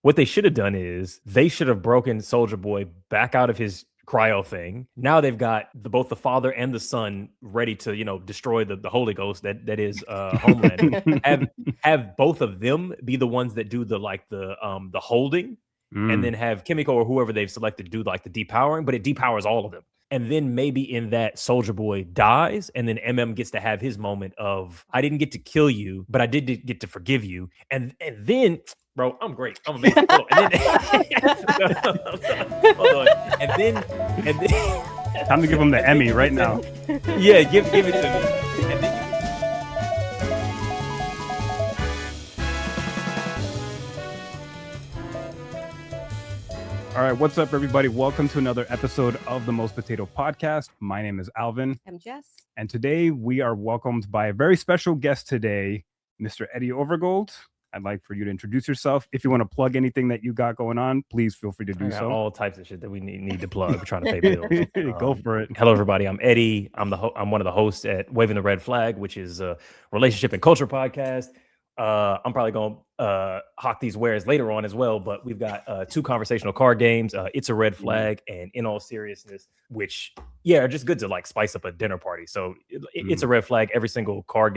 What they should have done is they should have broken Soldier Boy back out of his cryo thing. Now they've got both the father and the son ready to, destroy the Holy Ghost that is Homelander. have both of them be the ones that do the holding, and then have Kimiko or whoever they've selected do like the depowering, but it depowers all of them. And then maybe in that Soldier Boy dies, and then MM gets to have his moment of, I didn't get to kill you, but I did get to forgive you. And then, bro, I'm great. I'm amazing. Hold on. Hold on. And then time to give him the Emmy right now. Yeah, give it to me. And then All right, what's up, everybody? Welcome to another episode of the Most Potato Podcast. My name is Alvin. I'm Jess. And today we are welcomed by a very special guest today, Mr. Eddy Overgold. I'd like for you to introduce yourself. If you want to plug anything that you got going on, please feel free to do so. All types of shit that we need to plug. We're trying to pay bills. Go for it. Hello, everybody. I'm Eddy. I'm one of the hosts at Waving the Red Flag, which is a relationship and culture podcast. I'm probably going to hawk these wares later on as well, but we've got two conversational card games. It's a Red Flag and In All Seriousness, which, are just good to like spice up a dinner party. So it's a Red Flag. Every single card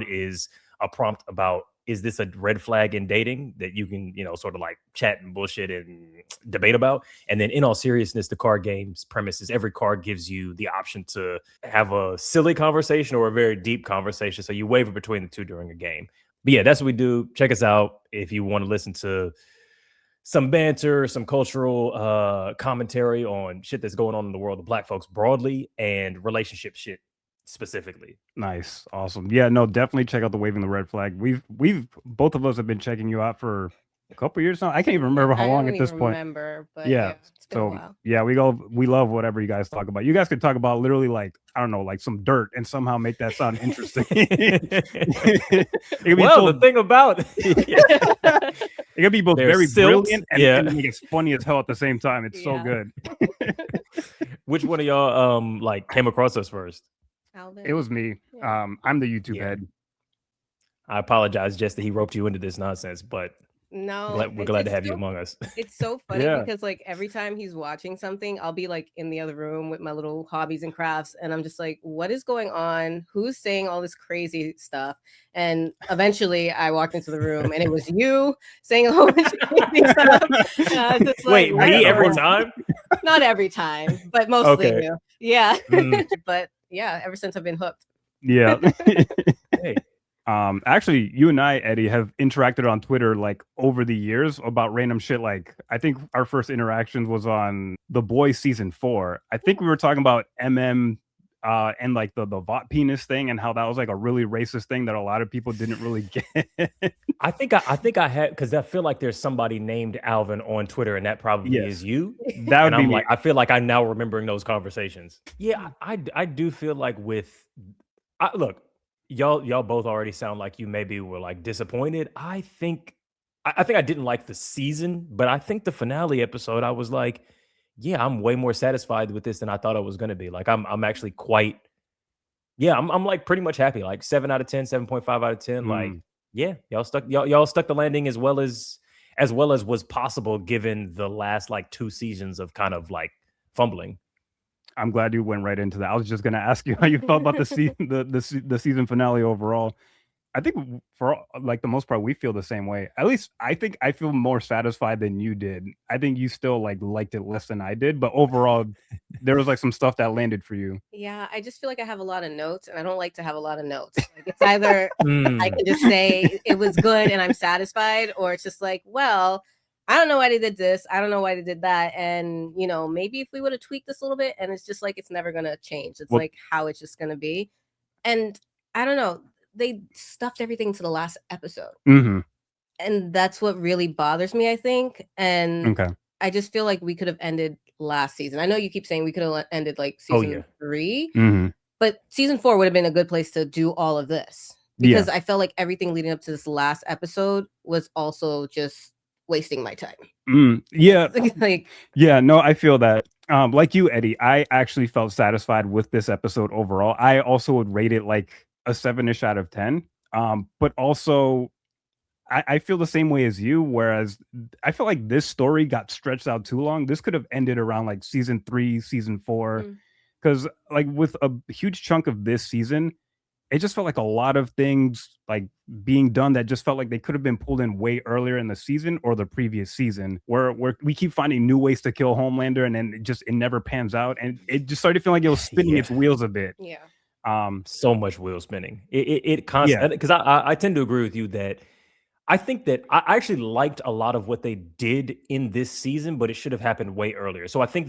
is a prompt about, is this a red flag in dating that you can, sort of like chat and bullshit and debate about? And then In All Seriousness, the card game's premise is every card gives you the option to have a silly conversation or a very deep conversation. So you waver between the two during a game. But yeah, that's what we do. Check us out if you want to listen to some banter, some cultural commentary on shit that's going on in the world of Black folks broadly and relationship shit specifically. Nice. Awesome. Yeah, no, definitely check out the Waving the Red Flag. We've both of us have been checking you out for a couple years now. I can't even remember how long at this point. But yeah. It's been a while. Yeah, we love whatever you guys talk about. You guys could talk about literally like, I don't know, like some dirt and somehow make that sound interesting. The thing about it could be both very brilliant and like it's funny as hell at the same time. It's so good. Which one of y'all came across us first? Alvin. It was me. I'm the YouTube head. I apologize, Jess, that he roped you into this nonsense, but no, we're glad to have you among us. It's so funny because like every time he's watching something, I'll be like in the other room with my little hobbies and crafts, and I'm just like, what is going on? Who's saying all this crazy stuff? And eventually I walked into the room and it was you saying a whole bunch of crazy stuff. Wait, me every time? Not every time, but mostly you. Yeah. But yeah, ever since I've been hooked. Yeah. Hey. Actually, you and I, Eddy, have interacted on Twitter like over the years about random shit. Like, I think our first interactions was on The Boys season 4. I think we were talking about MM and like the Vought penis thing and how that was like a really racist thing that a lot of people didn't really get. I think I had, because I feel like there's somebody named Alvin on Twitter, and that probably is you. That would be me. Like, I feel like I'm now remembering those conversations. Yeah, I do feel like look. Y'all both already sound like you maybe were like disappointed. I think I didn't like the season, but I think the finale episode, I was like, yeah, I'm way more satisfied with this than I thought I was gonna be. Like I'm actually quite, I'm like pretty much happy. Like 7 out of 10, 7.5 out of 10. Like, yeah, y'all stuck the landing as well as was possible given the last like 2 seasons of kind of like fumbling. I'm glad you went right into that. I was just going to ask you how you felt about the season finale overall. I think for like the most part, we feel the same way. At least I think I feel more satisfied than you did. I think you still like liked it less than I did, but overall, there was like some stuff that landed for you. Yeah, I just feel like I have a lot of notes, and I don't like to have a lot of notes. Like it's either I can just say it was good and I'm satisfied, or it's just like, well, I don't know why they did this. I don't know why they did that. And, maybe if we would have tweaked this a little bit, and it's just like, it's never going to change. It's like how it's just going to be. And I don't know. They stuffed everything to the last episode. Mm-hmm. And that's what really bothers me, I think. And I just feel like we could have ended last season. I know you keep saying we could have ended like season 3, but season 4 would have been a good place to do all of this. Because I felt like everything leading up to this last episode was also just wasting my time. No, I feel that. Like you, Eddy, I actually felt satisfied with this episode overall. I also would rate it like a 7-ish out of 10. But also I feel the same way as you, whereas I feel like this story got stretched out too long. This could have ended around like season 3, season 4. Because like with a huge chunk of this season, it just felt like a lot of things like being done that just felt like they could have been pulled in way earlier in the season or the previous season, where we keep finding new ways to kill Homelander, and then it never pans out, and it just started feeling like it was spinning its wheels a bit. So much wheel spinning. It constantly, because I tend to agree with you that I think that I actually liked a lot of what they did in this season, but it should have happened way earlier. So I think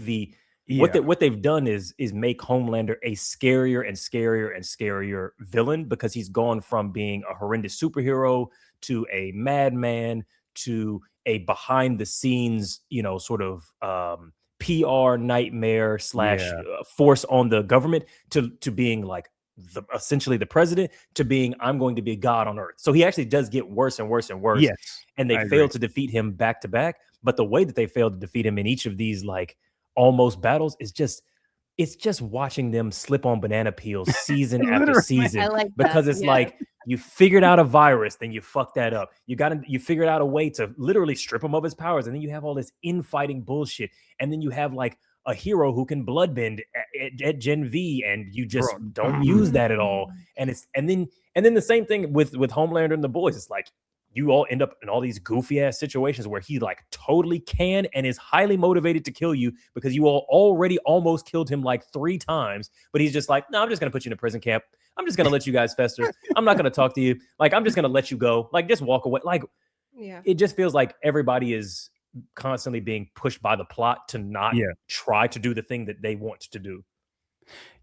what they've done is make Homelander a scarier and scarier and scarier villain, because he's gone from being a horrendous superhero to a madman to a behind the scenes, sort of PR nightmare / force on the government to being like essentially the president, to being I'm going to be God on earth. So he actually does get worse and worse and worse. Yes, and they failed to defeat him back to back. But the way that they failed to defeat him in each of these like almost battles is just watching them slip on banana peels season after season. Because it's like you figured out a virus, then you fuck that up. You figured out a way to literally strip him of his powers, and then you have all this infighting bullshit, and then you have like a hero who can bloodbend at Genv, and you just don't use that at all. And then the same thing with Homelander and the boys. It's like you all end up in all these goofy ass situations where he like totally can and is highly motivated to kill you, because you all already almost killed him like 3 times, but he's just like, no, I'm just gonna put you in a prison camp. I'm just gonna let you guys fester. I'm not gonna talk to you. Like, I'm just gonna let you go. Like, just walk away. Like, it just feels like everybody is constantly being pushed by the plot to not try to do the thing that they want to do.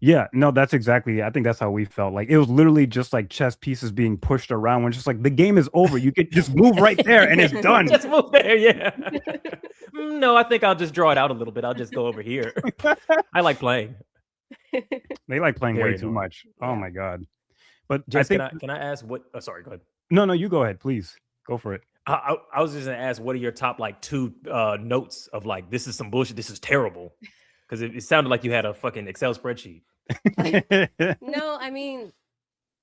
Yeah, no, that's exactly. I think that's how we felt. Like, it was literally just like chess pieces being pushed around. When just like the game is over, you could just move right there and it's done. Just move there, yeah. No, I think I'll just draw it out a little bit. I'll just go over here. I like playing. They like playing way too much. Oh my god! But just, can I ask what? Oh, sorry, go ahead. No, you go ahead, please. Go for it. I was just gonna ask, what are your top like 2 notes of like, this is some bullshit, this is terrible? Because it sounded like you had a fucking Excel spreadsheet. No, I mean,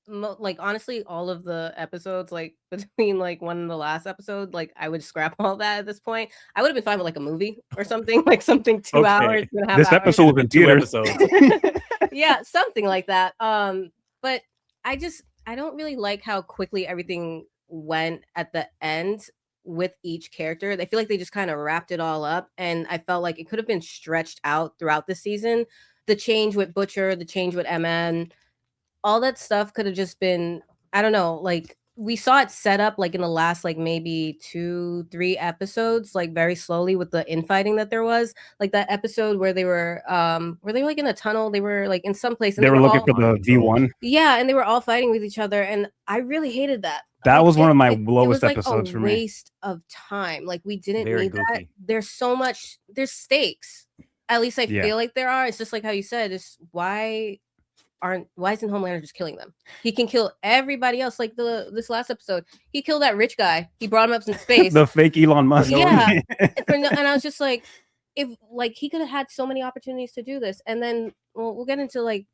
like honestly, all of the episodes, like between like one and the last episode, like I would scrap all that at this point. I would have been fine with like a movie or something, like something 2 hours, 2.5 this hours. episode would be 2 episodes. Yeah, something like that. But I don't really like how quickly everything went at the end with each character. I feel like they just kind of wrapped it all up, and I felt like it could have been stretched out throughout the season. The change with Butcher, the change with MN, all that stuff could have just been, I don't know, like we saw it set up like in the last like maybe 2-3 episodes, like very slowly with the infighting that there was. Like that episode where they were like in a tunnel, they were like in some place, and they were looking for the V1. Yeah, and they were all fighting with each other, and I really hated that. That was one of my lowest episodes for me. Waste of time. Like we didn't need that. There's stakes. At least I feel like there are. It's just like how you said, it's why isn't Homelander just killing them? He can kill everybody else. Like this last episode, he killed that rich guy. He brought him up in space. The fake Elon Musk. Yeah. And I was just like, if like he could have had so many opportunities to do this. And then we'll get into like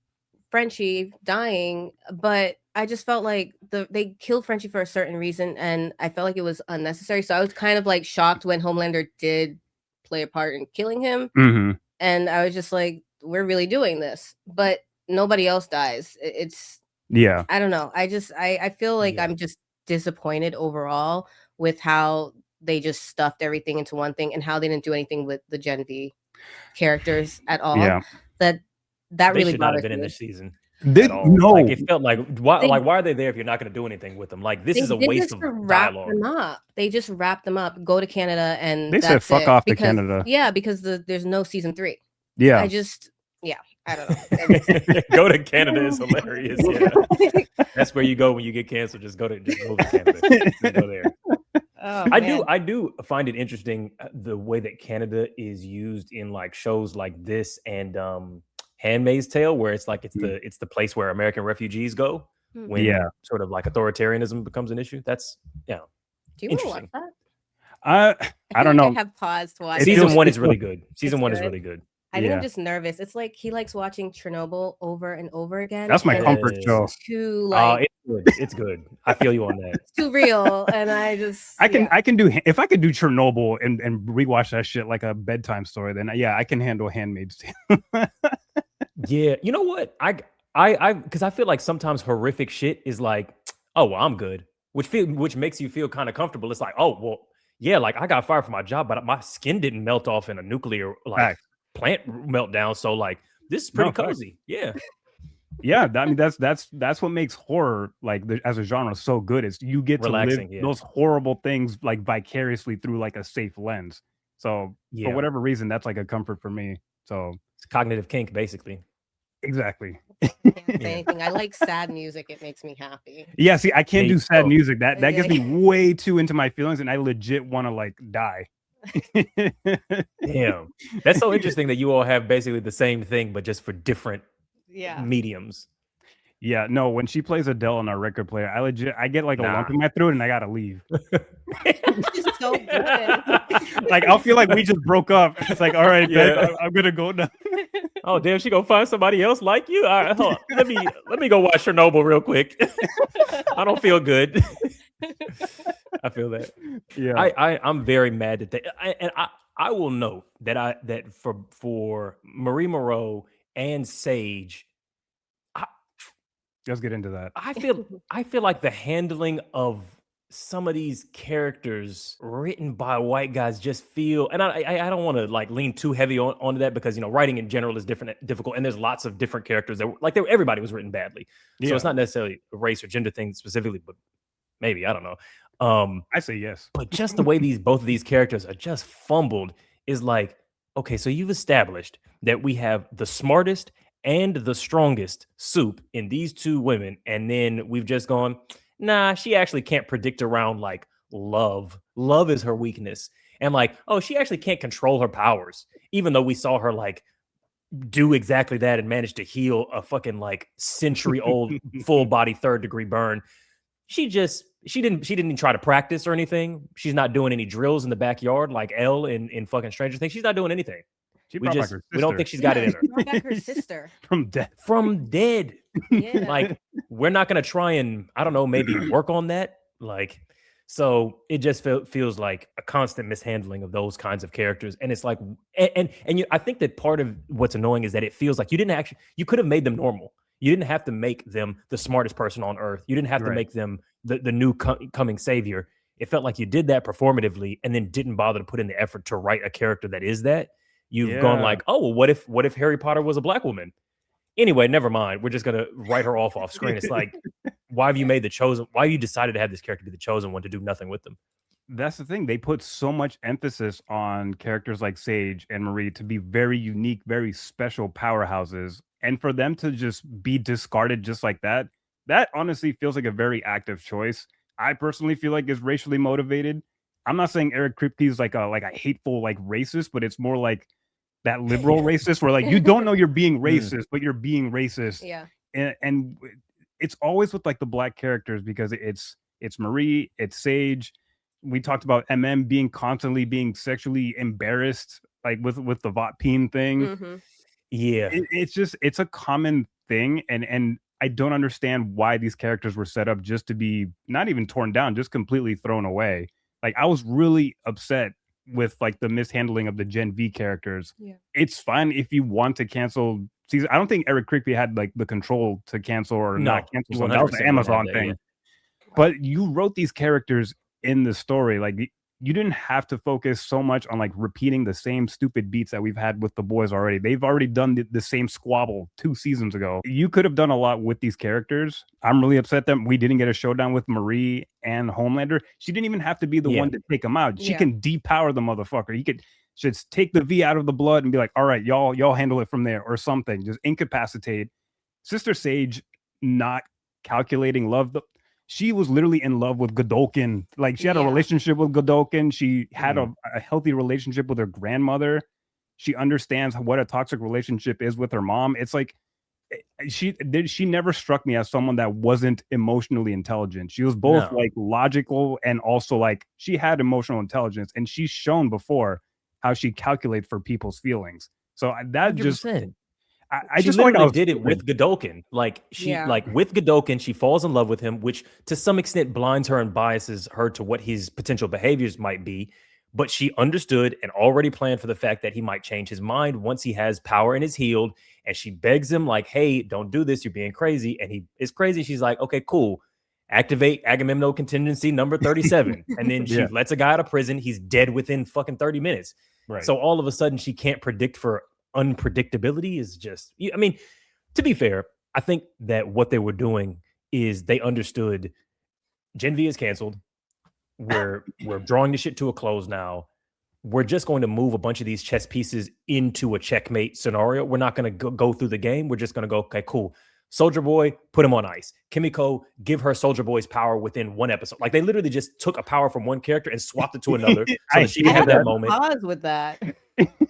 Frenchie dying, but I just felt like they killed Frenchie for a certain reason, and I felt like it was unnecessary. So I was kind of like shocked when Homelander did play a part in killing him. Mm-hmm. And I was just like, we're really doing this, but nobody else dies. It's I don't know. I feel like I'm just disappointed overall with how they just stuffed everything into one thing, and how they didn't do anything with the Genv characters at all. That really should not have been in this season. No, like it felt like why are they there if you're not going to do anything with them? Like this is a waste of dialogue. Them up. They just wrapped them up. Go to Canada, and they said fuck off to Canada. Yeah, because there's no season 3. Yeah, I don't know. Go to Canada is hilarious. Yeah, that's where you go when you get canceled. Just move to Canada. Just go there. Oh, I do find it interesting the way that Canada is used in like shows like this and Handmaid's Tale, where it's like it's the place where American refugees go when sort of like authoritarianism becomes an issue. That's Do you want to watch that? I don't know. I have paused to watch. Season 1 is really good. Season 1 is really good. I think I'm just nervous. It's like he likes watching Chernobyl over and over again. That's my comfort show. Too like it's good. It's good. I feel you on that. It's too real, and I can do if I could do Chernobyl and rewatch that shit like a bedtime story. Then yeah, I can handle Handmaid's Tale. Yeah, you know what? I because I feel like sometimes horrific shit is like, oh well, I'm good, which makes you feel kind of comfortable. It's like, oh well, yeah, like I got fired from my job, but my skin didn't melt off in a nuclear plant meltdown. So like this is pretty cozy. Yeah. Yeah, I mean that's what makes horror like as a genre so good. Is you get relaxing, to live those horrible things like vicariously through like a safe lens. So for whatever reason, that's like a comfort for me. So it's cognitive kink, basically. Exactly. Can't say anything. I like sad music. It makes me happy. Yeah, see, I can't do sad music. That gets me way too into my feelings, and I legit want to like die. Damn, that's so interesting that you all have basically the same thing, but just for different mediums. Yeah, no, when she plays Adele on our record player, I get like a lump in my throat and I gotta leave. It's so good. Like I'll feel like we just broke up. It's like, all right, man, I'm gonna go now. Oh damn, she gonna find somebody else like you. All right, hold on. Let me go watch Chernobyl real quick. I don't feel good. I feel that. Yeah, I'm very mad that they and I will note that for Marie Moreau and Sage. Let's get into that. I feel like the handling of some of these characters written by white guys just feel, and I don't want to like lean too heavy onto that because writing in general is difficult, and there's lots of different characters that everybody was written badly, so it's not necessarily a race or gender thing specifically, but maybe I don't know. I say yes, but just the way both of these characters are just fumbled is like, okay, so you've established that we have the smartest and the strongest soup in these two women, and then we've just gone, nah, she actually can't predict around like love. Love is her weakness. And like, oh, she actually can't control her powers, even though we saw her like do exactly that and manage to heal a fucking like century-old full body 3rd degree burn. She didn't even try to practice or anything. She's not doing any drills in the backyard like Elle in fucking Stranger Things. She's not doing anything. We don't think she's got it in her. Brought back her sister from dead. Yeah. Like we're not gonna try and I don't know maybe work on that. Like so it just feels like a constant mishandling of those kinds of characters, and it's like I think that part of what's annoying is that it feels like you could have made them normal. You didn't have to make them the smartest person on earth. You didn't have to make them the new coming savior. It felt like you did that performatively and then didn't bother to put in the effort to write a character that is that. You've gone like, oh, well, what if Harry Potter was a black woman? Anyway, never mind. We're just gonna write her off screen. It's like, why have you why you decided to have this character be the chosen one to do nothing with them? That's the thing. They put so much emphasis on characters like Sage and Marie to be very unique, very special powerhouses. And for them to just be discarded just like that honestly feels like a very active choice. I personally feel like it's racially motivated. I'm not saying Eric Kripke is like a hateful like racist, but it's more like that liberal racist where like you don't know you're being racist, but you're being racist. Yeah. And it's always with like the black characters because it's Marie, it's Sage. We talked about constantly being sexually embarrassed, like with the Votpeen thing. Mm-hmm. Yeah. It's a common thing. And I don't understand why these characters were set up just to be not even torn down, just completely thrown away. Like I was really upset with like the mishandling of the Genv characters. Yeah. It's fine if you want to cancel season. I don't think Eric Kripke had like the control to cancel or not cancel. So that was an Amazon thing. Yeah. But you wrote these characters in the story. Like you didn't have to focus so much on like repeating the same stupid beats that we've had with the boys already. They've already done the same squabble 2 seasons ago. You could have done a lot with these characters. I'm really upset that we didn't get a showdown with Marie and Homelander. She didn't even have to be the one to take him out. She can depower the motherfucker. He could just take the V out of the blood and be like, all right, y'all handle it from there or something. Just incapacitate. Sister Sage not calculating love. She was literally in love with Godolkin. Like she had a relationship with Godolkin. She had a healthy relationship with her grandmother. She understands what a toxic relationship is with her mom. It's like she never struck me as someone that wasn't emotionally intelligent. She was both like logical and also like she had emotional intelligence, and she's shown before how she calculates for people's feelings. So that 100%. just I She just feel like I literally was did it with Godolkin. Like Yeah. with Godolkin, she falls in love with him, which to some extent blinds her and biases her to what his potential behaviors might be. But she understood and already planned for the fact that he might change his mind once he has power and is healed. And she begs him, like, hey, don't do this. You're being crazy. And he is crazy. She's like, okay, cool. Activate Agamemnon contingency number 37. And then she lets a guy out of prison. He's dead within fucking 30 minutes. Right. So all of a sudden she can't predict for unpredictability is just, I mean, to be fair, I think that what they were doing is they understood Genv is canceled. We're drawing the shit to a close now. We're just going to move a bunch of these chess pieces into a checkmate scenario. We're not going to go through the game. We're just going to go, okay, cool. Soldier Boy, put him on ice. Kimiko, give her Soldier Boy's power within one episode. Like they literally just took a power from one character and swapped it to another so that she could have that moment. Pause with that.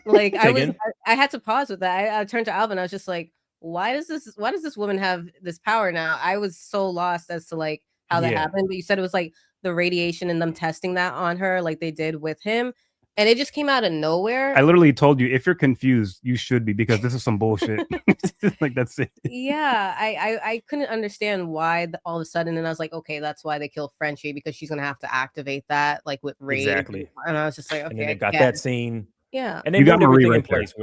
Like I had to pause with that. I turned to Alvin. I was just like, why does this woman have this power now? I was so lost as to like how that happened. But you said it was like the radiation and them testing that on her, like they did with him. And it just came out of nowhere. I literally told you, if you're confused, you should be, because this is some bullshit. Like, that's it. Yeah, I couldn't understand why all of a sudden, and I was like, okay, that's why they killed Frenchie, because she's gonna have to activate that, like with Rage. Exactly. And I was just like, okay, and then they got that scene. Yeah, and they moved everything in place.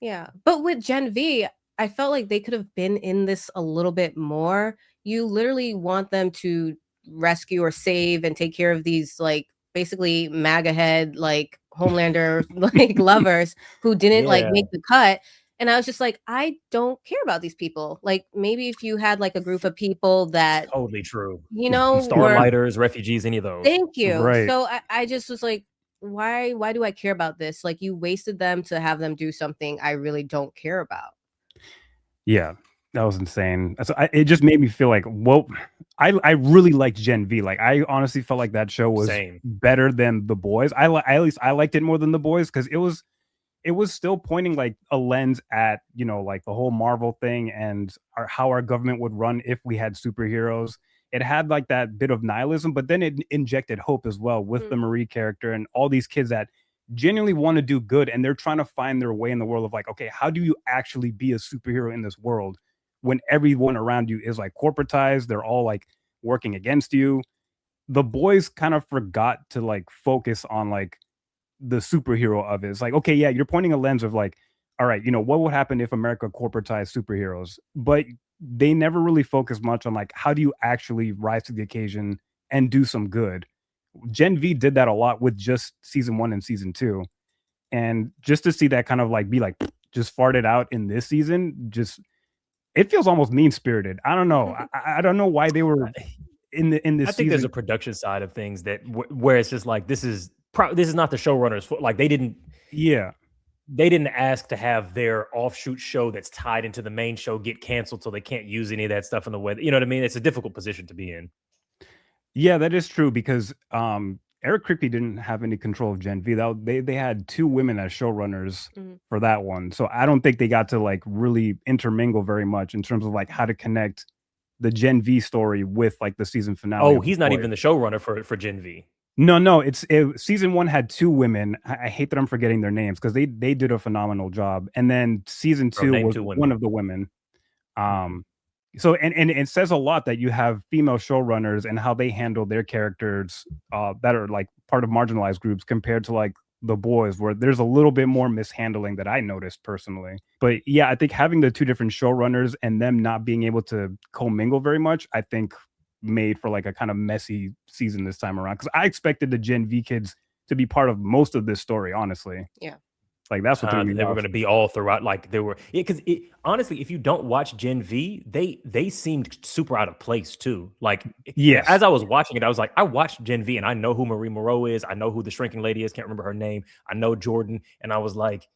Yeah, but with Genv, I felt like they could have been in this a little bit more. You literally want them to rescue or save and take care of these like basically MAGA head like Homelander like lovers who didn't like make the cut. And I was just like, I don't care about these people. Like maybe if you had like a group of people that totally true, you know, starlighters, refugees, any of those. Thank you. Right. So I just was like, why do I care about this? Like you wasted them to have them do something I really don't care about. Yeah, that was insane. So it just made me feel like, well, I really liked Genv. Like I honestly felt like that show was better than The Boys. At least I liked it more than The Boys, because it was still pointing like a lens at, you know, like the whole Marvel thing and how our government would run if we had superheroes. It had like that bit of nihilism, but then it injected hope as well with the Marie character and all these kids that genuinely want to do good, and they're trying to find their way in the world of like, okay, how do you actually be a superhero in this world when everyone around you is like corporatized? They're all like working against you. The Boys kind of forgot to like focus on like the superhero of it. It's like, okay, yeah, you're pointing a lens of like, all right, you know, what would happen if America corporatized superheroes? But they never really focus much on like, how do you actually rise to the occasion and do some good? Genv did that a lot with just season 1 and season 2. And just to see that kind of like be like just farted out in this season, just it feels almost mean-spirited. I don't know. I don't know why they were in this season. I think there's a production side of things that where it's just like this is not the showrunners. Like they didn't ask to have their offshoot show that's tied into the main show get canceled, so they can't use any of that stuff in the way. You know what I mean? It's a difficult position to be in. Yeah, that is true, because Eric Kripke didn't have any control of Genv. They had 2 women as showrunners for that one. So I don't think they got to like really intermingle very much in terms of like how to connect the Genv story with like the season finale. Oh, he's not even the showrunner for Genv. No, season 1 had 2 women. I hate that I'm forgetting their names because they did a phenomenal job. And then season 2 was one of the women. So and it says a lot that you have female showrunners and how they handle their characters that are like part of marginalized groups compared to like The Boys, where there's a little bit more mishandling that I noticed personally. But yeah, I think having the 2 different showrunners and them not being able to commingle very much, I think made for like a kind of messy season this time around, because I expected the Genv kids to be part of most of this story, honestly. Yeah. Like that's what they were going to be all throughout. Like they were, because honestly, if you don't watch Genv, they seemed super out of place too. Like, yes, as I was watching it, I was like, I watched Genv and I know who Marie Moreau is. I know who the shrinking lady is. Can't remember her name. I know Jordan, and I was like,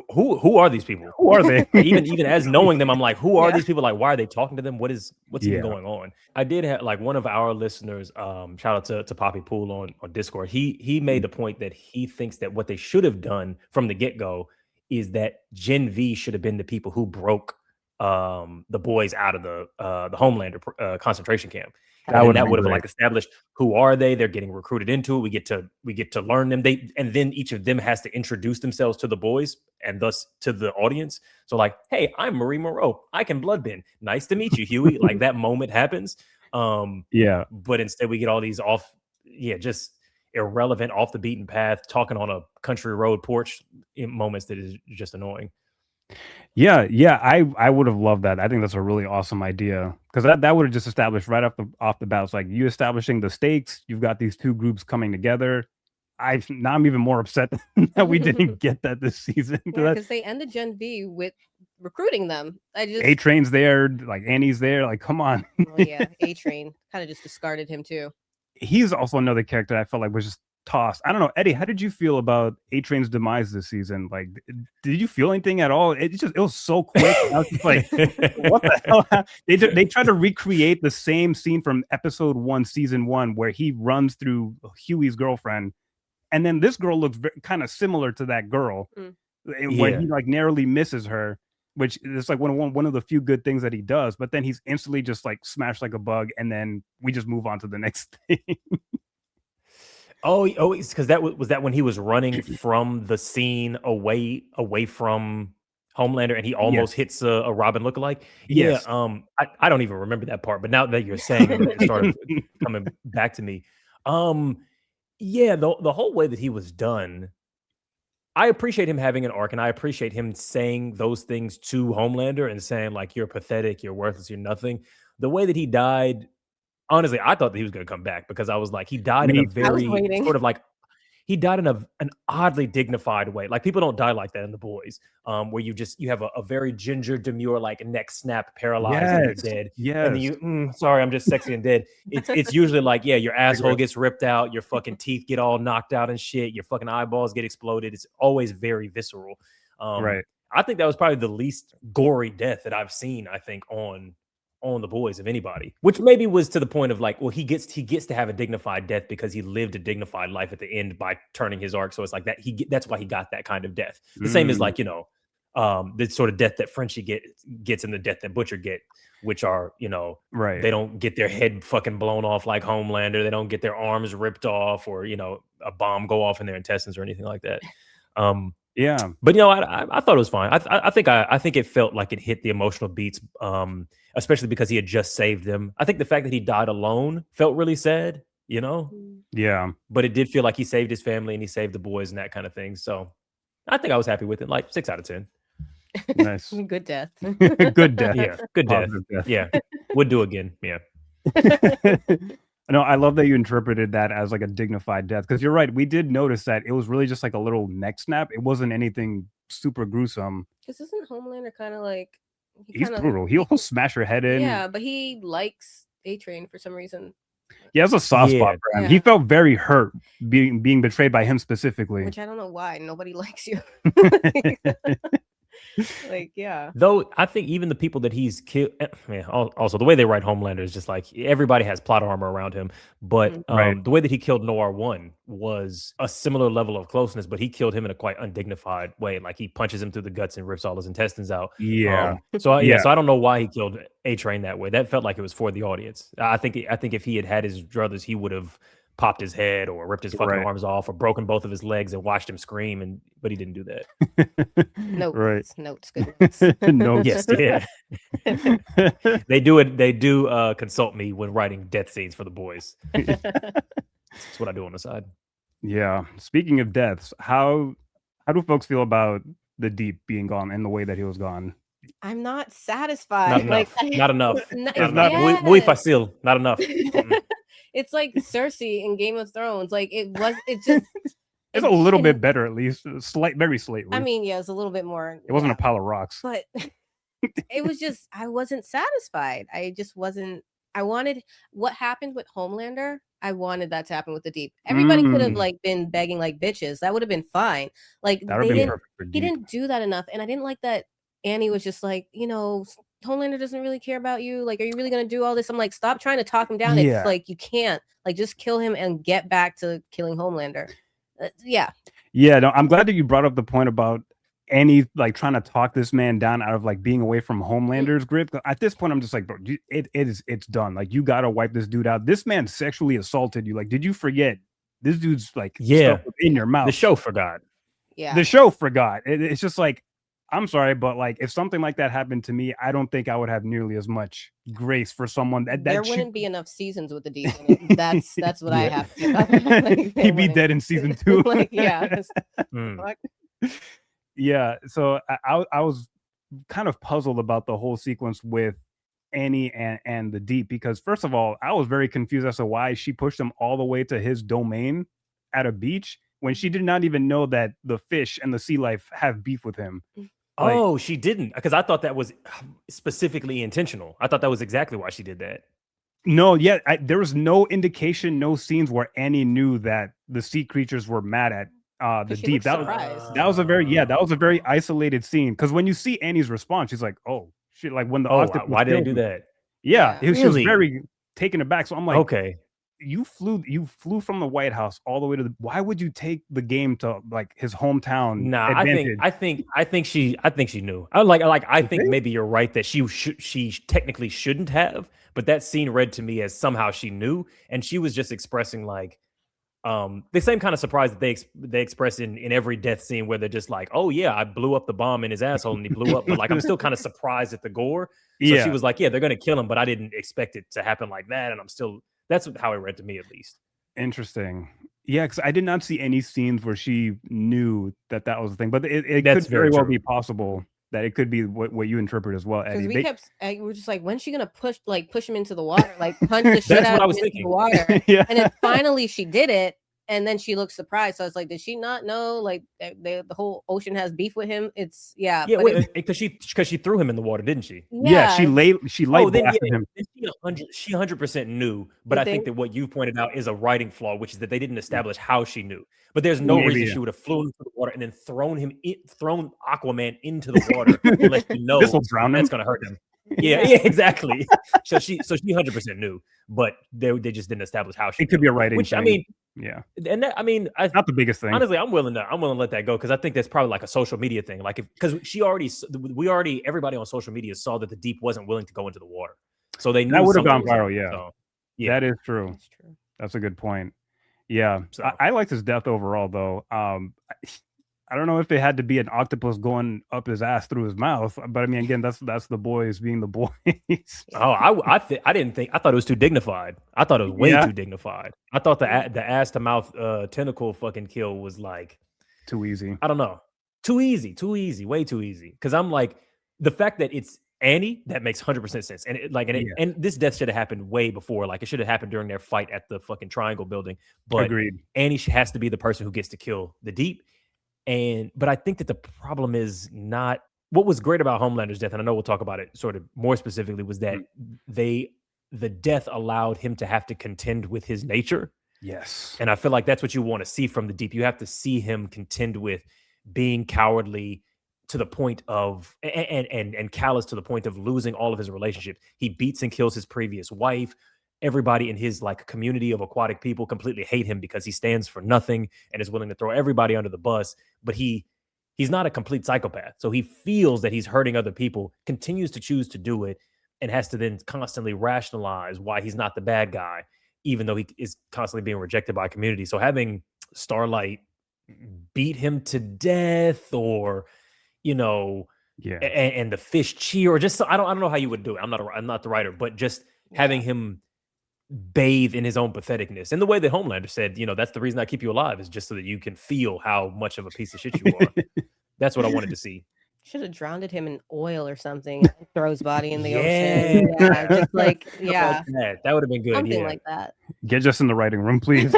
who are these people? Who are they? even as knowing them, I'm like, who are these people? Like, why are they talking to them? What's even going on? I did have like one of our listeners, shout out to Poppy Pool on Discord. He made the point that he thinks that what they should have done from the get-go is that Genv should have been the people who broke the boys out of the Homelander concentration camp. That And would then that be would have great. like established who are they. They're getting recruited into it. We get to learn them. And then each of them has to introduce themselves to the boys and thus to the audience. So like, hey, I'm Marie Moreau. I can bloodbend. Nice to meet you, Huey. Like that moment happens. Yeah. But instead we get all these just irrelevant, off the beaten path, talking on a country road porch in moments that is just annoying. Yeah, I would have loved that. I think that's a really awesome idea because that would have just established right off the bat. It's like you establishing the stakes. You've got these two groups coming together. Now I'm even more upset that we didn't get that this season. Because they ended Genv with recruiting them. A-Train's there, like Annie's there. Like, come on. Yeah, A-Train kind of just discarded him too. He's also another character I felt like was just tossed. I don't know, Eddie, how did you feel about A-Train's demise this season? Like, did you feel anything at all? It was so quick. I was just like, what the hell? They tried to recreate the same scene from episode 1, season 1, where he runs through Huey's girlfriend, and then this girl looks kind of similar to that girl, where he like narrowly misses her, which is like one of the few good things that he does. But then he's instantly just like smashed like a bug, and then we just move on to the next thing. Oh, it's because was that when he was running from the scene away from Homelander, and he almost hits a Robin lookalike. Yes. Yeah. I don't even remember that part, but now that you're saying it, it started coming back to me. Yeah, the whole way that he was done, I appreciate him having an arc, and I appreciate him saying those things to Homelander and saying like, "You're pathetic, you're worthless, you're nothing." The way that he died. Honestly, I thought that he was going to come back because I was like, he died in a very sort of like, he died in an oddly dignified way. Like people don't die like that in The Boys, where you have a very ginger, demure, like neck snap, paralyzed, and you're dead. Yes. And then you, sorry, I'm just sexy and dead. It's usually like, yeah, your asshole gets ripped out, your fucking teeth get all knocked out and shit, your fucking eyeballs get exploded. It's always very visceral. Right. I think that was probably the least gory death that I've seen, I think, on The Boys of anybody, which maybe was to the point of like, well, he gets to have a dignified death because he lived a dignified life at the end by turning his arc. So it's like that that's why he got that kind of death. The same as like, the sort of death that Frenchie gets and the death that Butcher get, which are, right. They don't get their head fucking blown off like Homelander. They don't get their arms ripped off or, a bomb go off in their intestines or anything like that. Yeah, but I thought it was fine. I think it felt like it hit the emotional beats, especially because he had just saved them. I think the fact that he died alone felt really sad, Yeah, but it did feel like he saved his family and he saved the boys and that kind of thing. So I think I was happy with it. Like 6 out of 10. Nice, good death. Good death. Yeah, good death. Yeah, would do again. Yeah. No, I love that you interpreted that as like a dignified death because you're right. We did notice that it was really just like a little neck snap. It wasn't anything super gruesome. Because isn't Homelander kind of like he's brutal? He'll smash her head in. Yeah, but he likes A-Train for some reason. He has a soft spot for him. Yeah. He felt very hurt being betrayed by him specifically. Which I don't know why. Nobody likes you. Like, yeah. Though I think even the people that he's killed, also the way they write Homelander is just like everybody has plot armor around him. But the way that he killed Noir 1 was a similar level of closeness, but he killed him in a quite undignified way. Like he punches him through the guts and rips all his intestines out. Yeah. So I don't know why he killed A-Train that way. That felt like it was for the audience. I think if he had his druthers, he would have popped his head or ripped his fucking arms off or broken both of his legs and watched him scream, but he didn't do that. Notes, Notes. Yes, yeah. They do consult me when writing death scenes for The Boys. That's what I do on the side. Yeah. Speaking of deaths, how do folks feel about the Deep being gone and the way that he was gone? I'm not satisfied. Not enough. Muy fácil. Not enough. It's like Cersei in Game of Thrones. Like it's just it's a little bit better, at least very slightly. I mean, yeah, it's a little bit more. It wasn't a pile of rocks, but it was just I wasn't satisfied. I just wasn't. I wanted what happened with Homelander. I wanted that to happen with the Deep. Everybody could have like been begging like bitches. That would have been fine. Like he didn't do that enough, and I didn't like that. Annie was just like, Homelander doesn't really care about you. Like, are you really going to do all this? I'm like, stop trying to talk him down. Yeah. It's like, you can't. Like, just kill him and get back to killing Homelander. Yeah. Yeah, no, I'm glad that you brought up the point about Annie like trying to talk this man down out of like being away from Homelander's grip. At this point, I'm just like, bro, it's done. Like, you gotta wipe this dude out. This man sexually assaulted you. Like, did you forget? This dude's like stuff in your mouth. The show forgot. Yeah. The show forgot. It's just like, I'm sorry, but like if something like that happened to me, I don't think I would have nearly as much grace for someone that there wouldn't be enough seasons with the D in it. That's what I have to say about that. Like, he'd be dead in season 2. Like, yeah. Yeah, so I was kind of puzzled about the whole sequence with Annie and the Deep, because first of all, I was very confused as to why she pushed him all the way to his domain at a beach when she did not even know that the fish and the sea life have beef with him. Like, she didn't, because I thought that was specifically intentional. I thought that was exactly why she did that. No, yeah, there was no indication, no scenes where Annie knew that the sea creatures were mad at the Deep. That was a very isolated scene, because when you see Annie's response, she's like, "Oh shit!" Like when the octopus why did I do that? Yeah, she was very taken aback. So I'm like, okay, you flew from the White House all the way to the. Why would you take the game to like his hometown? Nah, advantage? I think she knew. I think maybe you're right that she technically shouldn't have, but that scene read to me as somehow she knew, and she was just expressing like the same kind of surprise that they express in every death scene, where they're just like, oh yeah, I blew up the bomb in his asshole and he blew up, but like I'm still kind of surprised at the gore. So she was like, yeah, they're gonna kill him, but I didn't expect it to happen like that, and I'm still. That's how it read to me, at least. Interesting. Yeah, because I did not see any scenes where she knew that was the thing, but it That's could very well true. be possible that it could be what you interpret as well, Eddie. We were just like, when's she gonna push him into the water, like punch the shit out of him into the water? Yeah. And then finally she did it, and then she looked surprised. So I was like, did she not know like the whole ocean has beef with him? It's because she threw him in the water, didn't she? Yeah, she light blasted him. She 100% knew, but I think that what you pointed out is a writing flaw, which is that they didn't establish how she knew. But there's no reason she would have flown into the water and then thrown Aquaman into the water and let you know this will drown him. That's gonna hurt him. Yeah, exactly. So she 100% knew, but they just didn't establish how she. It could be a writing which thing. I mean, yeah, and that, I mean, not the biggest thing. Honestly, I'm willing to let that go, because I think that's probably like a social media thing. Like, because everybody on social media saw that the Deep wasn't willing to go into the water, so they knew that would have gone something was viral. up. Yeah. So, yeah, that is true. That's true. That's a good point. Yeah, So- I liked his death overall, though. I don't know if it had to be an octopus going up his ass through his mouth, but I mean, again, that's the boys being the boys. I didn't think. I thought it was too dignified. I thought it was way too dignified. I thought the ass to mouth tentacle fucking kill was like too easy. I don't know, too easy, way too easy. Because I'm like, the fact that it's Annie, that makes 100% sense, and and this death should have happened way before. Like, it should have happened during their fight at the fucking Triangle building. But Agreed. Annie has to be the person who gets to kill the Deep. But I think that the problem is not what was great about Homelander's death, and I know we'll talk about it sort of more specifically, was that the death allowed him to have to contend with his nature. Yes. And I feel like that's what you want to see from the Deep. You have to see him contend with being cowardly to the point of and callous to the point of losing all of his relationships. He beats and kills his previous wife. Everybody in his like community of aquatic people completely hate him because he stands for nothing and is willing to throw everybody under the bus. But he's not a complete psychopath. So he feels that he's hurting other people, continues to choose to do it, and has to then constantly rationalize why he's not the bad guy, even though he is constantly being rejected by community. So having Starlight beat him to death, or and the fish cheer, or just I don't know how you would do it. I'm not the writer, but just having him bathe in his own patheticness, and the way that Homelander said, that's the reason I keep you alive, is just so that you can feel how much of a piece of shit you are. That's what I wanted to see. Should have drowned him in oil or something. Throw his body in the ocean. Yeah, just like that would have been good. Something like that. Get just in the writing room, please.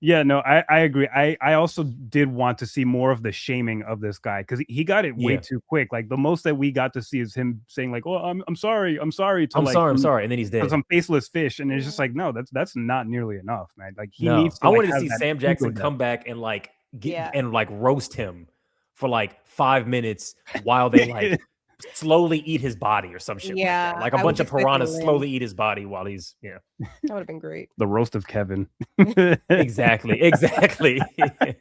Yeah, no, I agree. I also did want to see more of the shaming of this guy, because he got it way too quick. Like, the most that we got to see is him saying like, "Oh, I'm sorry," to I'm sorry, and then he's dead. Some faceless fish, and it's just like, no, that's not nearly enough, man. Like, he needs. To, I wanted to see Sam Jackson come back and like and like roast him for like 5 minutes while they like slowly eat his body or some shit. Yeah, like a bunch of piranhas slowly eat his body while he's That would have been great. The roast of Kevin. Exactly. The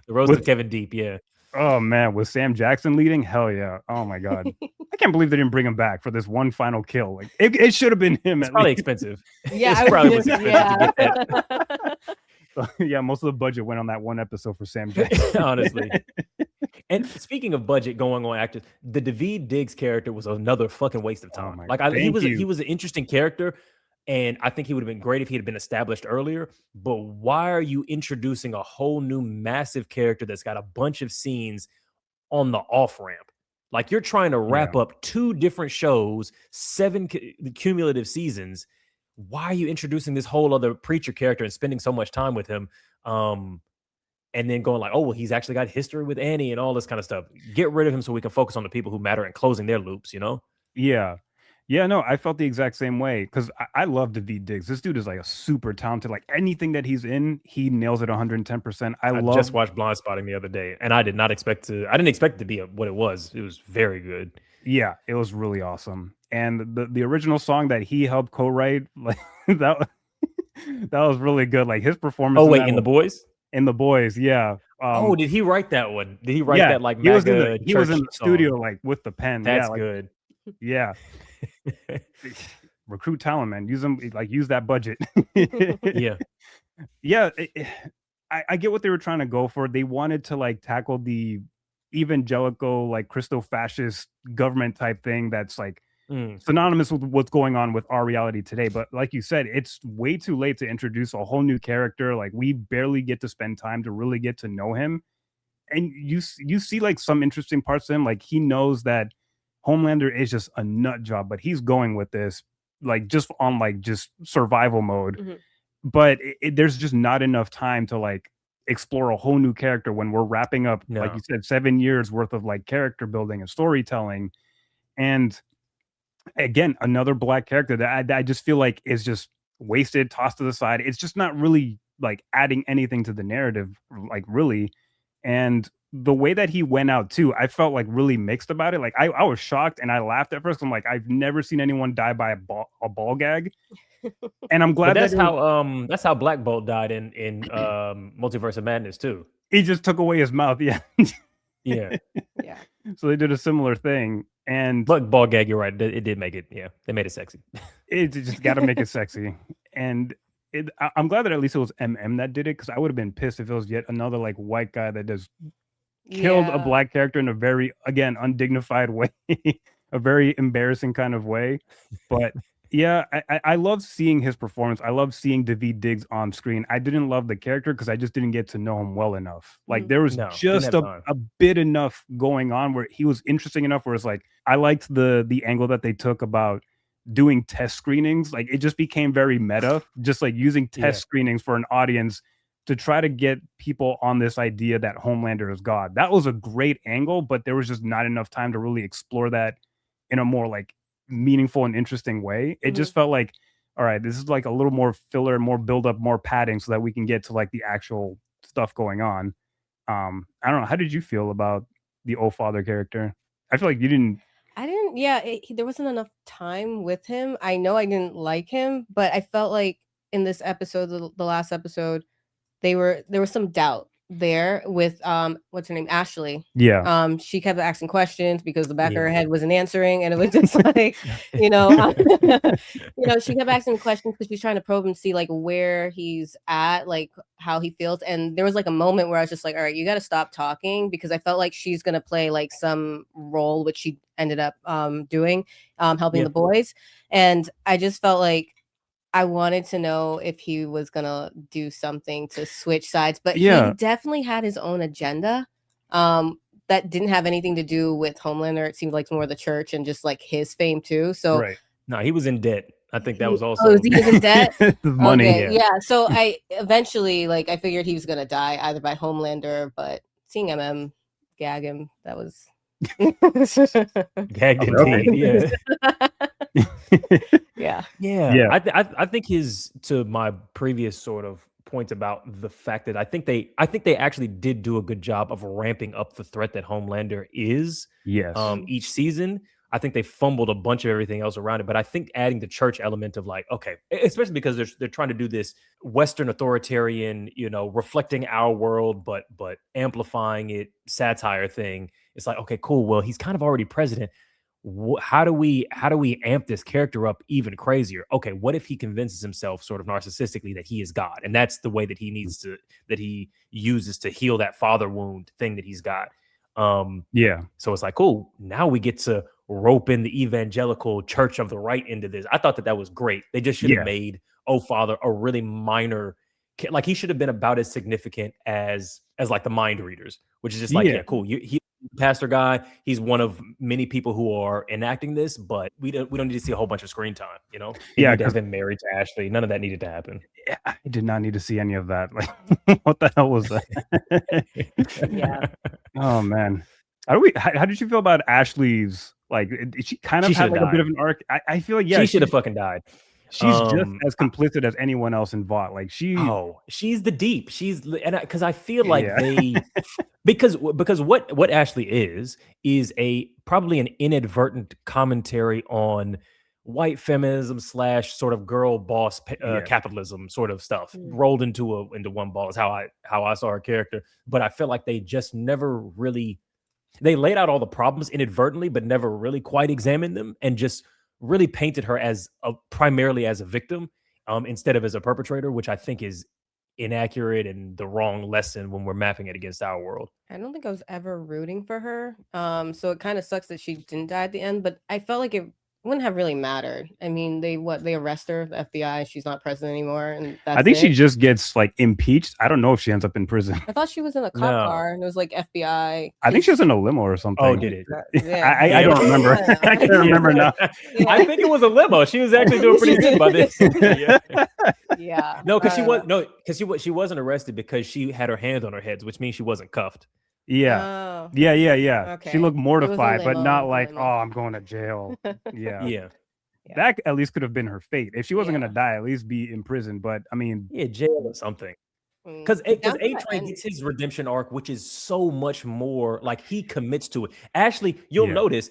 roast of Kevin Deep. Yeah. Oh man, with Sam Jackson leading, hell yeah! Oh my god, I can't believe they didn't bring him back for this one final kill. Like it should have been him. It's At probably least. expensive. Yeah, It's I was probably just, expensive to get that. Yeah, most of the budget went on that one episode for Sam Jackson. Honestly. And speaking of budget going on actors, the David Diggs character was another fucking waste of time. He was an interesting character, and I think he would have been great if he had been established earlier. But why are you introducing a whole new massive character that's got a bunch of scenes on the off ramp? Like, you're trying to wrap up 2 different shows, 7 cumulative seasons. Why are you introducing this whole other preacher character and spending so much time with him? And then going like, oh, well, he's actually got history with Annie and all this kind of stuff. Get rid of him so we can focus on the people who matter and closing their loops, you know? Yeah. Yeah, no, I felt the exact same way because I love David Diggs. This dude is like a super talented, like anything that he's in, he nails it 110%. I just watched Blind Spotting the other day, and I didn't expect it to be what it was. It was very good. Yeah, it was really awesome. And the original song that he helped co-write, like that was really good. Like his performance. Oh, wait, in The Boys? In The Boys, yeah. Did he write that one? Did he write that like he was in the studio song? like with the pen. That's like, good. Yeah. Recruit talent, man. Use them, like use that budget. Yeah. Yeah. I get what they were trying to go for. They wanted to like tackle the evangelical, like Christo-fascist government type thing that's like synonymous with what's going on with our reality today. But like you said, it's way too late to introduce a whole new character. Like we barely get to spend time to really get to know him. And you see like some interesting parts of him. Like he knows that Homelander is just a nut job, but he's going with this like just on like just survival mode. But there's just not enough time to like explore a whole new character when we're wrapping up, like you said, 7 years worth of like character building and storytelling. And again, another black character that I just feel like is just wasted, tossed to the side. It's just not really like adding anything to the narrative, like really. And the way that he went out too, I felt like really mixed about it. Like I was shocked and I laughed at first. I'm like, I've never seen anyone die by a ball gag. And I'm glad that's how Black Bolt died in Multiverse of Madness too. He just took away his mouth. Yeah. Yeah. So they did a similar thing. And but ball gag, you're right. It did make it. Yeah, they made it sexy. It just got to make it sexy. And I'm glad that at least it was MM that did it, because I would have been pissed if it was yet another like white guy that just killed a black character in a very, again, undignified way, a very embarrassing kind of way. But yeah, I love seeing his performance. I love seeing David Diggs on screen. I didn't love the character because I just didn't get to know him well enough. Like there was just a bit enough going on where he was interesting enough where it's like, I liked the angle that they took about doing test screenings. Like it just became very meta, just like using test screenings for an audience to try to get people on this idea that Homelander is God. That was a great angle, but there was just not enough time to really explore that in a more like meaningful and interesting way. It just felt like, all right, this is like a little more filler, more build up, more padding so that we can get to like the actual stuff going on. I don't know. How did you feel about the old father character? I feel like you didn't. I didn't. Yeah, there wasn't enough time with him. I know I didn't like him, but I felt like in this episode, the last episode, there was some doubt there with what's her name, Ashley. She kept asking questions because the back of her head wasn't answering, and it was just like you know she kept asking questions because she's trying to probe and see like where he's at, like how he feels. And there was like a moment where I was just like, all right, you got to stop talking, because I felt like she's gonna play like some role, which she ended up doing, helping the boys. And I just felt like I wanted to know if he was gonna do something to switch sides, but he definitely had his own agenda that didn't have anything to do with Homelander. It seemed like more the church and just like his fame too. So no, he was in debt. I think that was also he was in debt. Money. Okay, so I eventually I figured he was gonna die either by Homelander, but seeing MM gag him, that was gagged indeed. I think to my previous sort of point about the fact that I think they actually did do a good job of ramping up the threat that Homelander is each season. I think they fumbled a bunch of everything else around it. But I think adding the church element of like, okay, especially because they're trying to do this Western authoritarian, reflecting our world, but amplifying it satire thing. It's like, okay, cool. Well, he's kind of already president. How do we amp this character up even crazier? Okay, what if he convinces himself sort of narcissistically that he is God, and that's the way that he uses to heal that father wound thing that he's got. So it's like, cool, now we get to rope in the evangelical church of the right into this. I thought that was great. They just should have made Father a really minor, like he should have been about as significant as like the mind readers, which is just like, cool, he pastor guy, he's one of many people who are enacting this, but we don't need to see a whole bunch of screen time, He need to have been married to Ashley. None of that needed to happen. I did not need to see any of that. Like, what the hell was that? Oh man, how did you feel about Ashley's, like, she kind of had like a bit of an arc? I feel like she should have fucking died. She's just as complicit as anyone else in Vought. Like she's the deep. Because I feel like they because what Ashley is a probably an inadvertent commentary on white feminism / sort of girl boss capitalism sort of stuff rolled into one ball is how I saw her character. But I feel like they just never really, they laid out all the problems inadvertently, but never really quite examined them, and just really painted her as primarily as a victim instead of as a perpetrator, which I think is inaccurate and the wrong lesson when we're mapping it against our world. I don't think I was ever rooting for her. So it kind of sucks that she didn't die at the end, but I felt like it wouldn't have really mattered. I mean, they arrest her, the FBI, she's not president anymore, and that's I think she just gets like impeached. I don't know if she ends up in prison. I thought she was in a cop car and it was like FBI. I think she was in a limo or something. Oh, did it? I don't remember. I can't remember now. I think it was a limo. She was actually doing pretty good by this. Yeah. No, because she wasn't arrested because she had her hands on her heads, which means she wasn't cuffed. Yeah. Okay. She looked mortified, but not like, oh, I'm going to jail. Yeah. That at least could have been her fate. If she wasn't going to die, at least be in prison. But I mean, jail or something. Because A-Train gets his redemption arc, which is so much more like he commits to it. Ashley, you'll notice,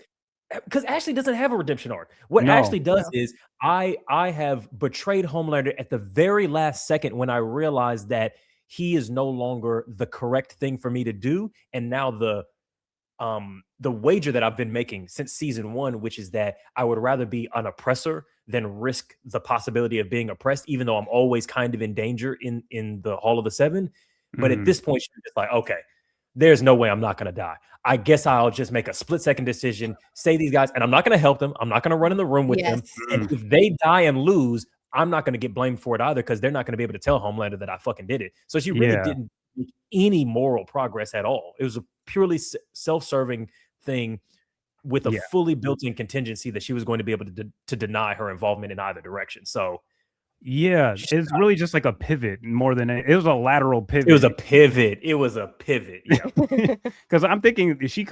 because Ashley doesn't have a redemption arc. What Ashley does is I have betrayed Homelander at the very last second when I realized that he is no longer the correct thing for me to do. And now the wager that I've been making since season 1, which is that I would rather be an oppressor than risk the possibility of being oppressed, even though I'm always kind of in danger in the Hall of the Seven. But at this point, she's just like, okay, there's no way I'm not going to die. I guess I'll just make a split-second decision, say these guys, and I'm not going to help them. I'm not going to run in the room with them. And if they die and lose, I'm not going to get blamed for it either, because they're not going to be able to tell Homelander that I fucking did it. So she really didn't make any moral progress at all. It was a purely self-serving thing with a fully built-in contingency that she was going to be able to deny her involvement in either direction. So it's really just like a pivot more than it was a lateral pivot. It was a pivot. Yeah. Because I'm thinking she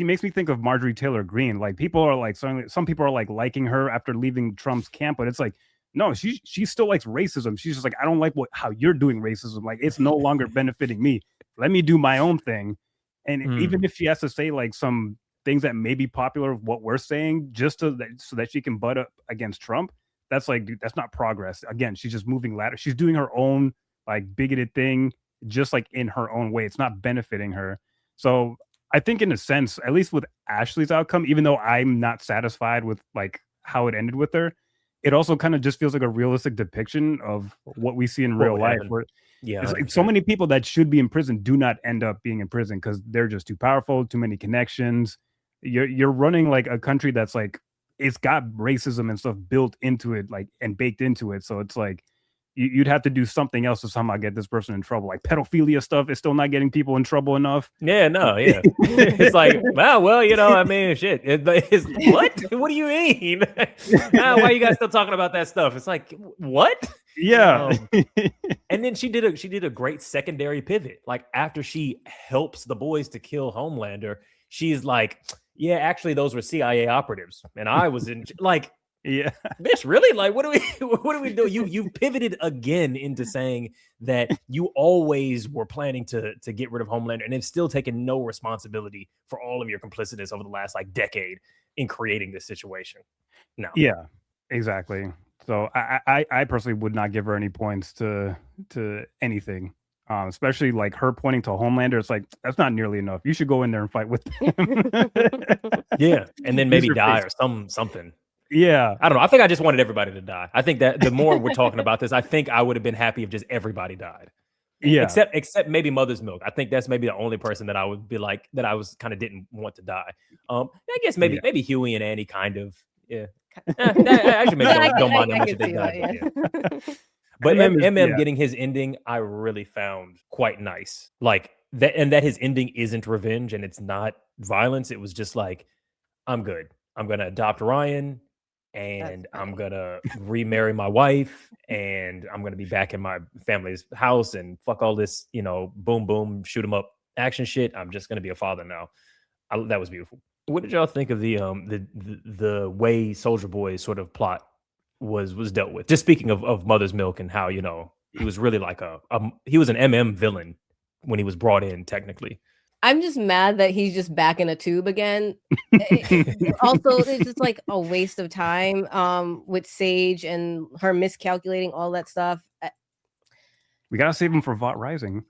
makes me think of Marjorie Taylor Greene. Like, people are like, some people are like liking her after leaving Trump's camp, but it's like, no, she still likes racism. She's just like, I don't like how you're doing racism. Like, it's no longer benefiting me. Let me do my own thing. And even if she has to say like some things that may be popular of what we're saying, just so that she can butt up against Trump, that's like, dude, that's not progress. Again, she's just moving ladder. She's doing her own like bigoted thing, just like in her own way. It's not benefiting her. So I think in a sense, at least with Ashley's outcome, even though I'm not satisfied with like how it ended with her, it also kind of just feels like a realistic depiction of what we see in real life. Where it's like so many people that should be in prison do not end up being in prison because they're just too powerful, too many connections. You're running like a country that's like, it's got racism and stuff built into it, like, and baked into it. So it's like you'd have to do something else to somehow get this person in trouble. Like pedophilia stuff is still not getting people in trouble enough. It's like, well, I mean, shit. It's what? What do you mean? Why are you guys still talking about that stuff? It's like, what? Yeah. And then she did a great secondary pivot. Like, after she helps the boys to kill Homelander, she's like, yeah, actually, those were CIA operatives, and I was in like, bitch, really? Like, what do we do? You pivoted again into saying that you always were planning to get rid of Homelander, and have still taken no responsibility for all of your complicitness over the last like decade in creating this situation. No. Yeah, exactly. So I personally would not give her any points to anything. Especially like her pointing to Homelander. It's like, that's not nearly enough. You should go in there and fight with him. Yeah, and then Use maybe your die face. or something. Yeah. I don't know. I think I just wanted everybody to die. I think that the more we're talking about this, I think I would have been happy if just everybody died. Yeah. Except maybe Mother's Milk. I think that's maybe the only person that I would be like that I was kind of didn't want to die. I guess maybe Huey and Annie kind of. Yeah. Actually, maybe don't mind how much they died. But MM getting his ending, I really found quite nice. Like that, and that his ending isn't revenge and it's not violence. It was just like, I'm good. I'm gonna adopt Ryan, and I'm gonna remarry my wife, and I'm gonna be back in my family's house, and fuck all this, boom boom, shoot 'em up action shit. I'm just gonna be a father now. That was beautiful. What did y'all think of the way Soldier Boy's sort of plot was dealt with? Just speaking of Mother's Milk and how he was really like he was an MM villain when he was brought in technically. I'm just mad that he's just back in a tube again. Also, it's just like a waste of time with Sage and her miscalculating all that stuff. We gotta save him for Vought Rising.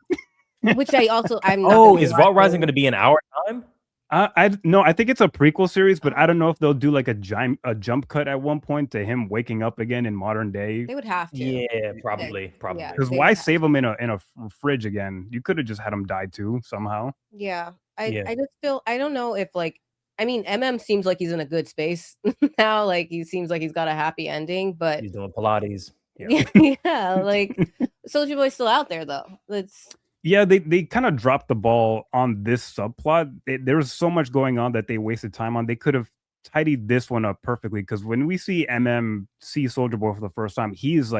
Which I'm not. Oh, is Vought Rising going to be an hour time? I think it's a prequel series, but I don't know if they'll do like a jump cut at one point to him waking up again in modern day. They would have to. Yeah, probably. Because why save him in a fridge again? You could have just had him die too somehow. Yeah, I just feel, I don't know if MM seems like he's in a good space now. Like he seems like he's got a happy ending, but he's doing Pilates. Yeah, like Soulja Boy's still out there though. Yeah, they kind of dropped the ball on this subplot. There was so much going on that they wasted time on. They could have tidied this one up perfectly, because when we see see Soulja Boy for the first time, he is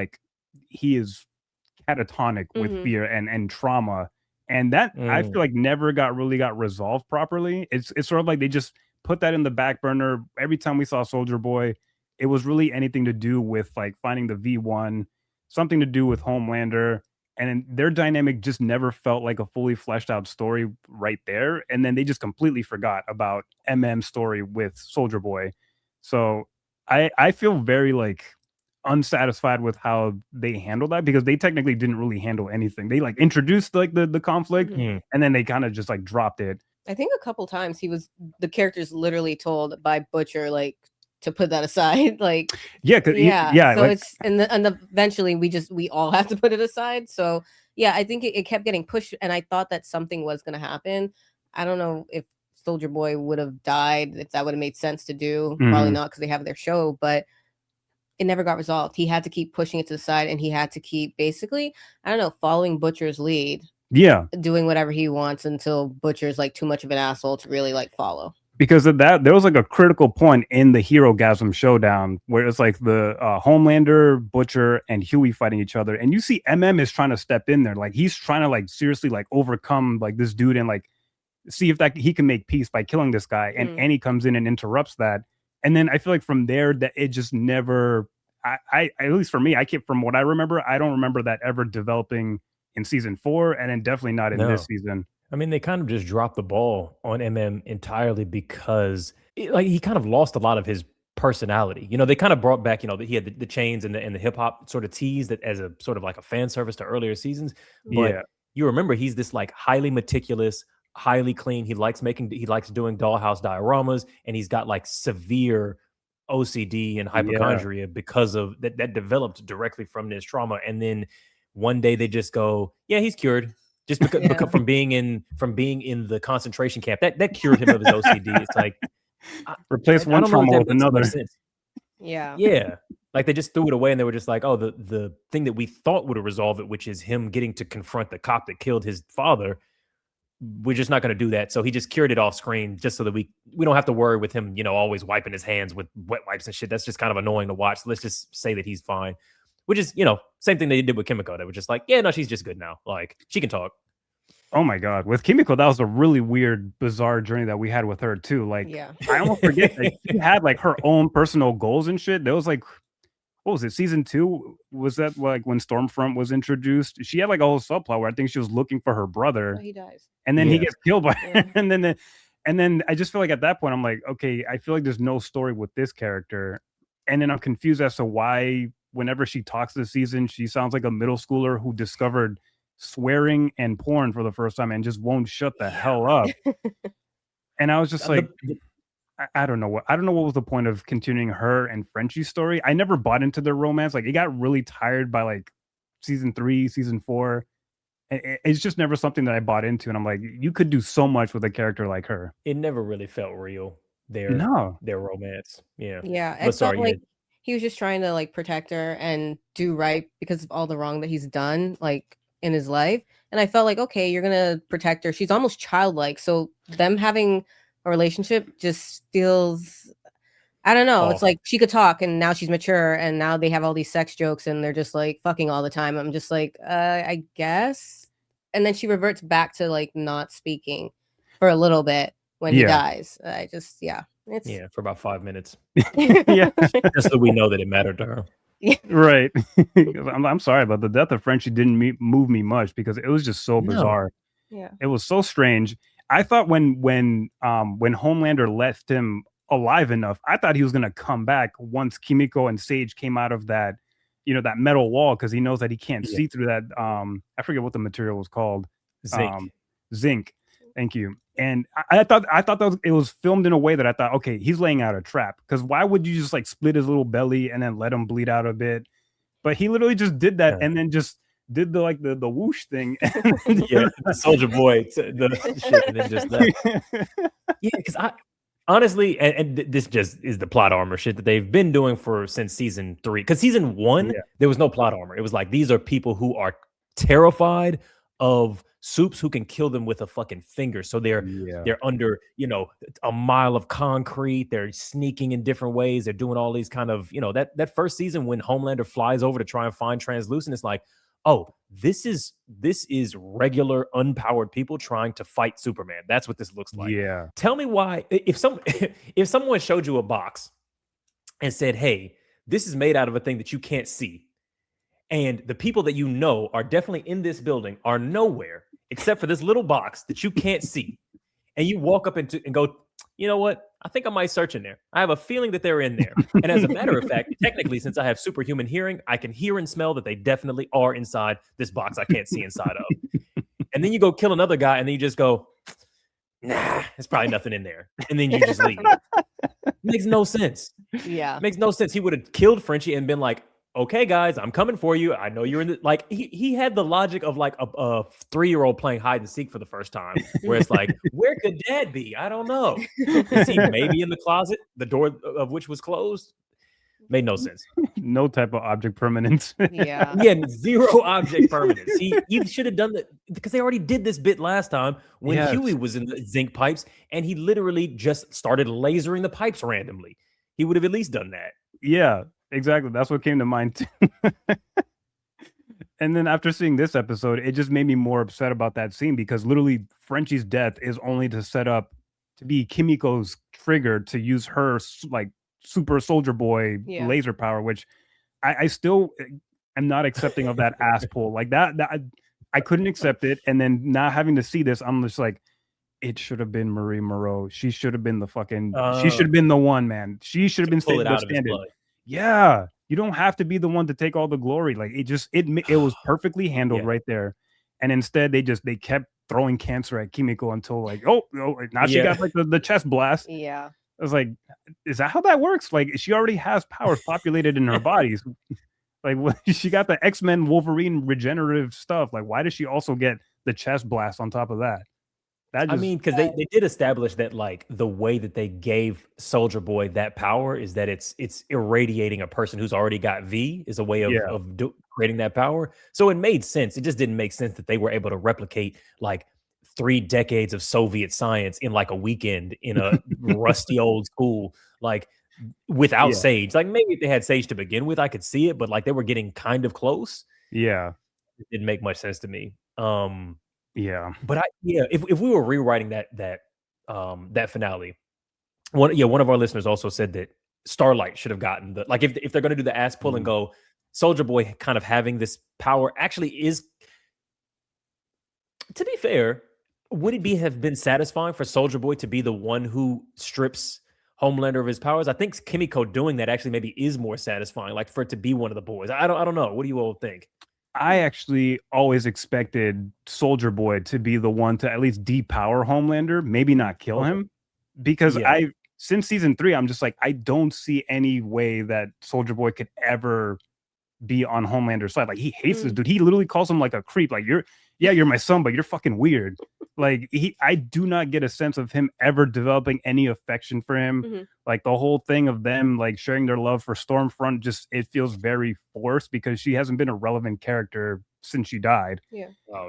catatonic with fear and trauma, and that I feel like never got resolved properly. It's sort of like they just put that in the back burner. Every time we saw Soulja Boy, it was really anything to do with like finding the V1, something to do with Homelander. And their dynamic just never felt like a fully fleshed out story right there. And then they just completely forgot about MM's story with Soulja Boy. So I feel very like unsatisfied with how they handled that, because they technically didn't really handle anything. They like introduced like the conflict and then they kind of just like dropped it. I think a couple times the character's literally told by Butcher like to put that aside, so like, it's and eventually we all have to put it aside. So I think it kept getting pushed, and I thought that something was going to happen. I don't know if Soulja Boy would have died, if that would have made sense to do. Probably not, because they have their show, but it never got resolved. He had to keep pushing it to the side, and he had to keep basically, I don't know, following Butcher's lead, doing whatever he wants until Butcher's like too much of an asshole to really like follow. Because of that, there was like a critical point in the Hero-gasm showdown where it's like the Homelander, Butcher, and Huey fighting each other, and you see MM is trying to step in there, like he's trying to like seriously like overcome like this dude and like see if that he can make peace by killing this guy, and Annie comes in and interrupts that, and then I feel like from there that it just never. I at least for me, from what I remember, I don't remember that ever developing in season 4, and then definitely not in this season. I mean, they kind of just dropped the ball on MM entirely because he kind of lost a lot of his personality. They kind of brought back, he had the chains and the hip hop sort of tease that as a sort of like a fan service to earlier seasons. But you remember he's this like highly meticulous, highly clean. He likes doing dollhouse dioramas, and he's got like severe OCD and hypochondria because of that developed directly from this trauma. And then one day they just go, yeah, he's cured. Just because from being in the concentration camp, that cured him of his OCD. It's like replace one trauma with another. Yeah. Like they just threw it away, and they were just like, oh, the thing that we thought would have resolved it, which is him getting to confront the cop that killed his father. We're just not going to do that. So he just cured it off screen, just so that we don't have to worry with him, always wiping his hands with wet wipes and shit. That's just kind of annoying to watch. So let's just say that he's fine. Which is, same thing they did with Kimiko. They were just like, yeah, no, she's just good now. Like, she can talk. Oh my God. With Kimiko, that was a really weird, bizarre journey that we had with her too. Like, I almost forget that she had like her own personal goals and shit. There was like, what was it? Season 2? Was that like when Stormfront was introduced? She had like a whole subplot where I think she was looking for her brother. Oh, he dies. And then he gets killed by and then And then I just feel like at that point, I'm like, okay, I feel like there's no story with this character. And then I'm confused as to why whenever she talks this season, she sounds like a middle schooler who discovered swearing and porn for the first time and just won't shut the hell up. And I was just like, I don't know what was the point of continuing her and Frenchie's story. I never bought into their romance. Like, it got really tired by like season 3, season 4. It's just never something that I bought into. And I'm like, you could do so much with a character like her. It never really felt real. Their romance. Yeah. Yeah. But It felt sorry, like he was just trying to like protect her and do right because of all the wrong that he's done like in his life. And I felt like, okay, you're gonna protect her. She's almost childlike. So them having a relationship just feels, I don't know. It's like she could talk and now she's mature and now they have all these sex jokes and they're just like fucking all the time. I'm just like, I guess. And then she reverts back to like not speaking for a little bit when he dies. I just, it's for about 5 minutes. Yeah. Just so we know that it mattered to her. Right. I'm sorry, but the death of Frenchie didn't move me much because it was just so bizarre. Yeah. It was so strange. I thought when Homelander left him alive enough, I thought he was gonna come back once Kimiko and Sage came out of that, that metal wall, because he knows that he can't see through that. I forget what the material was called. Zinc. Zinc. Thank you. And I thought that it was filmed in a way that I thought, okay, he's laying out a trap, because why would you just like split his little belly and then let him bleed out a bit? But he literally just did that and then just did the whoosh thing. The Soldier Boy, the shit, and then just that. Yeah, because I honestly, and this just is the plot armor shit that they've been doing since season 3. Because season 1, there was no plot armor. It was like, these are people who are terrified of Soups who can kill them with a fucking finger. So they're under, a mile of concrete. They're sneaking in different ways. They're doing all these kind of, that first season when Homelander flies over to try and find Translucent, it's like, oh, this is regular unpowered people trying to fight Superman. That's what this looks like. Yeah. Tell me why, if someone showed you a box and said, hey, this is made out of a thing that you can't see, and the people that are definitely in this building are nowhere except for this little box that you can't see, and you walk up and go, you know what? I think I might search in there. I have a feeling that they're in there. And as a matter of fact, technically, since I have superhuman hearing, I can hear and smell that they definitely are inside this box I can't see inside of. And then you go kill another guy, and then you just go, nah, there's probably nothing in there. And then you just leave. It makes no sense. Yeah. It makes no sense. He would have killed Frenchie and been like, okay, guys, I'm coming for you. I know you're in the, like, he had the logic of like a 3-year-old playing hide and seek for the first time, where it's like, where could Dad be? I don't know. Is he maybe in the closet, the door of which was closed? Made no sense. No type of object permanence. Yeah. Zero object permanence. He should have done that, because they already did this bit last time when Huey was in the zinc pipes, and he literally just started lasering the pipes randomly. He would have at least done that. Yeah. Exactly. That's what came to mind too. And then after seeing this episode, it just made me more upset about that scene, because literally Frenchie's death is only to set up to be Kimiko's trigger to use her like super soldier boy laser power, which I still am not accepting of that ass pull. Like that I couldn't accept it. And then now having to see this, I'm just like, it should have been Marie Moreau. She should have been the fucking she should have been the one, man. She should have been standing. Yeah, you don't have to be the one to take all the glory. Like it was perfectly handled right there. And instead they kept throwing cancer at Kimiko until like, oh now she got like the chest blast. Yeah. I was like, is that how that works? Like, she already has powers populated in her bodies. Like, she got the X-Men Wolverine regenerative stuff. Like, why does she also get the chest blast on top of that? I mean, because they did establish that, like, the way that they gave Soldier Boy that power is that it's irradiating a person who's already got V is a way of creating that power. So it made sense. It just didn't make sense that they were able to replicate like 3 decades of Soviet science in like a weekend in a rusty old school, like without Sage. Like, maybe if they had Sage to begin with, I could see it, but like they were getting kind of close. Yeah, it didn't make much sense to me. Yeah, but if we were rewriting that finale, one of our listeners also said that Starlight should have gotten the, like, if they're going to do the ass pull and go, Soldier Boy kind of having this power actually is, to be fair, would it have been satisfying for Soldier Boy to be the one who strips Homelander of his powers? I think Kimiko doing that actually maybe is more satisfying, like for it to be one of the boys. I don't know. What do you all think? I actually always expected Soldier Boy to be the one to at least depower Homelander, maybe not kill him, because since season 3, I'm just like, I don't see any way that Soldier Boy could ever be on Homelander's side. Like, he hates this dude. He literally calls him like a creep. Like, you're my son, but you're fucking weird. Like, I do not get a sense of him ever developing any affection for him. Like, the whole thing of them like sharing their love for Stormfront, just it feels very forced because she hasn't been a relevant character since she died.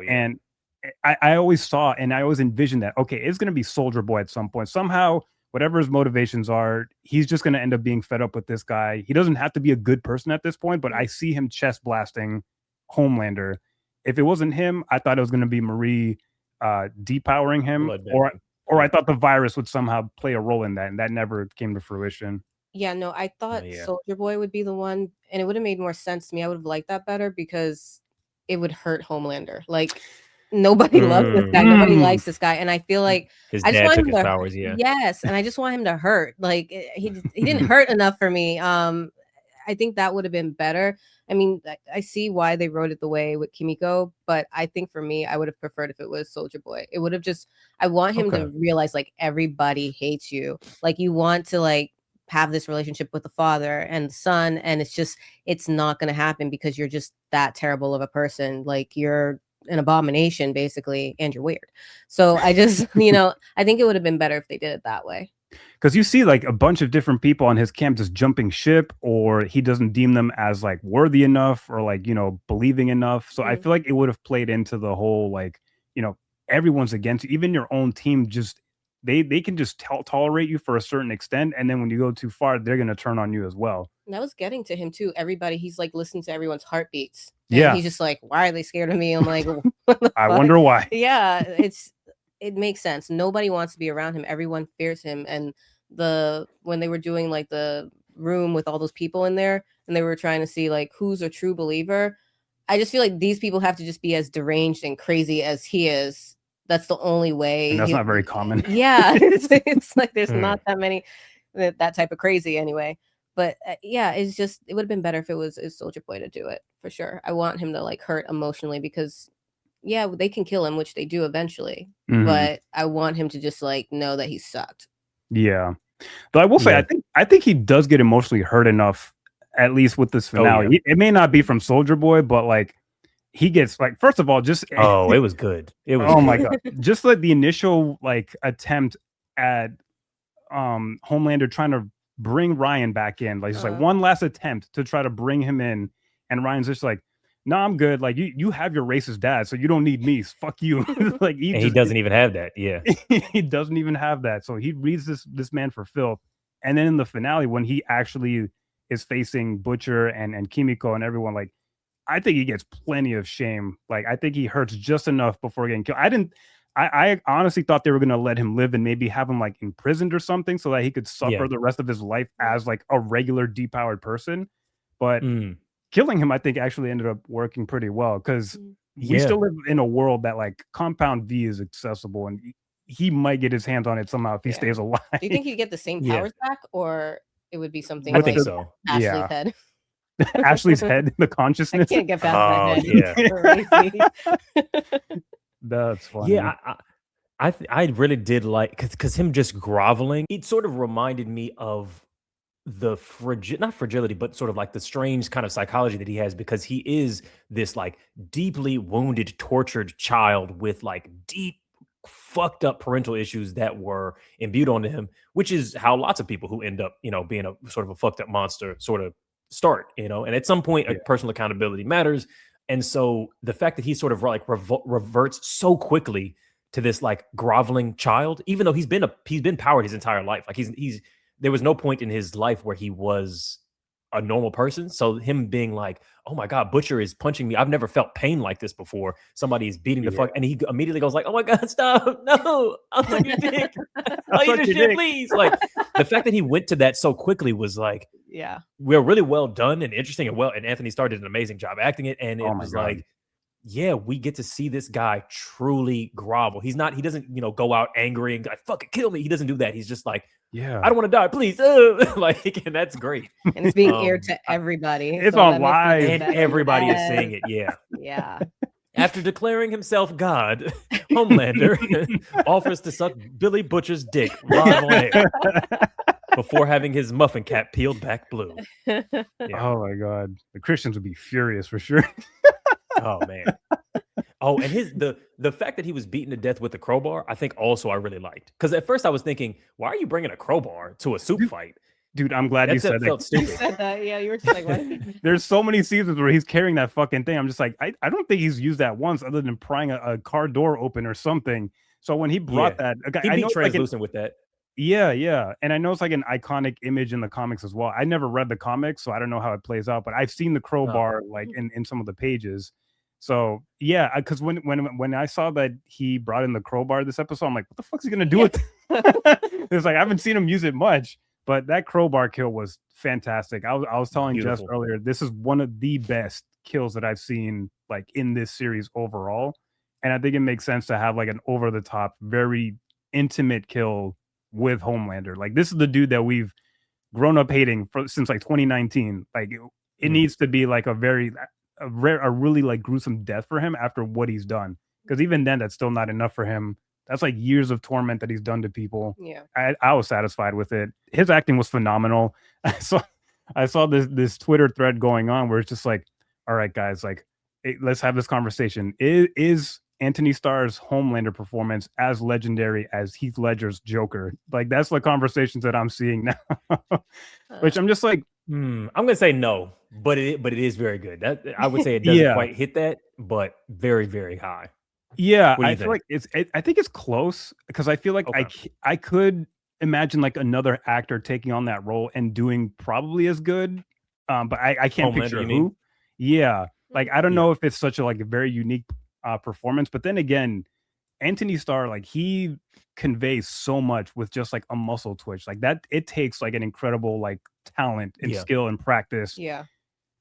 And I always saw and I always envisioned that, okay, it's gonna be Soldier Boy at some point. Somehow, whatever his motivations are, he's just going to end up being fed up with this guy. He doesn't have to be a good person at this point, but I see him chest blasting Homelander. If it wasn't him, I thought it was going to be Marie depowering him, or I thought the virus would somehow play a role in that, and that never came to fruition. Yeah, no, I thought Soldier Boy would be the one, and it would have made more sense to me. I would have liked that better because it would hurt Homelander. Like, nobody loves this guy. Nobody likes this guy. And I feel like his I just dad want took him his to powers, yes, and I just want him to hurt. Like, he didn't hurt enough for me. I think that would have been better. I mean, I see why they wrote it the way with Kimiko, but I think for me, I would have preferred if it was Soldier Boy. It would have just, I want him to realize like everybody hates you. Like, you want to like have this relationship with the father and the son, and it's not going to happen because you're just that terrible of a person. Like, you're an abomination basically, and you're weird. So I just I think it would have been better if they did it that way, because you see like a bunch of different people on his camp just jumping ship, or he doesn't deem them as like worthy enough or like believing enough. So I feel like it would have played into the whole like everyone's against you. Even your own team, just they can just tolerate you for a certain extent, and then when you go too far, they're going to turn on you as well. And that was getting to him too. Everybody, he's like listening to everyone's heartbeats. And he's just like, why are they scared of me? I'm like, I wonder why. Yeah, it makes sense. Nobody wants to be around him. Everyone fears him. And when they were doing like the room with all those people in there, and they were trying to see like who's a true believer, I just feel like these people have to just be as deranged and crazy as he is. That's the only way. And that's not very common. Yeah, it's like there's not that many that type of crazy anyway. But it's just, it would have been better if it was Soldier Boy to do it for sure. I want him to like hurt emotionally because they can kill him, which they do eventually. But I want him to just like know that he sucked. Yeah. But I will say, I think he does get emotionally hurt enough, at least with this finale. It may not be from Soldier Boy, but like he gets like, first of all, just it was good. It was good. My god. Just like the initial like attempt at Homelander trying to bring Ryan back in, like just like one last attempt to try to bring him in, and Ryan's just like, no, I'm good. Like you have your racist dad, so you don't need me. Fuck you. Like he doesn't even have that. Yeah, he doesn't even have that. So he reads this man for filth. And then in the finale, when he actually is facing Butcher and Kimiko and everyone, like I think he gets plenty of shame. Like I think he hurts just enough before getting killed. I honestly thought they were going to let him live and maybe have him like imprisoned or something so that he could suffer the rest of his life as like a regular depowered person. But killing him, I think, actually ended up working pretty well because we still live in a world that like Compound V is accessible, and he might get his hands on it somehow if he stays alive. Do you think he'd get the same powers back, or it would be something I think so. Ashley's head? Ashley's head, the consciousness. I can't get past that head. That's funny. Yeah, I really did like because him just groveling. It sort of reminded me of the not fragility, but sort of like the strange kind of psychology that he has, because he is this like deeply wounded, tortured child with like deep fucked up parental issues that were imbued onto him, which is how lots of people who end up, being a sort of a fucked up monster sort of start, and at some point personal accountability matters. And so the fact that he sort of like reverts so quickly to this like groveling child, even though he's been powered his entire life, like he's there was no point in his life where he was a normal person. So him being like, oh my God, Butcher is punching me. I've never felt pain like this before. Somebody is beating the fuck. And he immediately goes like, oh my God, stop. No, I'll suck your dick. I'll eat your shit, please. Like the fact that he went to that so quickly was like, we're really well done and interesting and well. And Anthony Starr did an amazing job acting it. And it was like, yeah, we get to see this guy truly grovel. He doesn't, go out angry and like, fucking kill me. He doesn't do that. He's just like, Yeah, I don't want to die, please. Like, and that's great. And it's being aired to everybody. It's so on that makes it live. even And better. everybody is Yes. saying it. Yeah. Yeah. After declaring himself God, Homelander offers to suck Billy Butcher's dick live on air before having his muffin cap peeled back blue. Yeah. Oh my god, the Christians would be furious for sure. Oh man. Oh, and the fact that he was beaten to death with a crowbar, I think also I really liked. Because at first I was thinking, why are you bringing a crowbar to a soup fight? Dude, I'm glad you said felt that. You stupid. said that. Yeah, you were just like, what? There's so many seasons where he's carrying that fucking thing. I'm just like, I don't think he's used that once other than prying a car door open or something. So when he brought that, okay, He I beat know it's like translucent with that. yeah. And I know it's like an iconic image in the comics as well. I never read the comics, so I don't know how it plays out, but I've seen the crowbar like in some of the pages. So yeah, because when I saw that he brought in the crowbar this episode, I'm like, what the fuck's he gonna do with it? It's like I haven't seen him use it much, but that crowbar kill was fantastic. I was telling Beautiful. Jess earlier, this is one of the best kills that I've seen like in this series overall, and I think it makes sense to have like an over the top, very intimate kill with Homelander. Like this is the dude that we've grown up hating since like 2019. Like it needs to be like a really like gruesome death for him after what he's done, because even then that's still not enough for him. That's like years of torment that he's done to people. Yeah. I was satisfied with it. His acting was phenomenal. I saw this Twitter thread going on where it's just like, all right guys, like let's have this conversation. Is Anthony Starr's Homelander performance as legendary as Heath Ledger's Joker? Like that's the conversations that I'm seeing now. Which I'm just like, I'm gonna say no, but it is very good. That I would say it doesn't quite hit that, but very, very high. Yeah, What do you I feel think? like I think it's close, because I feel like I could imagine like another actor taking on that role and doing probably as good, but I can't Homelander, picture you who. mean? Yeah, like I don't know if it's such a like a very unique performance, but then again, Anthony Starr, like he conveys so much with just like a muscle twitch, like that. It takes like an incredible like talent and skill and practice. Yeah.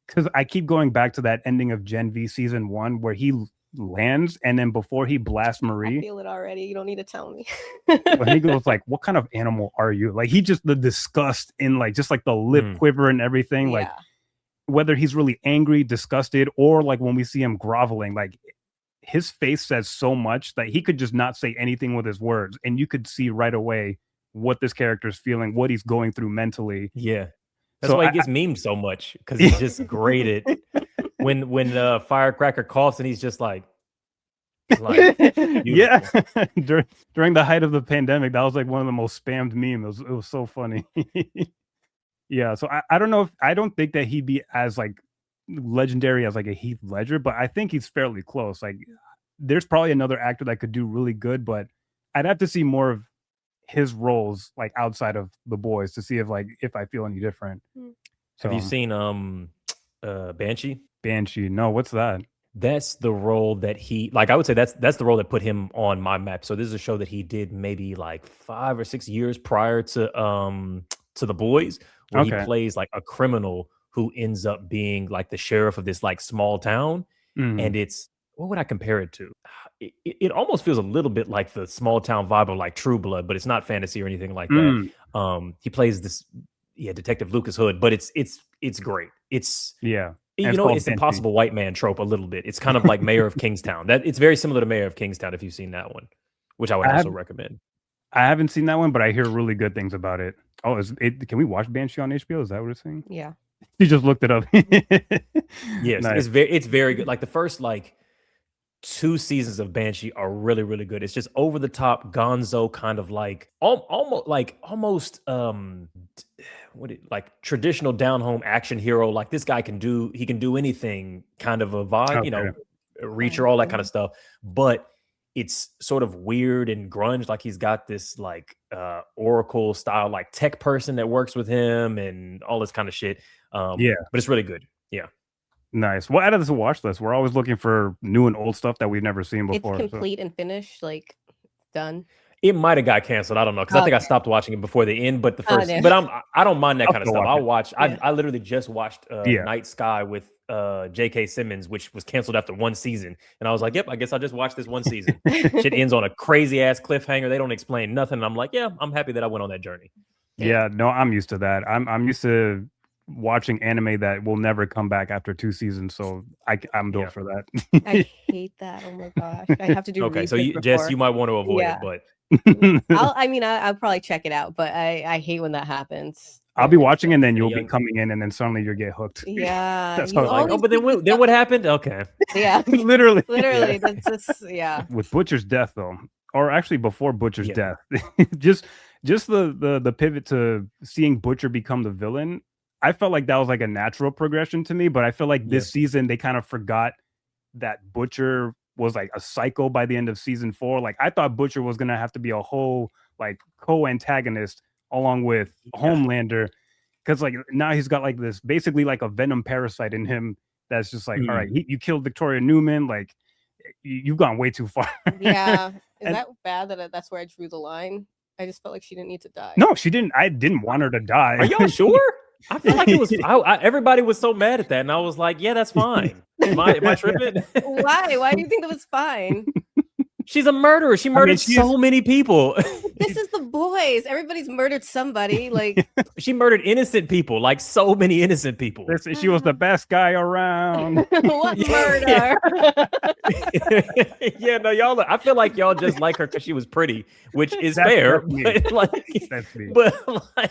Because I keep going back to that ending of Genv season 1 where he lands and then before he blasts I Marie, feel it already. You don't need to tell me. when he goes like, what kind of animal are you? Like he just, the disgust in like just like the lip quiver and everything, like whether he's really angry, disgusted, or like when we see him groveling, like his face says so much that he could just not say anything with his words and you could see right away what this character's feeling, what he's going through mentally. Yeah. That's why he gets memed so much, because he's just great at when Firecracker coughs and he's just like yeah. During the height of the pandemic, that was like one of the most spammed memes. It was so funny. Yeah, so I don't know, I don't think that he'd be as like legendary as like a Heath Ledger, but I think he's fairly close. Like there's probably another actor that could do really good, but I'd have to see more of his roles like outside of The Boys to see if I feel any different. Have you seen Banshee? Banshee? No, what's that? That's the role that he, like, I would say that's the role that put him on my map. So this is a show that he did maybe like 5 or 6 years prior to The Boys, where he plays like a criminal who ends up being like the sheriff of this like small town. And it's, what would I compare it to? It almost feels a little bit like the small town vibe of like True Blood, but it's not fantasy or anything like that. He plays this Detective Lucas Hood, but it's great. It's it's impossible white man trope a little bit. It's kind of like Mayor of Kingstown. That it's very similar to Mayor of Kingstown if you've seen that one, which I would also recommend. I haven't seen that one, but I hear really good things about it. Oh, can we watch Banshee on HBO? Is that what it's saying? Yeah. You just looked it up. Yes, nice. It's very good. Like the first like 2 seasons of Banshee are really, really good. It's just over the top gonzo kind of like almost like traditional down home action hero. Like this guy can do anything kind of a vibe, Reacher, all that kind of stuff. But it's sort of weird and grunge. Like he's got this like Oracle style like tech person that works with him and all this kind of shit. But it's really good. Yeah. Nice. Well, out of this watch list, we're always looking for new and old stuff that we've never seen before. It's complete and finished, like done. It might have got canceled. I don't know, because I think I stopped watching it before the end. But the first, but I don't mind that kind of stuff. I'll watch. I literally just watched Night Sky with J.K. Simmons, which was canceled after one season. And I was like, yep, I guess I'll just watch this one season. Shit ends on a crazy ass cliffhanger. They don't explain nothing. And I'm like, yeah, I'm happy that I went on that journey. Yeah, no, I'm used to that. I'm used to watching anime that will never come back after 2 seasons. So I'm built for that. I hate that. Oh my gosh. I have to do okay. So Jess, you might want to avoid it, but I'll probably check it out, but I hate when that happens. I'll be watching and then you'll be coming in and then suddenly you'll get hooked. Yeah. That's how like, oh, but then what happened? Okay. Yeah. Literally. That's just, yeah. With Butcher's death though, or actually before Butcher's death, just the pivot to seeing Butcher become the villain, I felt like that was like a natural progression to me, but I feel like this season they kind of forgot that Butcher was like a psycho by the end of season 4. Like I thought Butcher was gonna have to be a whole like co-antagonist along with Homelander, because like now he's got like this basically like a venom parasite in him that's just like, all right, you killed Victoria Newman, like you've gone way too far. Yeah. Is that bad that that's where I drew the line? I just felt like she didn't need to die. No, she didn't. I didn't want her to die. Are y'all sure? I feel like it was. Everybody was so mad at that, and I was like, "Yeah, that's fine." Am I tripping? Why? Why do you think that was fine? She's a murderer. She murdered so many people. This is The Boys. Everybody's murdered somebody. Like she murdered innocent people, like so many innocent people. She was the best guy around. What murder? Yeah, no, y'all. I feel like y'all just like her because she was pretty, which is fair. But like,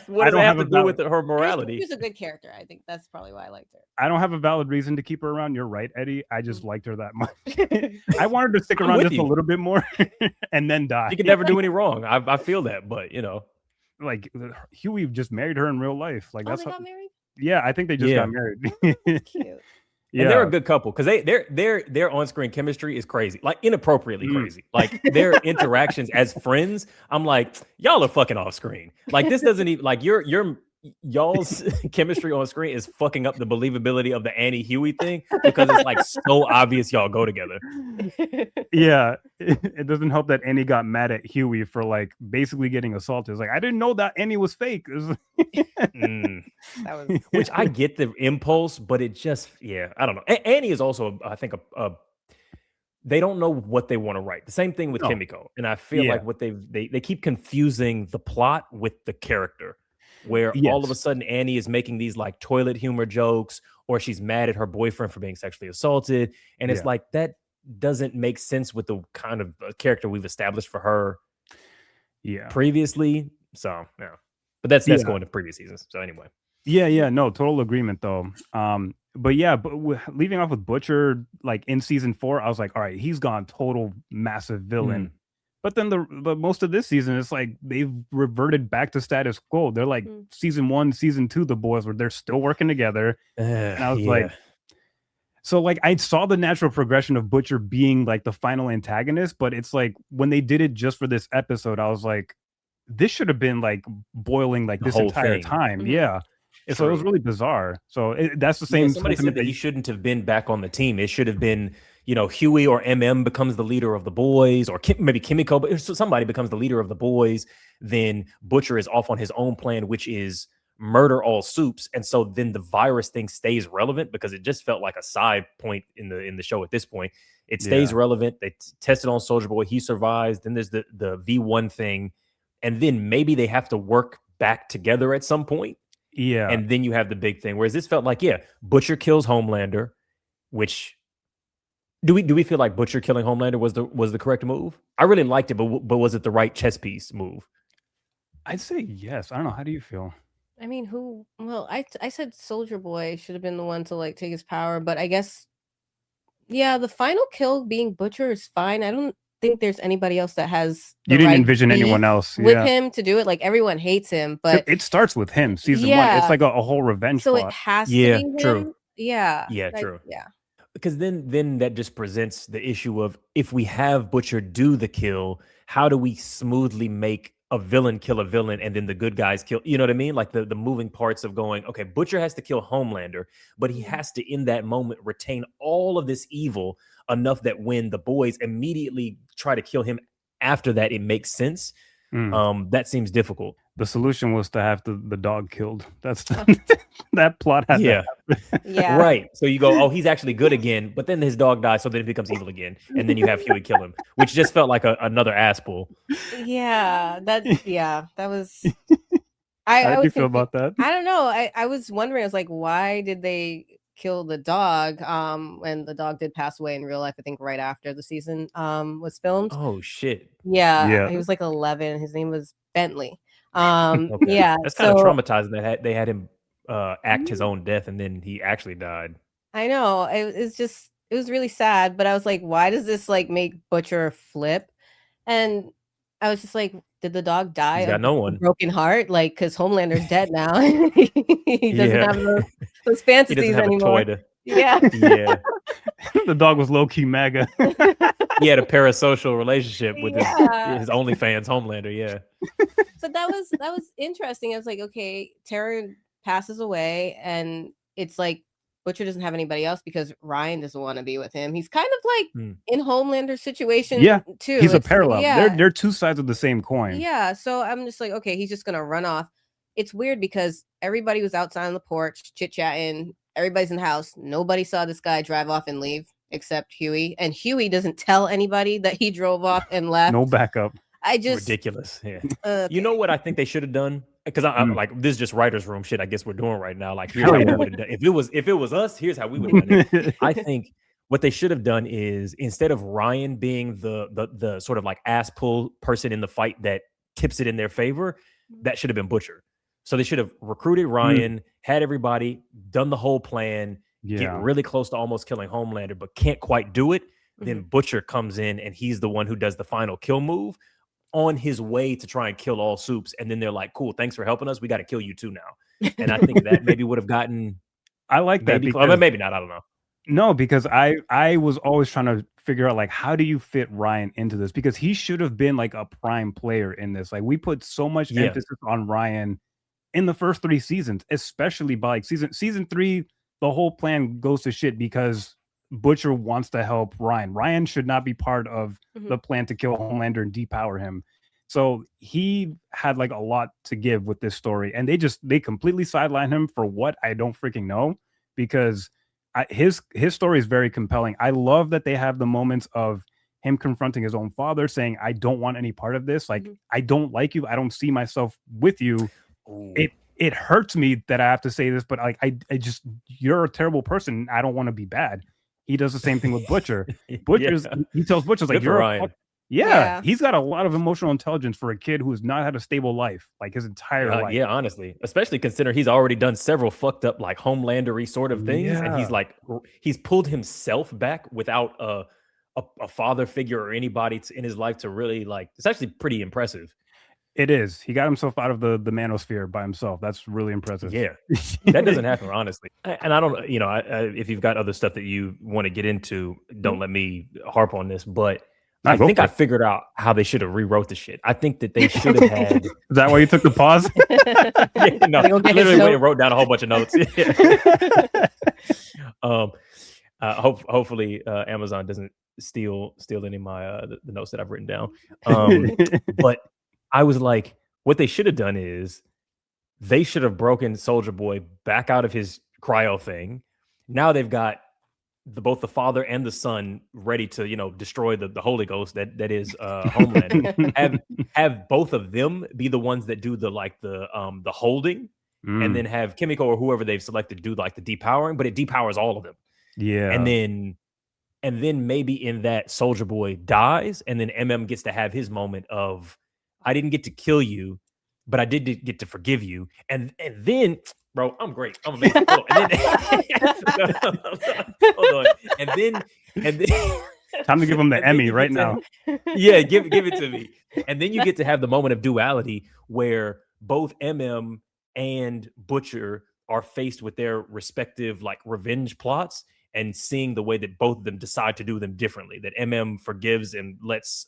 what does it have to do with her morality? She's a good character. I think that's probably why I liked her. I don't have a valid reason to keep her around. You're right, Eddie. I just liked her that much. I wanted her to stick around just a little bit more and then die. She could never do any wrong. I feel that, but you know, like Huey just married her in real life. Like that's they got married? Yeah, I think they just got married. Cute. Yeah, and they're a good couple because their on-screen chemistry is crazy, like inappropriately crazy. Like their interactions as friends, I'm like, y'all are fucking off screen. Like this doesn't even like y'all's chemistry on screen is fucking up the believability of the Annie Huey thing because it's like so obvious y'all go together. Yeah, it doesn't help that Annie got mad at Huey for like basically getting assaulted. It's like, I didn't know that Annie was fake. Which I get the impulse, but it just I don't know. Annie is also I think they don't know what they want to write. The same thing with Kimiko, and I feel like what they keep confusing the plot with the character. Where all of a sudden Annie is making these like toilet humor jokes, or she's mad at her boyfriend for being sexually assaulted, and it's like that doesn't make sense with the kind of character we've established for her previously. So but that's going to previous seasons. So anyway, no, total agreement though. But leaving off with Butcher, like in season 4, I was like, all right, he's gone total massive villain. But then but most of this season, it's like they've reverted back to status quo. They're like season 1, season 2, the boys where they're still working together. And I was like, so like I saw the natural progression of Butcher being like the final antagonist, but it's like when they did it just for this episode, I was like, this should have been like boiling like this entire time. Yeah. So it was really bizarre. So that's the same. Somebody said that he shouldn't have been back on the team. It should have been, Huey or MM becomes the leader of the boys, or maybe Kimiko, but if somebody becomes the leader of the boys, then Butcher is off on his own plan, which is murder all soups. And so then the virus thing stays relevant because it just felt like a side point in the show at this point. It stays relevant. They tested on Soldier Boy. He survives. Then there's the V1 thing. And then maybe they have to work back together at some point. Yeah. And then you have the big thing. Whereas this felt like, Butcher kills Homelander, which do we feel like Butcher killing Homelander was the correct move? I really liked it, but was it the right chess piece move? I'd say yes. I don't know. How do you feel? I mean, I said Soldier Boy should have been the one to like take his power, but I guess the final kill being Butcher is fine. I don't think there's anybody else that has you didn't envision anyone else with him to do it. Like everyone hates him, but it starts with him. Season 1, it's like a whole revenge plot. It has to be him. True. True. Because then that just presents the issue of, if we have Butcher do the kill, how do we smoothly make a villain kill a villain and then the good guys kill? You know what I mean? Like the moving parts of going, okay, Butcher has to kill Homelander, but he has to in that moment retain all of this evil enough that when the boys immediately try to kill him after that, it makes sense. That seems difficult. The solution was to have the dog killed. That's that plot had Yeah. Yeah. Right. So you go, oh, he's actually good again, but then his dog dies, so then it becomes evil again, and then you have Huey kill him, which just felt like another ass pull. Yeah. That was. How did was you feel thinking- about that? I don't know. I was wondering. I was like, why did they kill the dog? When the dog did pass away in real life, I think right after the season was filmed. Oh shit. Yeah. He was like 11. His name was Bentley. Okay. Yeah. That's kind of so- traumatizing that they had him act his own death, and then he actually died. I know. It was really sad, but I was like, why does this like make Butcher flip? And I was just like, did the dog die He's got of no a one. broken heart? Like, because Homelander's dead now. He doesn't have those He fantasies doesn't have anymore. a toy to. Yeah. Yeah. The dog was low-key MAGA. He had a parasocial relationship with Yeah. his OnlyFans Homelander. Yeah. So that was interesting. I was like, okay, Tara passes away, and it's like Butcher doesn't have anybody else because Ryan doesn't want to be with him. He's kind of like in Homelander's situation too. He's a parallel. They're two sides of the same coin. Yeah. So I'm just like, okay, he's just gonna run off. It's weird because everybody was outside on the porch chit-chatting. Everybody's in the house. Nobody saw this guy drive off and leave except Huey. And Huey doesn't tell anybody that he drove off and left. No backup. Ridiculous. Yeah. Okay. You know what I think they should have done? Because I'm like, this is just writer's room shit. I guess we're doing right now. Like, here's how we would have done. If it was us, here's how we would have done it. I think what they should have done is, instead of Ryan being the sort of like ass pull person in the fight that tips it in their favor, that should have been Butcher. So they should have recruited Ryan, had everybody, done the whole plan, get really close to almost killing Homelander, but can't quite do it. Then Butcher comes in and he's the one who does the final kill move on his way to try and kill all Soups. And then they're like, cool, thanks for helping us. We got to kill you too now. And I think that maybe would have gotten. I like that. Maybe not. I don't know. No, because I was always trying to figure out, like, how do you fit Ryan into this? Because he should have been like a prime player in this. Like, we put so much emphasis on Ryan in the first 3 seasons, especially by like season 3, the whole plan goes to shit because Butcher wants to help Ryan. Ryan should not be part of the plan to kill Homelander and depower him. So he had like a lot to give with this story, and they completely sidelined him for what I don't freaking know, because his story is very compelling. I love that they have the moments of him confronting his own father, saying, "I don't want any part of this. Like, I don't like you. I don't see myself with you." It hurts me that I have to say this, but like I just, you're a terrible person. I don't want to be bad. He does the same thing with Butcher. He tells Butcher's like, "You're Ryan." He's got a lot of emotional intelligence for a kid who has not had a stable life like his entire life. Yeah, honestly, especially considering he's already done several fucked up like Homelandery sort of things, and he's pulled himself back without a father figure or anybody in his life to really like. It's actually pretty impressive. It is. He got himself out of the manosphere by himself. That's really impressive. Yeah, that doesn't happen, honestly. And I don't, if you've got other stuff that you want to get into, don't let me harp on this. But I think I figured out how they should have rewrote the shit. I think that they should have had. Is that why you took the pause? No, I literally went and wrote down a whole bunch of notes. Hopefully, Amazon doesn't steal any of my the notes that I've written down. But I was like, what they should have done is they should have broken Soldier Boy back out of his cryo thing. Now they've got both the father and the son ready to, destroy the Holy Ghost that is Homelander. have both of them be the ones that do the holding, and then have Kimiko or whoever they've selected do like the depowering, but it depowers all of them. Yeah. And then maybe in that Soldier Boy dies, and then MM gets to have his moment of, I didn't get to kill you, but I did get to forgive you. And then, bro, I'm great. I'm amazing. Hold on. And then time to give him the Emmy right now. Yeah, give it to me. And then you get to have the moment of duality where both MM and Butcher are faced with their respective like revenge plots, and seeing the way that both of them decide to do them differently. That MM forgives and lets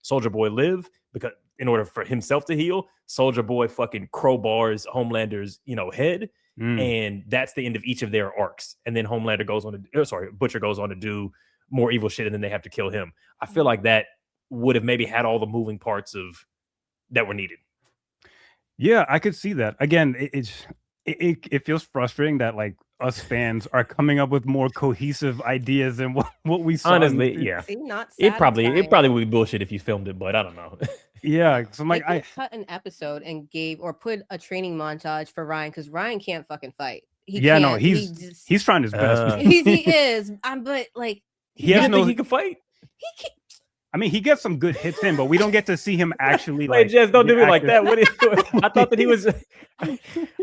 Soldier Boy live, because in order for himself to heal, Soldier Boy fucking crowbars Homelander's head, and that's the end of each of their arcs. And then Butcher goes on to do more evil shit, and then they have to kill him. I feel like that would have maybe had all the moving parts of that were needed. Yeah, I could see that. Again, it feels frustrating that like us fans are coming up with more cohesive ideas than what we saw. Honestly, yeah. See, not It probably satisfying. would be bullshit if you filmed it, but I don't know. Yeah, so I'm like, They could cut an episode and gave or put a training montage for Ryan because Ryan can't fucking fight. He yeah, can't. no, he's trying his best. He is. But like he has didn't think he could fight. he can't. I mean, he gets some good hits in, but we don't get to see him actually Wait, like. Jess, don't do get me like active. that. What is? I thought that he was.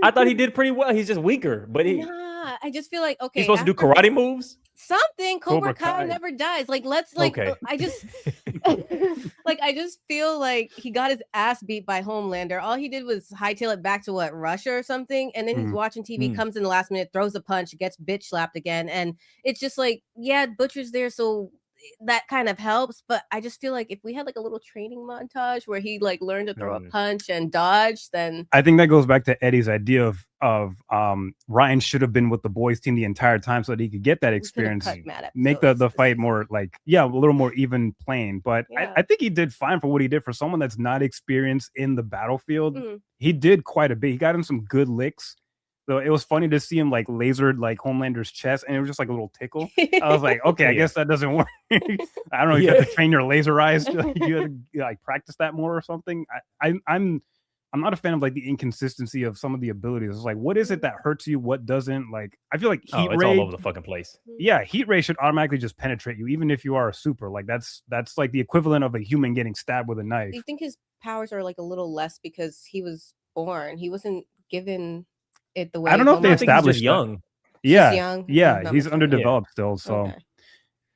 I thought he did pretty well. He's just weaker, but Nah, I just feel like okay. he's supposed to do karate moves. Something Cobra Cobra Kai Kai. never dies. Like let's like Okay. I just like I just feel like he got his ass beat by Homelander. All he did was hightail it back to what, Russia or something, and then he's watching TV, comes in the last minute, throws a punch, gets bitch slapped again, and it's just like, yeah, Butcher's there, so that kind of helps. But I just feel like if we had like a little training montage where he like learned to throw a punch and dodge, then I think that goes back to Eddie's idea of Ryan should have been with the boys team the entire time so that he could get that experience, make the fight more like a little more even playing. But I think he did fine for what he did for someone that's not experienced in the battlefield. He did quite a bit. He got him some good licks. So it was funny to see him like lasered like Homelander's chest, and it was just like a little tickle. I was like, okay, I guess that doesn't work. I don't know. You have to train your laser eyes. You have to like practice that more or something. I'm not a fan of like the inconsistency of some of the abilities. It's like, what is it that hurts you? What doesn't? Like, I feel like heat ray, all over the fucking place. Yeah, heat ray should automatically just penetrate you, even if you are a super. Like that's like the equivalent of a human getting stabbed with a knife. Do you think his powers are like a little less because he was born? He wasn't given it the way. I don't know if they established young. Yeah, young. Yeah, he's underdeveloped still. So. Okay.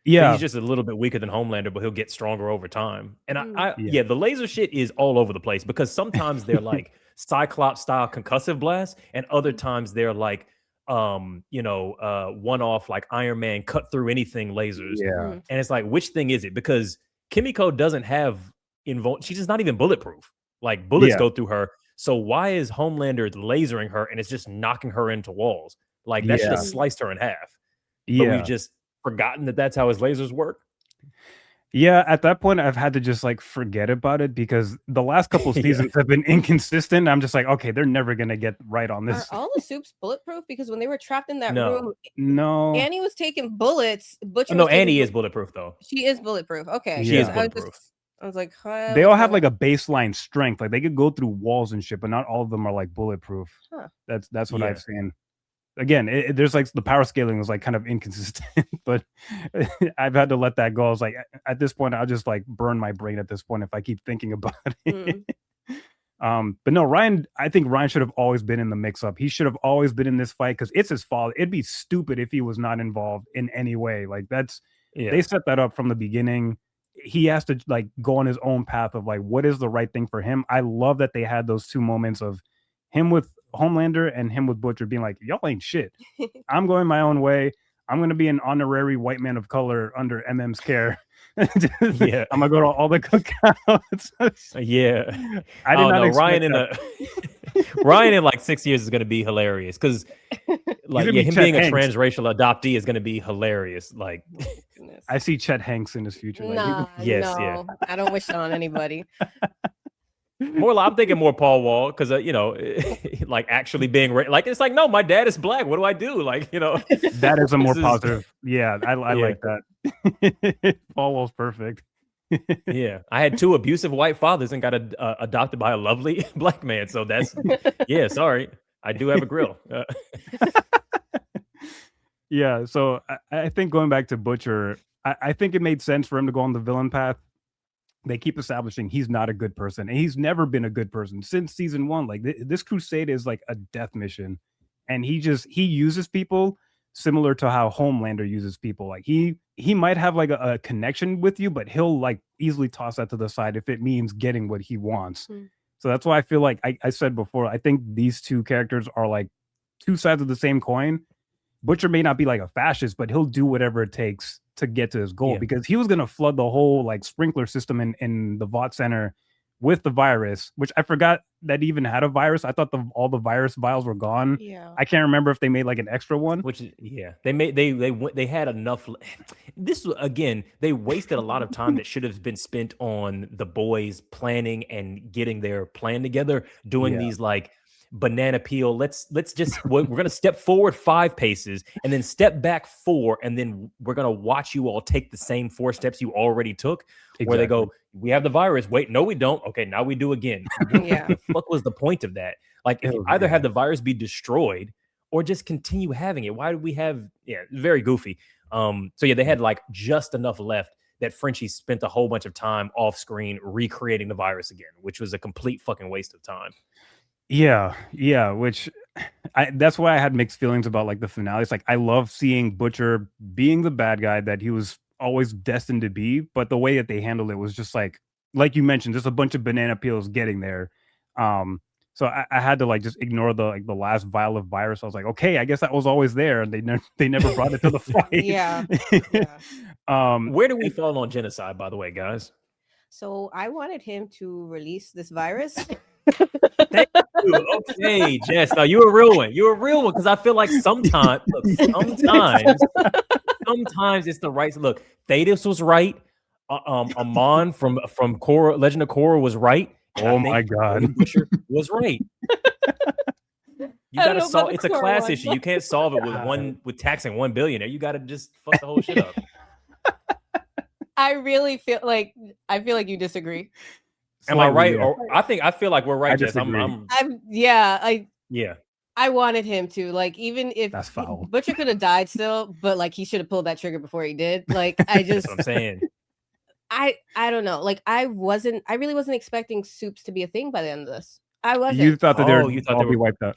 Yeah, he's just a little bit weaker than Homelander, but he'll get stronger over time. And the laser shit is all over the place because sometimes they're like Cyclops style concussive blasts, and other times they're like, one-off like Iron Man cut through anything lasers. Yeah, and it's like, which thing is it? Because Kimiko doesn't have she's just not even bulletproof. Like bullets go through her. So why is Homelander lasering her and it's just knocking her into walls? Like that should have sliced her in half. Yeah, but we've just forgotten that that's how his lasers work. Yeah, at that point, I've had to just like forget about it because the last couple of seasons have been inconsistent. I'm just like, okay, they're never gonna get right on this. Are all the soups bulletproof? Because when they were trapped in that room, Annie was taking bullets. Butcher. No, Annie is bulletproof though. She is bulletproof. Okay, she is bulletproof. I was like, they all have like a baseline strength. Like they could go through walls and shit, but not all of them are like bulletproof. Huh. That's what I've seen. Again, there's like the power scaling is like kind of inconsistent, but I've had to let that go. I was like, at this point, I'll just like burn my brain at this point if I keep thinking about it. But no, Ryan, I think Ryan should have always been in the mix up. He should have always been in this fight because it's his fault. It'd be stupid if he was not involved in any way. Like they set that up from the beginning. He has to like go on his own path of like, what is the right thing for him? I love that they had those two moments of him with Homelander and him with Butcher being like, y'all ain't shit. I'm going my own way. I'm going to be an honorary white man of color under MM's care. I'm gonna go to all the cookouts. I did not expect Ryan Ryan in like 6 years is going to be hilarious because like him being a transracial adoptee is going to be hilarious. Like I see Chet Hanks in his future. I don't wish it on anybody. I'm thinking more Paul Wall because like actually being like it's like, no, my dad is black. What do I do? Like that is a more positive. Yeah, I like that. Paul Wall's perfect. Yeah, I had two abusive white fathers and got adopted by a lovely black man. So that's sorry, I do have a grill. Yeah, so I think going back to Butcher, I think it made sense for him to go on the villain path. They keep establishing he's not a good person, and he's never been a good person since season 1. Like this crusade is like a death mission, and he uses people similar to how Homelander uses people. Like he might have like a connection with you, but he'll like easily toss that to the side if it means getting what he wants. So that's why I feel like I said before, I think these two characters are like two sides of the same coin. Butcher may not be like a fascist, but he'll do whatever it takes to get to his goal because he was going to flood the whole like sprinkler system in the Vought Center with the virus, which I forgot that even had a virus. I thought all the virus vials were gone. Yeah. I can't remember if they made like an extra one. Which is, yeah, they had enough. This again, they wasted a lot of time that should have been spent on the boys planning and getting their plan together, doing these like banana peel. Let's just we're gonna step forward 5 paces and then step back 4, and then we're gonna watch you all take the same 4 steps you already took. Exactly. Where they go, we have the virus. Wait, no, we don't. Okay, now we do again. Yeah. The fuck was the point of that? Like, if you either have the virus be destroyed or just continue having it. Why do we have? Yeah, very goofy. So yeah, they had like just enough left that Frenchie spent a whole bunch of time off screen recreating the virus again, which was a complete fucking waste of time. Yeah, which that's why I had mixed feelings about like the finale. It's like I love seeing Butcher being the bad guy that he was always destined to be, but the way that they handled it was just like you mentioned, just a bunch of banana peels getting there. So I had to like just ignore the last vial of virus. I was like, okay, I guess that was always there, and they never brought it to the fight. Yeah. Where do we fall on genocide, by the way, guys? So I wanted him to release this virus. Thank you. Okay, Jess. No, you a real one. You're a real one, because I feel like sometimes it's the right. Look, Thetis was right. Amon from Korra, Legend of Korra was right. Oh my God, Butcher was right. You gotta solve. It's a class issue. You can't solve it with taxing 1 billionaire. You gotta just fuck the whole shit up. I really feel like you disagree. Am I right? Or I feel like we're right. Jess. I wanted him to, like, even if that's foul. Butcher could have died still, but like he should have pulled that trigger before he did. Like, that's what I'm saying. I don't know. Like, I really wasn't expecting soups to be a thing by the end of this. I wasn't. You thought that they would be wiped out.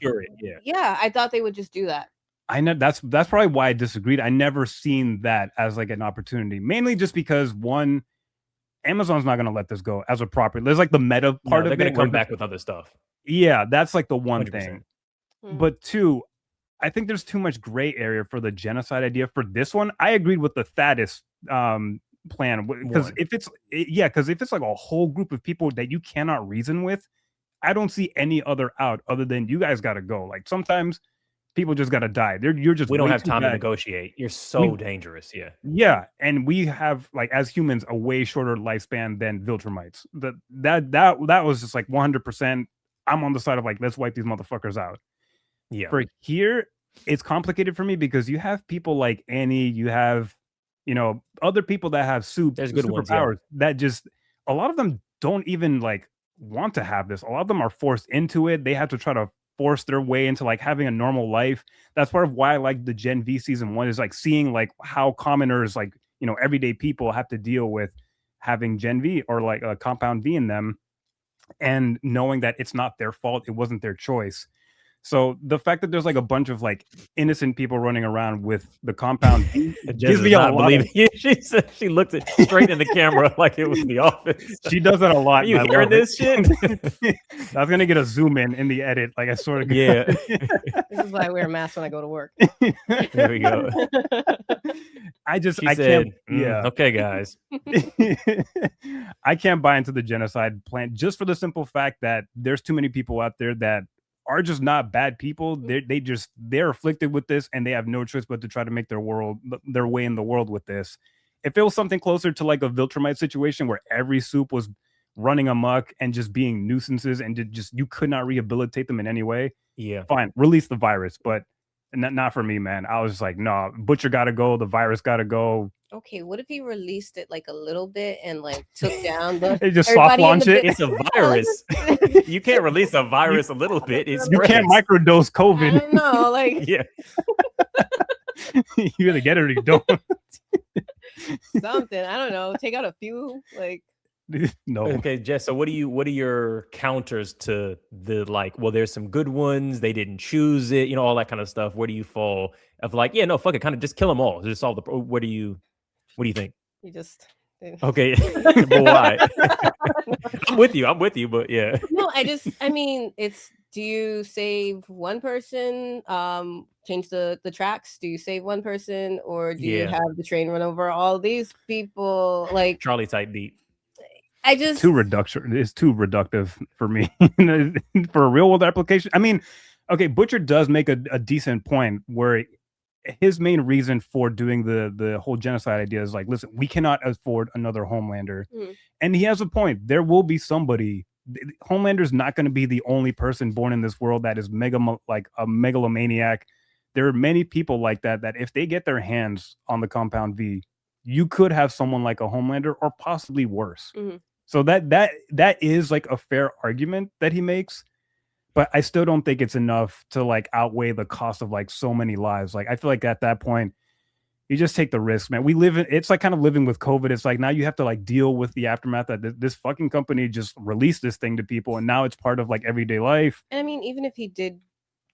Yeah, I thought they would just do that. I know that's probably why I disagreed. I never seen that as like an opportunity, mainly just because one, Amazon's not going to let this go as a property. There's like the meta part of it. They're going to come back with other stuff. Yeah, that's like the one 100%. Thing. Mm. But 2, I think there's too much gray area for the genocide idea for this one. I agreed with the Thetis plan, because if it's like a whole group of people that you cannot reason with, I don't see any other out other than you guys got to go. Like, sometimes people just got to die. We don't have time to negotiate. You're so dangerous. Yeah, and we have, like, as humans, a way shorter lifespan than Viltrumites. That was just like 100%. I'm on the side of like, let's wipe these motherfuckers out. Yeah. For here, it's complicated for me because you have people like Annie, you have, other people that have superpowers that just, a lot of them don't even like want to have this. A lot of them are forced into it. They have to try to force their way into like having a normal life. That's part of why I like the Genv season 1, is like seeing like how commoners, like, everyday people have to deal with having Genv or like a compound V in them, and knowing that it's not their fault, it wasn't their choice. So the fact that there's like a bunch of like innocent people running around with the compound gives me a lot. She said she looked straight in the camera like it was The Office. She does that a lot. Are you hearing this shit? I was gonna get a zoom in the edit, like I sort of. Yeah. This is why I wear a mask when I go to work. There we go. I said, can't. Yeah. Okay, guys. I can't buy into the genocide plan just for the simple fact that there's too many people out there that are just not bad people. They're afflicted with this, and they have no choice but to try to make their way in the world with this. If it was something closer to like a Viltrumite situation where every soup was running amok and just being nuisances and just you could not rehabilitate them in any way, fine, release the virus. But not for me, man. I was just like, no, Butcher gotta go, the virus gotta go. Okay, what if he released it like a little bit and like took down the just soft launch it? It's a virus. You can't release a virus a little bit. You can't microdose COVID. I don't know, like yeah. You either get it or you don't. Something. I don't know. Take out a few, like. No. Okay, Jess. So what are your counters to the like? Well, there's some good ones. They didn't choose it. All that kind of stuff. Where do you fall? Of like, yeah, no, fuck it. Kind of just kill them all. Just solve the. What do you think? You just. Okay. But why? I'm with you. But yeah. No, I mean, it's. Do you save one person? Change the tracks? Do you save one person, or do you have the train run over all these people? Like Charlie type beat. I just too reduction. It's too reductive for me for a real world application. I mean, okay, Butcher does make a decent point where his main reason for doing the whole genocide idea is like, listen, we cannot afford another Homelander, and he has a point. There will be somebody. Homelander's not going to be the only person born in this world that is like a megalomaniac. There are many people like that if they get their hands on the Compound V, you could have someone like a Homelander or possibly worse. So that is like a fair argument that he makes, but I still don't think it's enough to like outweigh the cost of like so many lives. Like I feel like at that point, you just take the risk, man. It's like kind of living with COVID. It's like now you have to like deal with the aftermath that this fucking company just released this thing to people, and now it's part of like everyday life. And I mean, even if he did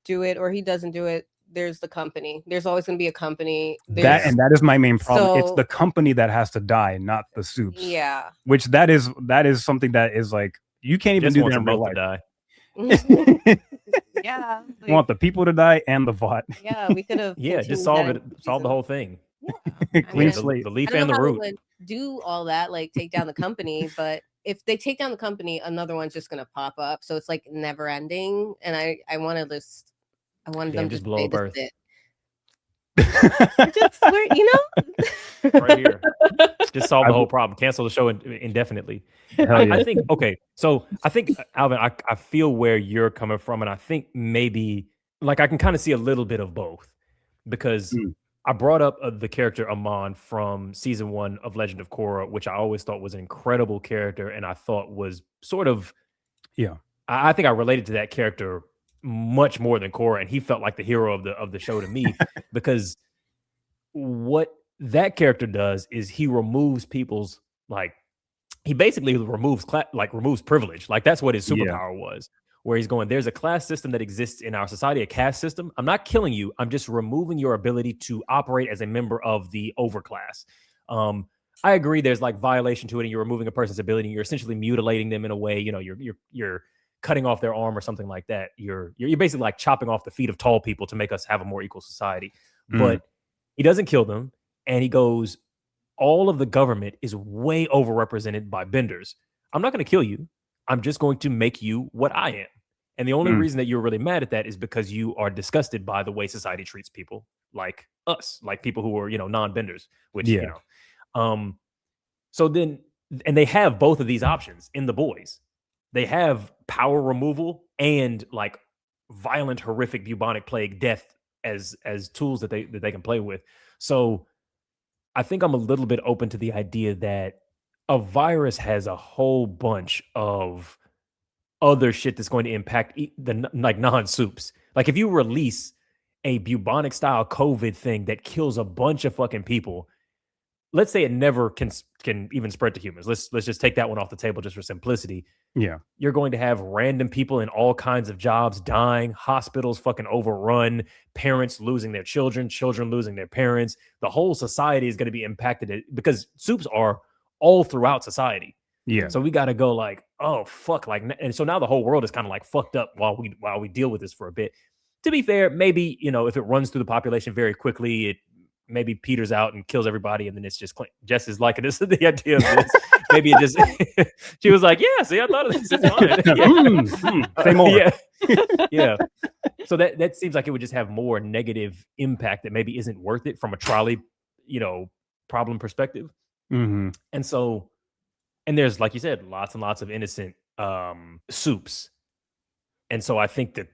do it or he doesn't do it, there's the company. There's always going to be a company. That is my main problem. It's the company that has to die, not the soups. Yeah. Which that is something that is like you can't even do that in real life. Die. Yeah. You want the people to die and the VOT. Yeah, we could have. Yeah, just solve the whole thing. Yeah. Clean slate. The leaf and the root. Would do all that, like take down the company, but if they take down the company, another one's just gonna pop up. So it's like never ending. And I wanted them just to blow up Earth. Just right here. Just solve the whole problem. Cancel the show indefinitely. I think so I think Alvin, I feel where you're coming from, and I think maybe like I can kind of see a little bit of both, because I brought up the character Amon from season 1 of Legend of Korra, which I always thought was an incredible character, and I thought was sort of I think I related to that character much more than Korra, and he felt like the hero of the show to me because what that character does is he removes people's he basically removes privilege. Like that's what his superpower was, where he's going, there's a class system that exists in our society, a caste system. I'm not killing you. I'm just removing your ability to operate as a member of the overclass. I agree. There's like violation to it, and you're removing a person's ability. And you're essentially mutilating them in a way. You know, you're cutting off their arm or something like that. You're basically like chopping off the feet of tall people to make us have a more equal society. But he doesn't kill them, and he goes, all of the government is way overrepresented by benders. I'm not going to kill you. I'm just going to make you what I am. And the only reason that you're really mad at that is because you are disgusted by the way society treats people like us, like people who are, non-benders, which, so then, and they have both of these options in the boys. They have power removal and like violent, horrific bubonic plague death as tools that they can play with. So I think I'm a little bit open to the idea that a virus has a whole bunch of other shit that's going to impact the non-soups. Like if you release a bubonic style COVID thing that kills a bunch of fucking people, let's say it never can even spread to humans. Let's just take that one off the table just for simplicity. Yeah. You're going to have random people in all kinds of jobs dying, hospitals fucking overrun, parents losing their children losing their parents. The whole society is going to be impacted because soups are all throughout society. Yeah. So we got to go like, oh fuck, and so now the whole world is kind of like fucked up while we deal with this for a bit. To be fair, maybe, if it runs through the population very quickly, it maybe peters out and kills everybody, and then it's just clean. Jess is liking this, the idea of this. Maybe it just she was like, yeah, see, I thought of this. It's fine. Say more. Yeah. So that seems like it would just have more negative impact that maybe isn't worth it from a trolley, problem perspective. Mm-hmm. And so, and there's, like you said, lots and lots of innocent soups. And so I think that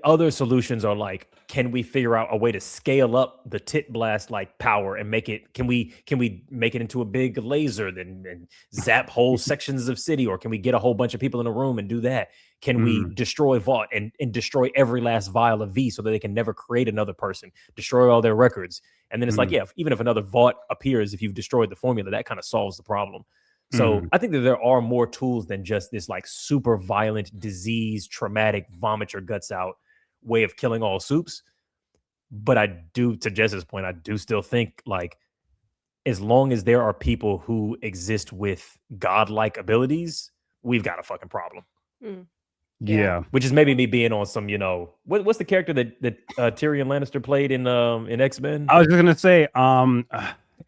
other solutions are like, can we figure out a way to scale up the tit blast like power and make it, can we make it into a big laser and zap whole sections of city, or can we get a whole bunch of people in a room and do that? Can we destroy Vought and destroy every last vial of V so that they can never create another person, destroy all their records? And then it's like, even if another Vought appears, if you've destroyed the formula, that kind of solves the problem. So I think that there are more tools than just this like super violent, disease, traumatic, vomit your guts out way of killing all soups. But I do, to Jess's point, I do still think like as long as there are people who exist with godlike abilities, we've got a fucking problem. Yeah. Which is maybe me being on some, what's the character that Tyrion Lannister played in X-Men? I was just gonna say,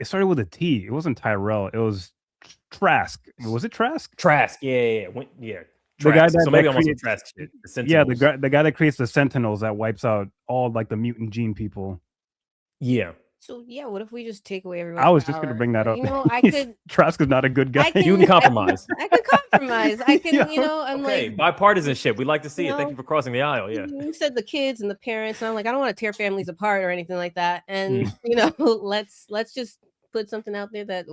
it started with a T. It wasn't Tyrell. It was Trask. Was it Trask? Trask, yeah. The guy Trask. So maybe that almost creates, Trask shit. The guy that creates the Sentinels that wipes out all like the mutant gene people. Yeah. So yeah, what if we just take away everyone's I was just power? gonna bring that up. You know, I could. Trask is not a good guy. You can compromise. I can compromise. I can, Yeah. you know, I'm Okay, like bipartisanship. We like to see you it. Thank know, you for crossing the aisle. Yeah. you said the kids and the parents, and I'm like, I don't want to tear families apart or anything like that. And Mm. you know, let's just put something out there that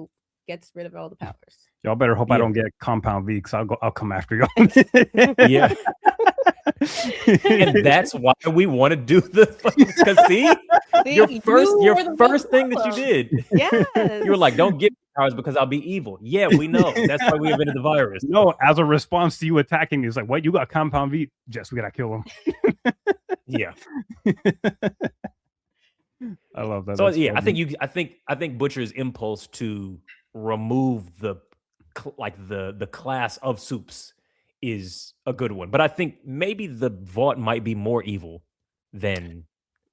gets rid of all the powers. Y'all better hope I Yeah. don't get Compound V, because I'll come after y'all. Yeah. And that's why we want to do the because see your first thing that you did. Yes. You were like, don't get powers because I'll be evil. Yeah, we know. That's why we invented the virus. No, as a response to you attacking me, it's like, what? You got Compound V? Jess, we gotta kill him. Yeah. I love that. So That's yeah, funny. I think Butcher's impulse to remove the class of soups is a good one, but I think maybe the Vought might be more evil than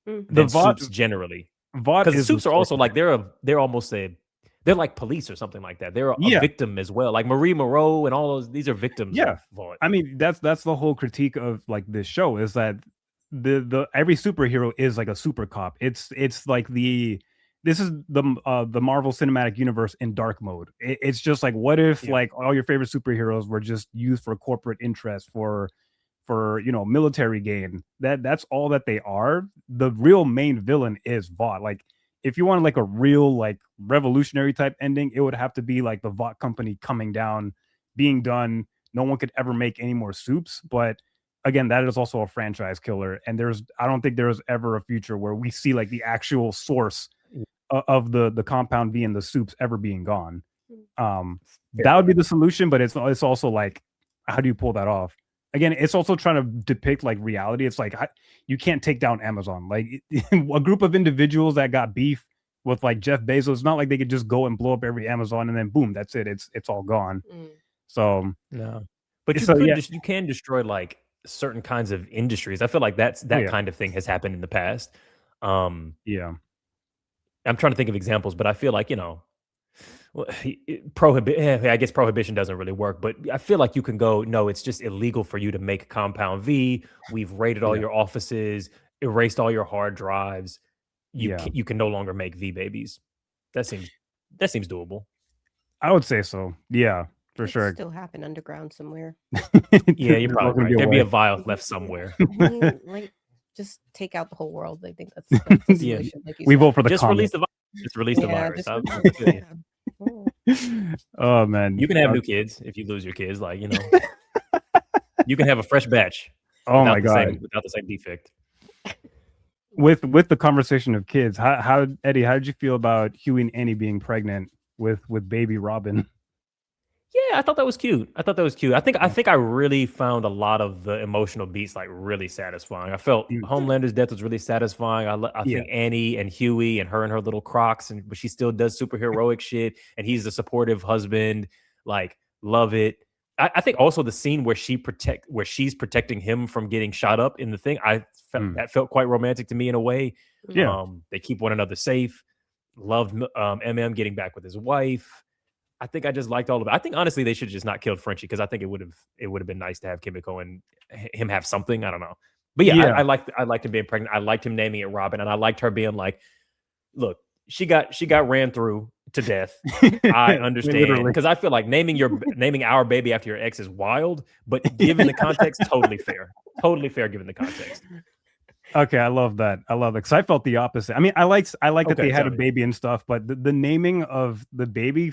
The Vought soups generally. Vought Because is soups are also like they're like police or something like that. They're a victim as well, like Marie Moreau and all those. These are victims. Yeah. of Vought. I mean, that's the whole critique of like this show, is that the every superhero is like a super cop. It's like this is the Marvel Cinematic Universe in dark mode. It's just like, what if like all your favorite superheroes were just used for corporate interest, for military gain? That's all that they are. The real main villain is Vought. Like, if you wanted like a real like revolutionary type ending, it would have to be like the Vought company coming down, being done. No one could ever make any more soups. But again, that is also a franchise killer. And I don't think there was ever a future where we see like the actual source of the Compound V and the soups ever being gone. That would be the solution, but it's also like, how do you pull that off? Again, it's also trying to depict like reality. It's like, you can't take down Amazon. Like, a group of individuals that got beef with like Jeff Bezos, it's not like they could just go and blow up every Amazon and then boom, that's it. It's all gone. So no, but you can destroy like certain kinds of industries. I feel like that kind of thing has happened in the past. I'm trying to think of examples, but I feel like, I guess prohibition doesn't really work, but I feel like you can go, no, it's just illegal for you to make Compound V. We've raided all your offices, erased all your hard drives. You can no longer make V babies. That seems doable. I would say so. Yeah, for sure. Still happen underground somewhere. Yeah, you're probably right. There'd be a vial left somewhere. I mean, like, just take out the whole world. I think that's the solution. Like we vote for the just comic. release the virus. Just release the virus. Oh man, you can have new kids if you lose your kids. Like, you can have a fresh batch. Oh my god, without the same defect. With the conversation of kids, how Eddie, how did you feel about Huey and Annie being pregnant with baby Robin? Yeah, I thought that was cute. I think I really found a lot of the emotional beats like really satisfying. I felt Homelander's death was really satisfying. I think Annie and Huey and her little Crocs, but she still does superheroic shit, and he's the supportive husband. Like, love it. I think also the scene where she's protecting him from getting shot up in the thing, that felt quite romantic to me in a way. Yeah. They keep one another safe. Loved MM getting back with his wife. I think I just liked all of it. I think honestly they should have just not killed Frenchie, because I think it would have been nice to have Kimiko and him have something. I don't know, but I liked him being pregnant. I liked him naming it Robin, and I liked her being like, "Look, she got ran through to death." I understand, because I feel like naming our baby after your ex is wild, but given the context, totally fair given the context. Okay, I love that because I felt the opposite. I mean, I like that they had a baby and stuff, but the naming of the baby,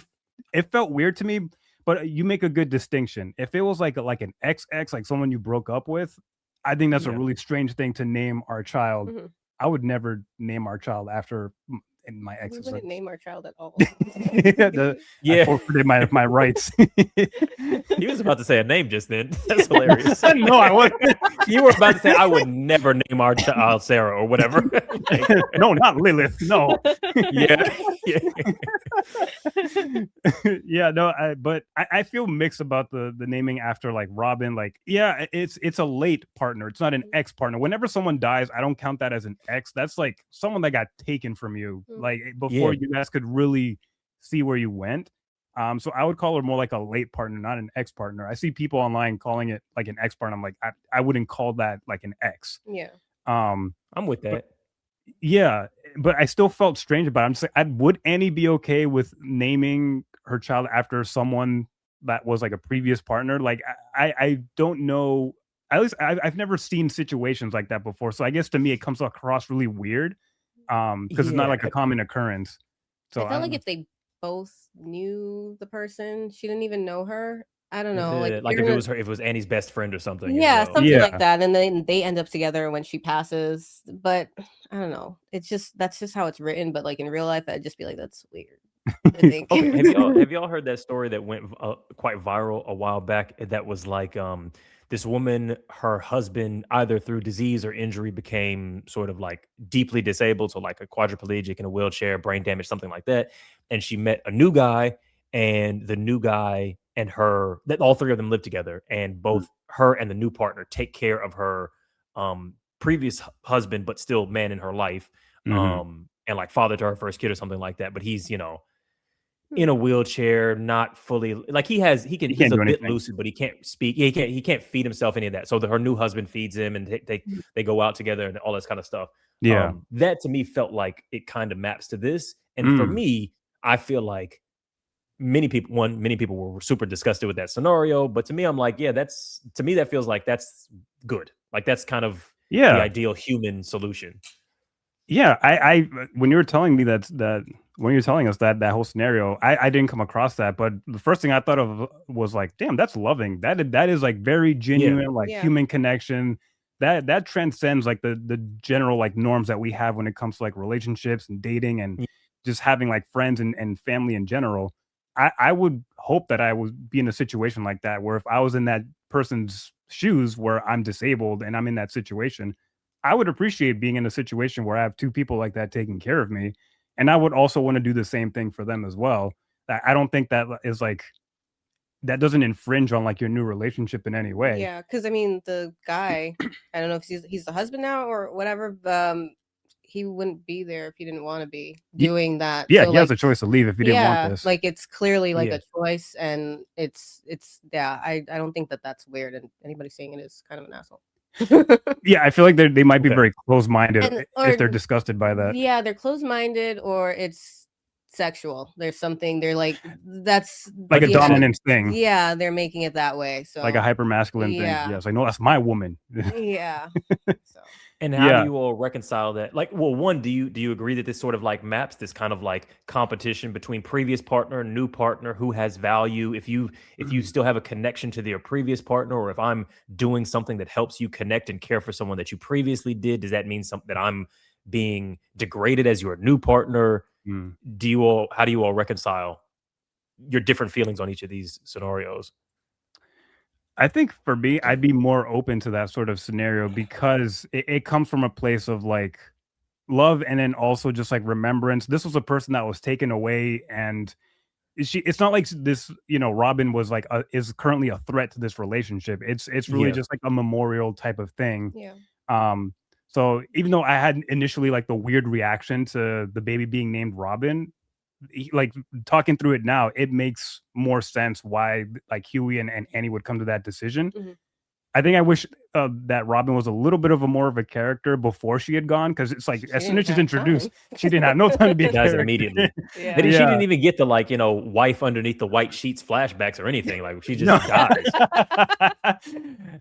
it felt weird to me. But you make a good distinction. If it was like an ex, like someone you broke up with, I think that's a really strange thing to name our child. I would never name our child after my ex. We wouldn't name our child at all. I forfeited my rights. He was about to say a name just then. That's hilarious. No, I wasn't. You were about to say, I would never name our child Sarah or whatever. No, not Lilith. No. But I feel mixed about the naming after like Robin. Like, it's a late partner. It's not an ex partner. Whenever someone dies, I don't count that as an ex. That's like someone that got taken from you, like before you guys could really see where you went. So I would call her more like a late partner, not an ex partner. I see people online calling it like an ex partner. I'm like, I wouldn't call that like an ex. Yeah. I'm with that. Yeah, but I still felt strange about it. I'm just like, would Annie be okay with naming her child after someone that was like a previous partner? Like, I don't know. At least I've never seen situations like that before. So I guess to me, it comes across really weird because it's not like a common occurrence. So I felt like if they both knew the person, she didn't even know her. I don't know. Like if it was her, if it was Annie's best friend or something. Yeah, as well. something like that. And then they end up together when she passes. But I don't know. It's just that's just how it's written. But like in real life, I'd just be like, that's weird. I think. Okay, have y'all heard that story that went quite viral a while back? That was like this woman, her husband, either through disease or injury, became sort of like deeply disabled, so like a quadriplegic in a wheelchair, brain damage, something like that. And she met a new guy, and the new guy and her, that all three of them live together, and both her and the new partner take care of her previous husband, but still man in her life, and like father to her first kid or something like that. But he's in a wheelchair, not fully like he's a bit lucid, but he can't speak. He can't feed himself any of that. So her new husband feeds him, and they go out together and all this kind of stuff. Yeah, that to me felt like it kind of maps to this. And for me, I feel like many people were super disgusted with that scenario. But to me, I'm like, yeah, that feels like that's good. Like that's kind of the ideal human solution. Yeah, I when you were telling me that when you were telling us that whole scenario, I didn't come across that. But the first thing I thought of was like, damn, that's loving. That is like very genuine, like human connection. That transcends like the general like norms that we have when it comes to like relationships and dating and just having like friends and family in general. I would hope that I would be in a situation like that where if I was in that person's shoes where I'm disabled and I'm in that situation, I would appreciate being in a situation where I have two people like that taking care of me. And I would also want to do the same thing for them as well. I don't think that is like, that doesn't infringe on like your new relationship in any way. Yeah, because I mean, the guy, I don't know if he's the husband now or whatever. He wouldn't be there if he didn't want to be doing that. Yeah, so, he has a choice to leave if he didn't want this. Like it's clearly like a choice, and it's I don't think that that's weird, and anybody saying it is kind of an asshole. Yeah, I feel like they might be very close-minded if they're disgusted by that. Yeah, they're close-minded, or it's sexual. There's something they're like that's like a dominant thing. Yeah, they're making it that way. So like a hyper masculine thing. Yes, I know that's my woman. Yeah. So. And how do you all reconcile that? Like, well, one, do you agree that this sort of like maps this kind of like competition between previous partner, new partner, who has value? If you still have a connection to their previous partner, or if I'm doing something that helps you connect and care for someone that you previously did, does that mean something that I'm being degraded as your new partner? How do you all reconcile your different feelings on each of these scenarios? I think for me, I'd be more open to that sort of scenario because it comes from a place of like love and then also just like remembrance. This was a person that was taken away, and it's not like this, Robin was like is currently a threat to this relationship. It's really just like a memorial type of thing. Yeah. So even though I had initially like the weird reaction to the baby being named Robin, like talking through it now, it makes more sense why like Huey and Annie would come to that decision. I think I wish that Robin was a little bit of a character before she had gone, because it's like as soon as she's introduced, she didn't have no time to be a character. Immediately. She didn't even get the like wife underneath the white sheets flashbacks or anything. Like she just dies.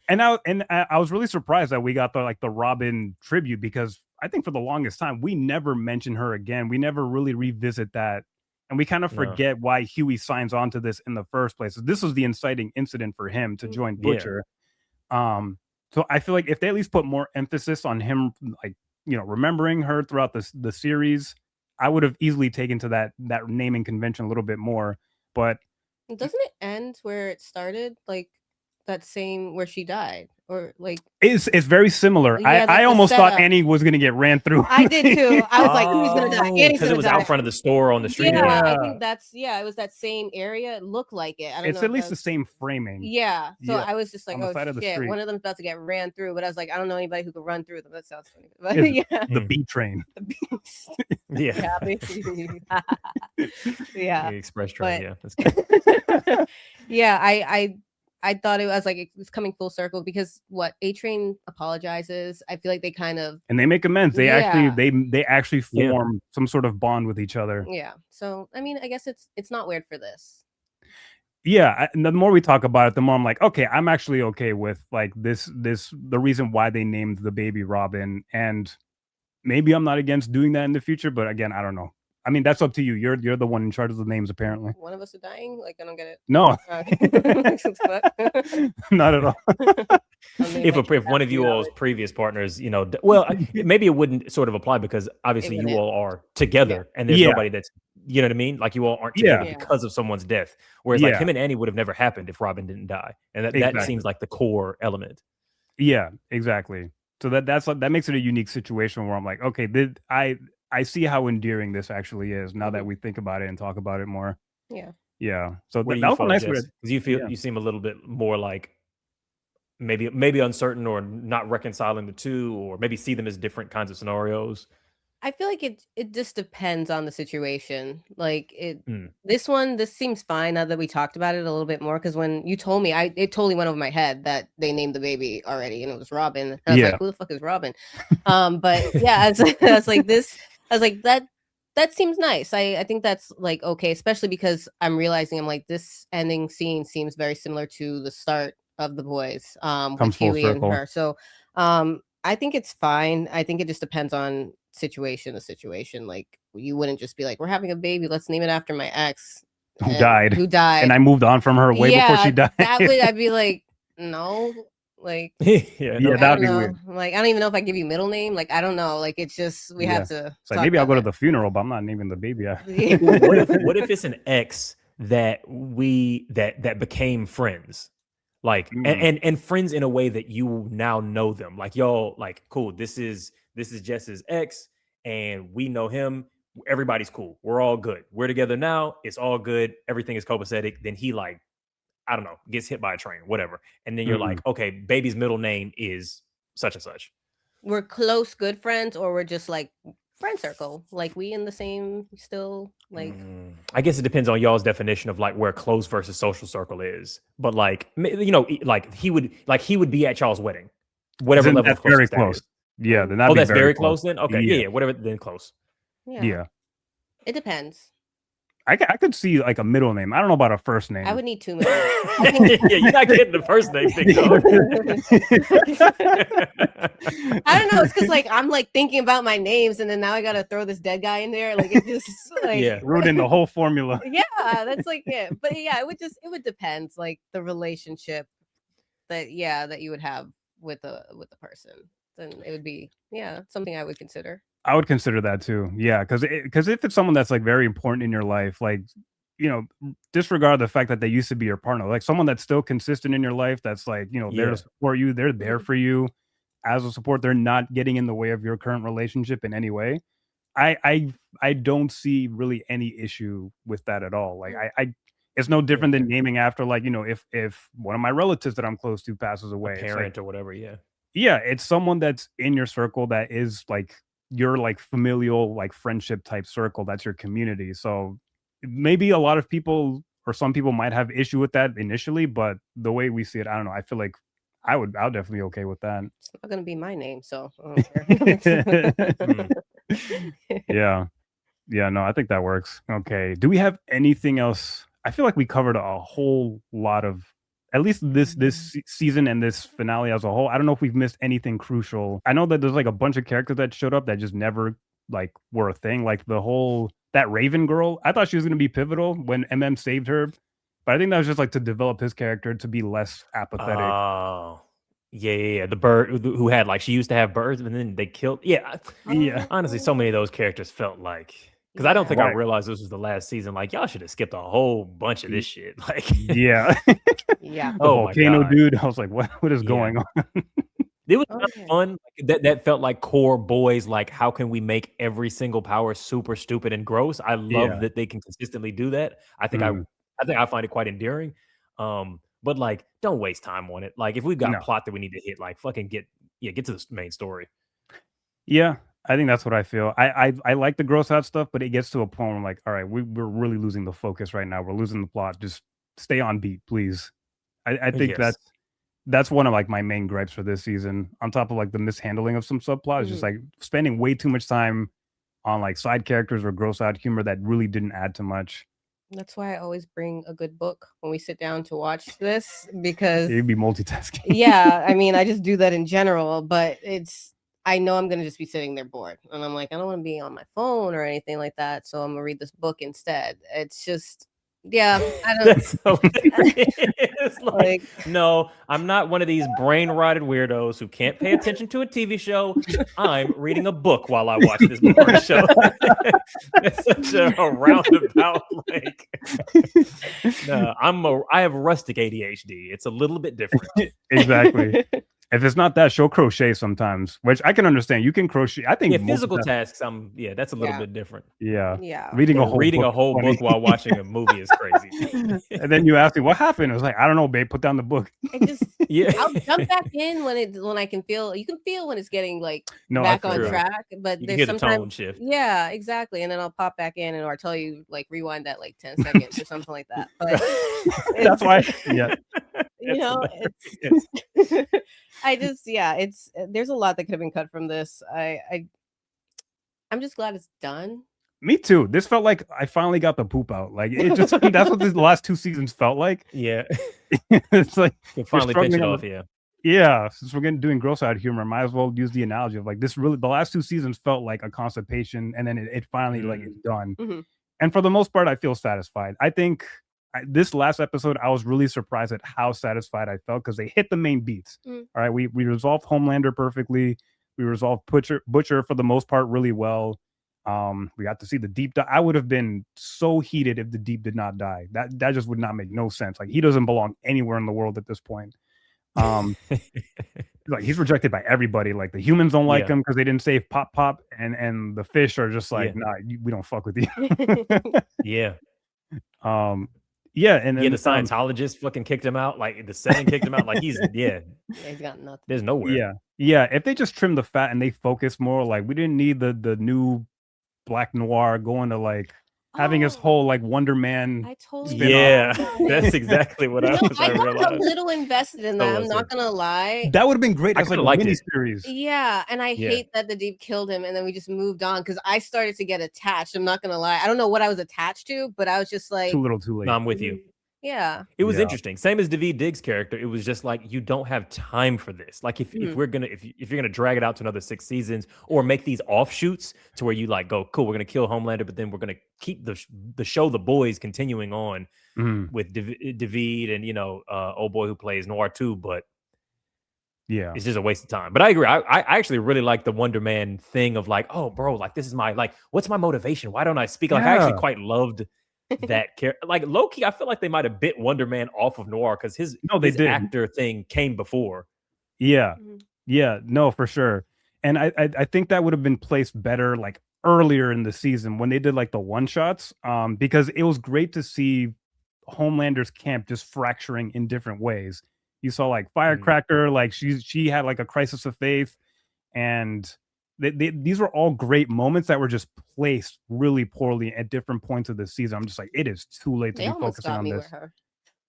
And I was really surprised that we got the Robin tribute, because I think for the longest time we never mentioned her again. We never really revisit that. And we kind of forget why Huey signs on to this in the first place. This was the inciting incident for him to join Butcher. So I feel like if they at least put more emphasis on him, like, remembering her throughout the series, I would have easily taken to that naming convention a little bit more. But doesn't it end where it started, like that same where she died? or like It's very similar. Yeah, I the almost thought setup. Annie was gonna get ran through. I did too. I was like, who's gonna die? Annie's Because gonna it was die. out front of the store on the street. Yeah, I Yeah. think that's it was that same area. It looked like it. I don't It's know at if least the that's- same framing. Yeah. So Yeah, I was just like, on the oh side of the shit, street. one of them's about to get ran through. But I was like, I don't know anybody who could run through them. That sounds funny. But It's yeah. the B train. Yeah. Yeah. The express train. But- Yeah. That's good. Yeah, I thought it was like it's coming full circle because what A-Train apologizes. I feel like they kind of And they make amends. They Yeah. they actually Yeah. form some sort of bond with each other. yeah. So I mean, I guess it's not weird for this. Yeah, and the more we talk about it, the more I'm like, okay, I'm actually okay with like this the reason why they named the baby Robin, and maybe I'm not against doing that in the future, but again, I don't know. I mean, that's up to you. You're the one in charge of the names, apparently. One of us are dying. Like I don't get it. No, Okay. not at all. If one of you all's previous partners, maybe it wouldn't sort of apply because obviously you wouldn't. all are together and there's Yeah. nobody that's, you know what I mean? Like you all aren't Yeah. together because of someone's death. Whereas like Yeah. him and Annie would have never happened if Robin didn't die. And that Exactly. seems like the core element. Yeah, exactly. So that makes it a unique situation where I'm like, okay, I see how endearing this actually is now that we think about it and talk about it more. Yeah. Yeah. So Where do that you was a fall, nice Jess? way. Because you feel yeah. you seem a little bit more like maybe uncertain or not reconciling the two, or maybe see them as different kinds of scenarios. I feel like it just depends on the situation. Like Mm. this seems fine now that we talked about it a little bit more because when you told me, it totally went over my head that they named the baby already and it was Robin. And I was Yeah. like, who the fuck is Robin? But yeah, I was like that seems nice. I think that's like okay, especially because I'm realizing I'm like this ending scene seems very similar to the start of The Boys Comes with full Huey and circle. her. So I think it's fine. I think it just depends on situation to situation. Like you wouldn't just be like, we're having a baby, let's name it after my ex Who died. and I moved on from her way before she died. that would I'd be like, no, like Yeah, Yeah, I that'd don't be know. weird. Like I don't even know if I give you middle name. Like I don't know. Like it's just we have to. So talk maybe I'll about go to the funeral, but I'm not naming the baby after. that. what if it's an ex that that became friends, like and friends in a way that you now know them, like y'all like cool, this is Jess's ex and we know him, everybody's cool, we're all good, we're together now, it's all good, everything is copacetic. Then he like, I don't know, gets hit by a train, whatever, and then you're like, okay, baby's middle name is such and such. We're close, good friends, or we're just like friend circle. Like we in the same still like. I guess it depends on y'all's definition of like where close versus social circle is. But like like he would be at y'all's wedding, whatever Then level that's of very closeness that close. is. Yeah, then that'd be that's very close then. Okay, Yeah. yeah, whatever. Then close. Yeah. It depends. I could see like a middle name. I don't know about a first name. I would need two middle names. Yeah, you're not getting the first name thing though. I don't know. It's because like I'm like thinking about my names, and then now I gotta throw this dead guy in there. Like it just like Yeah. Ruining the whole formula. yeah, that's like it. But yeah, it would depend like the relationship that you would have with the person. Then it would be something I would consider. I would consider that too. Yeah, because if it's someone that's like very important in your life, like disregard the fact that they used to be your partner, like someone that's still consistent in your life, that's like there to support you, they're there for you as a support. They're not getting in the way of your current relationship in any way. I don't see really any issue with that at all. Like I it's no different than naming after like if one of my relatives that I'm close to passes away, A parent or whatever. Yeah, it's someone that's in your circle that is like your like familial like friendship type circle, that's your community. So maybe a lot of people or some people might have issue with that initially, but the way we see it, I don't know, I feel like I'll definitely be okay with that. It's not gonna be my name, so I don't care. Yeah, no, I think that works. Okay, do we have anything else? I feel like we covered a whole lot of, at least this season and this finale as a whole. I don't know if we've missed anything crucial. I know that there's like a bunch of characters that showed up that just never like were a thing. Like that Raven girl, I thought she was going to be pivotal when MM saved her, but I think that was just like to develop his character to be less apathetic. Oh, yeah. The bird who had like, she used to have birds and then they killed. Yeah. Yeah. Honestly, so many of those characters felt like Because I don't think I Right. realized this was the last season. Like, y'all should have skipped a whole bunch of this shit. Like, Yeah. Yeah. The oh my volcano God. dude. I was like, what is Yeah. going on? It was Oh, kind of yeah. fun. That felt like core boys. Like, how can we make every single power super stupid and gross? I love Yeah. that they can consistently do that. I think Mm. I find it quite endearing. But like, don't waste time on it. Like, if we've got No. plot that we need to hit, like, fucking get to the main story. Yeah, I think that's what I feel. I like the gross out stuff, but it gets to a point where I'm like, all right, we're really losing the focus right now. We're losing the plot. Just stay on beat, please. I think Yes. that's one of like my main gripes for this season. On top of like the mishandling of some subplots, just like spending way too much time on like side characters or gross out humor that really didn't add to much. That's why I always bring a good book when we sit down to watch this, because It'd be multitasking. yeah, I mean, I just do that in general, but I know I'm gonna just be sitting there bored, and I'm like, I don't want to be on my phone or anything like that, so I'm gonna read this book instead. It's just, yeah, I don't. That's hilarious. Like, no, I'm not one of these brain rotted weirdos who can't pay attention to a TV show. I'm reading a book while I watch this boring show. It's such a roundabout, like, no, I have rustic ADHD. It's a little bit different. Exactly. If it's not that, she'll crochet sometimes, which I can understand. You can crochet. I think Yeah, physical tasks. That's a little Yeah. bit different. Yeah. Yeah. Reading a But whole reading book a whole is funny. book while watching a movie is crazy. And then you ask me what happened. I was like, I don't know, babe. Put down the book. I just, Yeah. I'll jump back in when I can feel. You can feel when it's getting like No, back I on feel that. track, but You can there's hear the sometimes. tone shift. Yeah, exactly. And then I'll pop back in, and I'll tell you like rewind that like 10 seconds or something like that. But That's why. Yeah. you know, Yes. I just, yeah, there's a lot that could have been cut from this. I'm just glad it's done. Me too. This felt like I finally got the poop out. Like it just that's what the last two seasons felt like. Yeah. It's like You finally pinch it struggling on off, yeah. yeah. Since we're doing gross out humor, might as well use the analogy of like this. Really, the last two seasons felt like a constipation, and then it finally like it's done. Mhm. And for the most part, I feel satisfied. I think this last episode, I was really surprised at how satisfied I felt because they hit the main beats. Mm. All right, we resolved Homelander perfectly. We resolved Butcher for the most part really well. We got to see the deep dive. I would have been so heated if the deep did not die. That just would not make no sense. Like he doesn't belong anywhere in the world at this point. Like he's rejected by everybody. Like the humans don't like him because they didn't save Pop, and the fish are just like, nah, we don't fuck with you. Yeah. Yeah, and the then Scientologist fucking kicked him out. Like the Seven kicked him out. Like he's He's got nothing. There's nowhere. Yeah. If they just trim the fat and they focus more, like we didn't need the new Black Noir going to like having his whole like Wonder Man. I totally that's exactly what I was. I got realized. a little invested in that. I'm not gonna lie. That would have been great as like a mini series. Yeah, and I hate that the deep killed him, and then we just moved on because I started to get attached. I'm not gonna lie. I don't know what I was attached to, but I was just like too little, too late. No, I'm with you. Yeah, it was interesting. Same as David Diggs' character. It was just like you don't have time for this. Like if you're gonna drag it out to another 6 seasons or make these offshoots to where you like go cool, we're gonna kill Homelander, but then we're gonna keep the show The Boys continuing on with David and old boy who plays Noir too. But yeah, it's just a waste of time. But I agree. I actually really like the Wonder Man thing of like, oh bro, like this is my like, what's my motivation? Why don't I speak? Like I actually quite loved that character. Like low-key, I feel like they might have bit Wonder Man off of Noir because his actor thing came before. Yeah, no, for sure. And I think that would have been placed better like earlier in the season when they did like the one shots, because it was great to see Homelander's camp just fracturing in different ways. You saw like Firecracker, like she had like a crisis of faith, and these were all great moments that were just placed really poorly at different points of the season. I'm just like, it is too late to be focusing on this.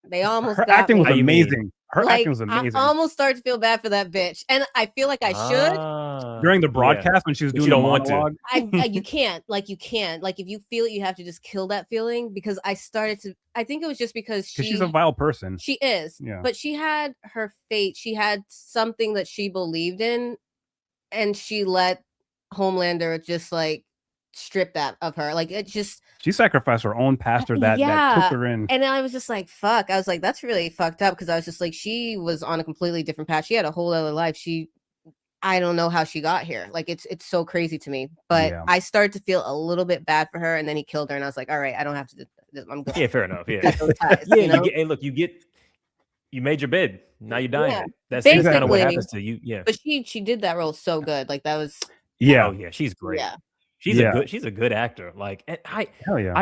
They almost her got acting me. was amazing. Her acting was amazing. I almost started to feel bad for that bitch, and I feel like I should during the broadcast when she was doing the monologue. You can't like if you feel it, you have to just kill that feeling because I started to. I think it was just because she's a vile person. She is, but she had her fate. She had something that she believed in, and she let Homelander just like strip that of her. Like it just she sacrificed her own pastor that took her in. And then I was just like, fuck. I was like, that's really fucked up because I was just like, she was on a completely different path. She had a whole other life. She I don't know how she got here. Like it's so crazy to me. But I started to feel a little bit bad for her, and then he killed her, and I was like, all right, I don't have to do this. I'm good. Yeah, fair enough. Yeah, Cut those ties, yeah. you know? You made your bed. Now you're dying. Yeah. That's Basically, kind of what happens to you. Yeah. But she did that role so good. Like that was Oh yeah, she's great. Yeah. She's a good actor. Like, and hell yeah.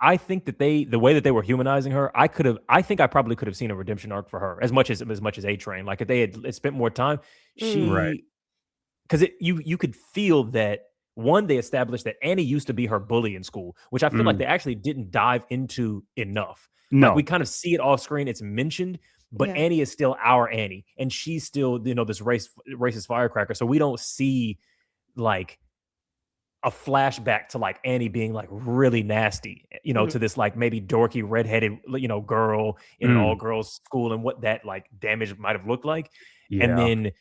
I think that the way that they were humanizing her, I probably could have seen a redemption arc for her as much as A-Train. Like if they had spent more time, because you could feel that one, they established that Annie used to be her bully in school, which I feel like they actually didn't dive into enough. No, like we kind of see it off screen. It's mentioned, but Annie is still our Annie, and she's still this racist firecracker. So we don't see like a flashback to like Annie being like really nasty, to this like maybe dorky redheaded, girl in an all girls school and what that like damage might have looked like. Yeah. And then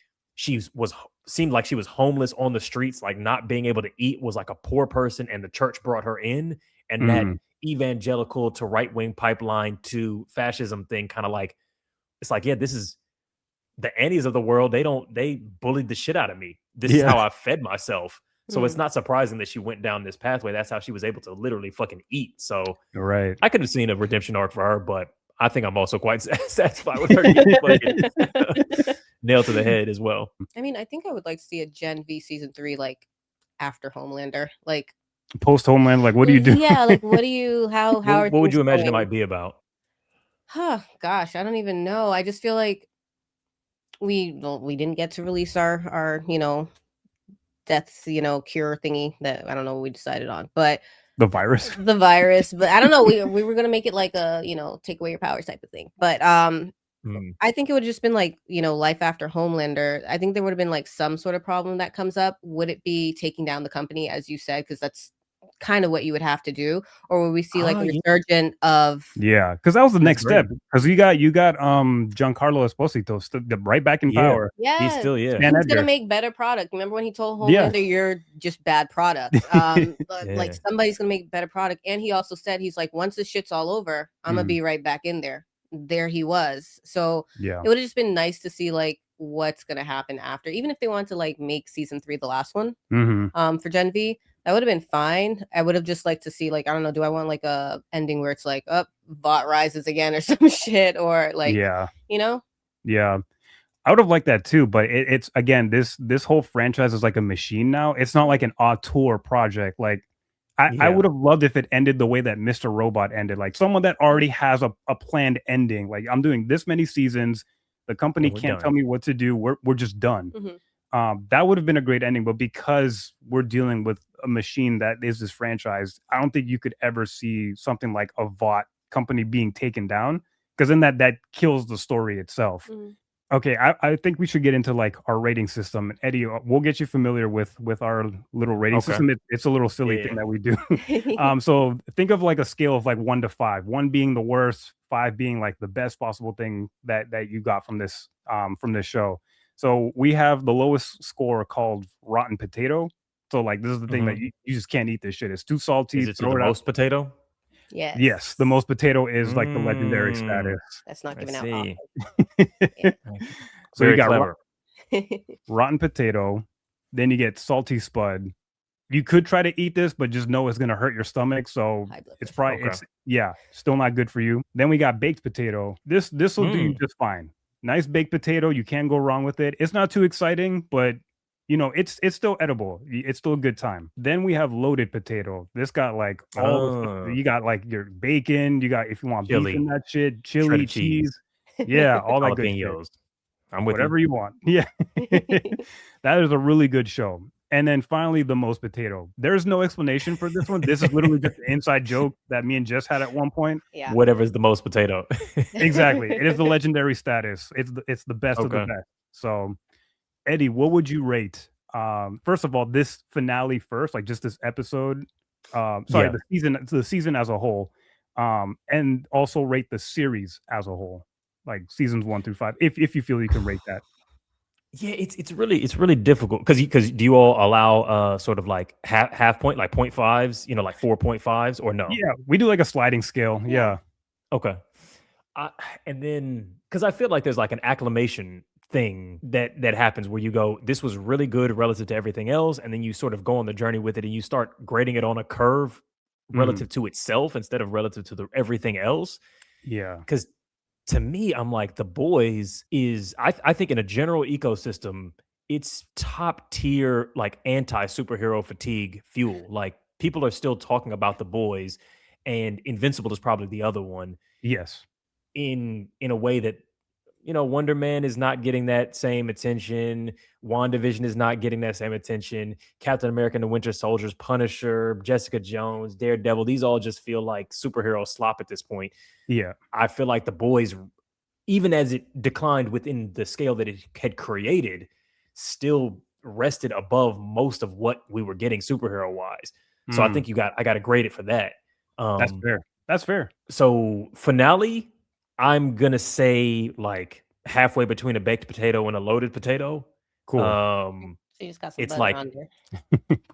seemed like she was homeless on the streets, like not being able to eat, was like a poor person, and the church brought her in, and that evangelical to right wing pipeline to fascism thing kind of like, it's like, yeah, this is the Annies of the world. They bullied the shit out of me. This is how I fed myself. So it's not surprising that she went down this pathway. That's how she was able to literally fucking eat. So I could have seen a redemption arc for her, but I think I'm also quite satisfied with her nailed to the head as well. I mean, I think I would like to see a Genv season 3, like after Homelander, like post Homeland. Like, what do you do? Yeah, like what do you? How what would you imagine it might be about? Gosh, I don't even know. I just feel like we didn't get to release our deaths, cure thingy that I don't know what we decided on, but the virus, but I don't know. We were gonna make it like a take away your powers type of thing, but I think it would have just been like life after Homelander. I think there would have been like some sort of problem that comes up. Would it be taking down the company, as you said, because that's kind of what you would have to do, or will we see like a resurgent of because that was the next step, because you got Giancarlo Esposito right back in power. He's still he's gonna make better product. Remember when he told Homelander you're just bad product? Like somebody's gonna make better product, and he also said he's like, once this shit's all over, I'm gonna be right back in there he was. So it would have just been nice to see like what's gonna happen after, even if they want to like make season 3 the last one for Genv. That would have been fine. I would have just liked to see, like, I don't know, do I want like a ending where it's like, Vought rises again or some shit, or like, I would have liked that too. But it's again, this whole franchise is like a machine now. It's not like an auteur project. Like I would have loved if it ended the way that Mr. Robot ended, like someone that already has a planned ending. Like, I'm doing this many seasons, the company can't tell me what to do. We're just done. That would have been a great ending, but because we're dealing with a machine that is this franchise, I don't think you could ever see something like a Vought company being taken down, because then that kills the story itself. Okay, I think we should get into like our rating system. Eddie, we'll get you familiar with our little rating system. It's a little silly thing that we do. So think of like a scale of like 1 to 5, 1 being the worst, 5 being like the best possible thing that you got from this show. So we have the lowest score called Rotten Potato. So like, this is the thing that you just can't eat this shit. It's too salty. Is it the most potato? Yes, the most potato is like the legendary status. That's not giving out. So you got Rotten Potato, then you get Salty Spud. You could try to eat this, but just know it's gonna hurt your stomach. So it's probably still not good for you. Then we got Baked Potato. This will do you just fine. Nice baked potato. You can't go wrong with it. It's not too exciting, but it's still edible. It's still a good time. Then we have Loaded Potato. This got like all you got like your bacon. You got, if you want beef in that shit, chili, cheese. Yeah, all that good shit. I'm with whatever you want. Yeah, that is a really good show. And then finally, the most potato. There's no explanation for this one. This is literally just an inside joke that me and Jess had at one point. Yeah. Whatever's the most potato. Exactly. It is the legendary status. It's the best of the best. So, Eddie, what would you rate? First of all, this finale first, like just this episode. The season as a whole. And also rate the series as a whole, like seasons 1 through 5, if you feel you can rate that. Yeah, it's really difficult because do you all allow sort of like half point, like 0.5s, like 4.5s, or no? Yeah, we do like a sliding scale. Yeah. Okay. And then because I feel like there's like an acclimation thing that happens where you go, this was really good relative to everything else, and then you sort of go on the journey with it and you start grading it on a curve relative to itself instead of relative to the everything else. Yeah. Because to me, I'm like, The Boys is, I think in a general ecosystem, it's top tier, like anti-superhero fatigue fuel. Like people are still talking about The Boys, and Invincible is probably the other one Yes. in a way that, you know, Wonder Man is not getting that same attention. WandaVision is not getting that same attention. Captain America and the Winter Soldiers, Punisher, Jessica Jones, Daredevil, these all just feel like superhero slop at this point. Yeah. I feel like The Boys, even as it declined within the scale that it had created, still rested above most of what we were getting superhero wise. So I think I got to grade it for that. That's fair. That's fair. So finale, I'm gonna say like halfway between a baked potato and a loaded potato. Cool. So you just got some It's butter like, on there.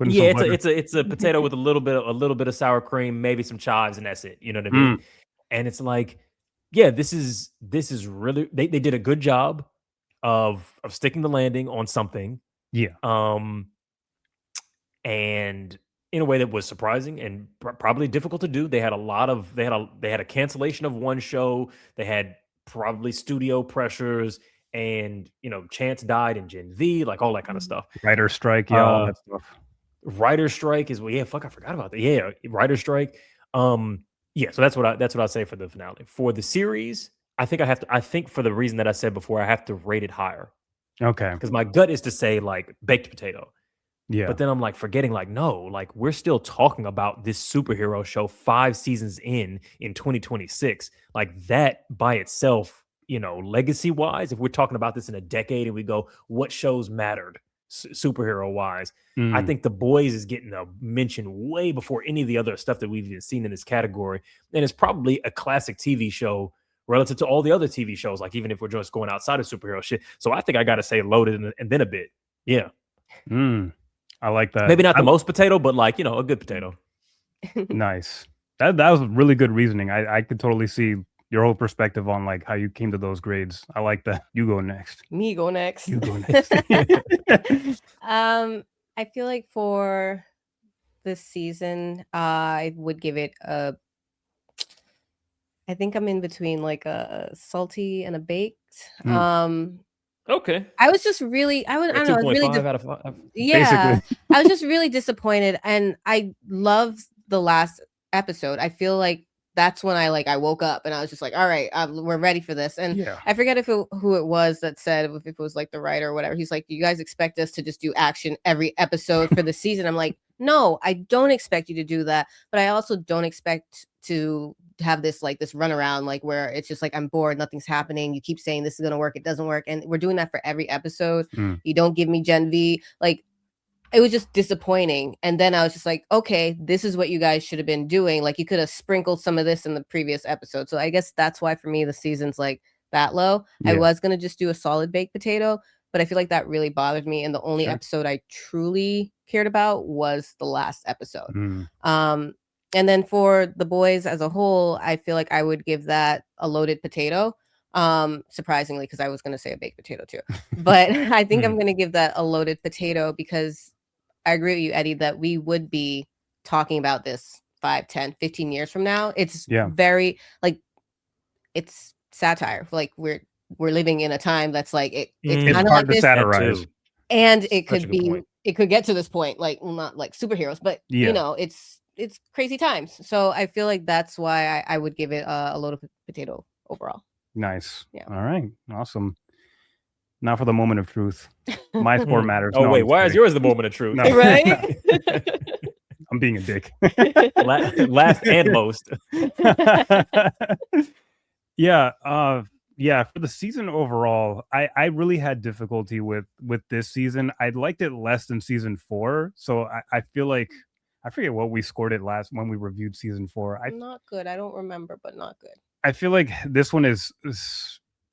yeah, it's a potato with a little bit of sour cream, maybe some chives, and that's it. You know what I mean? And it's like, yeah, this is really, they did a good job of sticking the landing on something. Yeah. And in a way that was surprising and probably difficult to do. They had a cancellation of one show. They had probably studio pressures, and you know, Chance died in Genv, like all that kind of stuff. Writer strike, yeah, all that stuff. Writer strike is, I forgot about that. Yeah, writer strike. Yeah, so that's what I'd say for the finale. For the series, I think for the reason that I said before, I have to rate it higher. Okay. Because my gut is to say like baked potato. Yeah. But then I'm like forgetting, like, no, like we're still talking about this superhero show 5 seasons in 2026. Like that by itself, you know, legacy wise, if we're talking about this in a decade and we go, what shows mattered superhero wise? I think The Boys is getting a mention way before any of the other stuff that we've even seen in this category. And it's probably a classic TV show relative to all the other TV shows, like even if we're just going outside of superhero shit. So I think I got to say loaded and then a bit. Yeah. I like that. Maybe not the most potato, but like, you know, a good potato. Nice. That was really good reasoning. I could totally see your whole perspective on like how you came to those grades. I like that. You go next. Me go next. You go next. I feel like for this season, I would give it I think I'm in between like a salty and a baked. Okay. I was just really, I don't know, I was really 2.5 out of 5. yeah, Basically. I was just really disappointed, and I loved the last episode. I feel like that's when I woke up and I was just like, all right, we're ready for this. And Yeah. I forget who it was that said, if it was like the writer or whatever, he's like, you guys expect us to just do action every episode for the season? I'm like, no, I don't expect you to do that, but I also don't expect to have this runaround, like where it's just like, I'm bored, nothing's happening, you keep saying this is gonna work, it doesn't work, and we're doing that for every episode. You don't give me Genv. Like, it was just disappointing. And then I was just like, okay, this is what you guys should have been doing. Like, you could have sprinkled some of this in the previous episode. So I guess that's why for me the season's like that low. I was gonna just do a solid baked potato, but I feel like that really bothered me, and the only episode I truly cared about was the last episode. And then for The Boys as a whole, I feel like I would give that a loaded potato. Surprisingly, because I was going to say a baked potato too. But I think I'm going to give that a loaded potato, because I agree with you, Eddie, that we would be talking about this 5, 10, 15 years from now. It's very, like, it's satire. Like, we're living in a time that's like, it's kind of like this. Satirize. And it could be, it could get to this point, like, well, not like superheroes, but you know, it's crazy times. So I feel like that's why I would give it a loaded potato overall. Nice. Yeah. All right. Awesome. Now for the moment of truth. My score matters. Oh, wait, why is yours the moment of truth? No. Right? I'm being a dick. Last and most. Yeah. For the season overall, I really had difficulty with this season. I liked it less than season 4. So I feel like, I forget what we scored it last when we reviewed season 4. Not good. I don't remember, but not good. I feel like this one is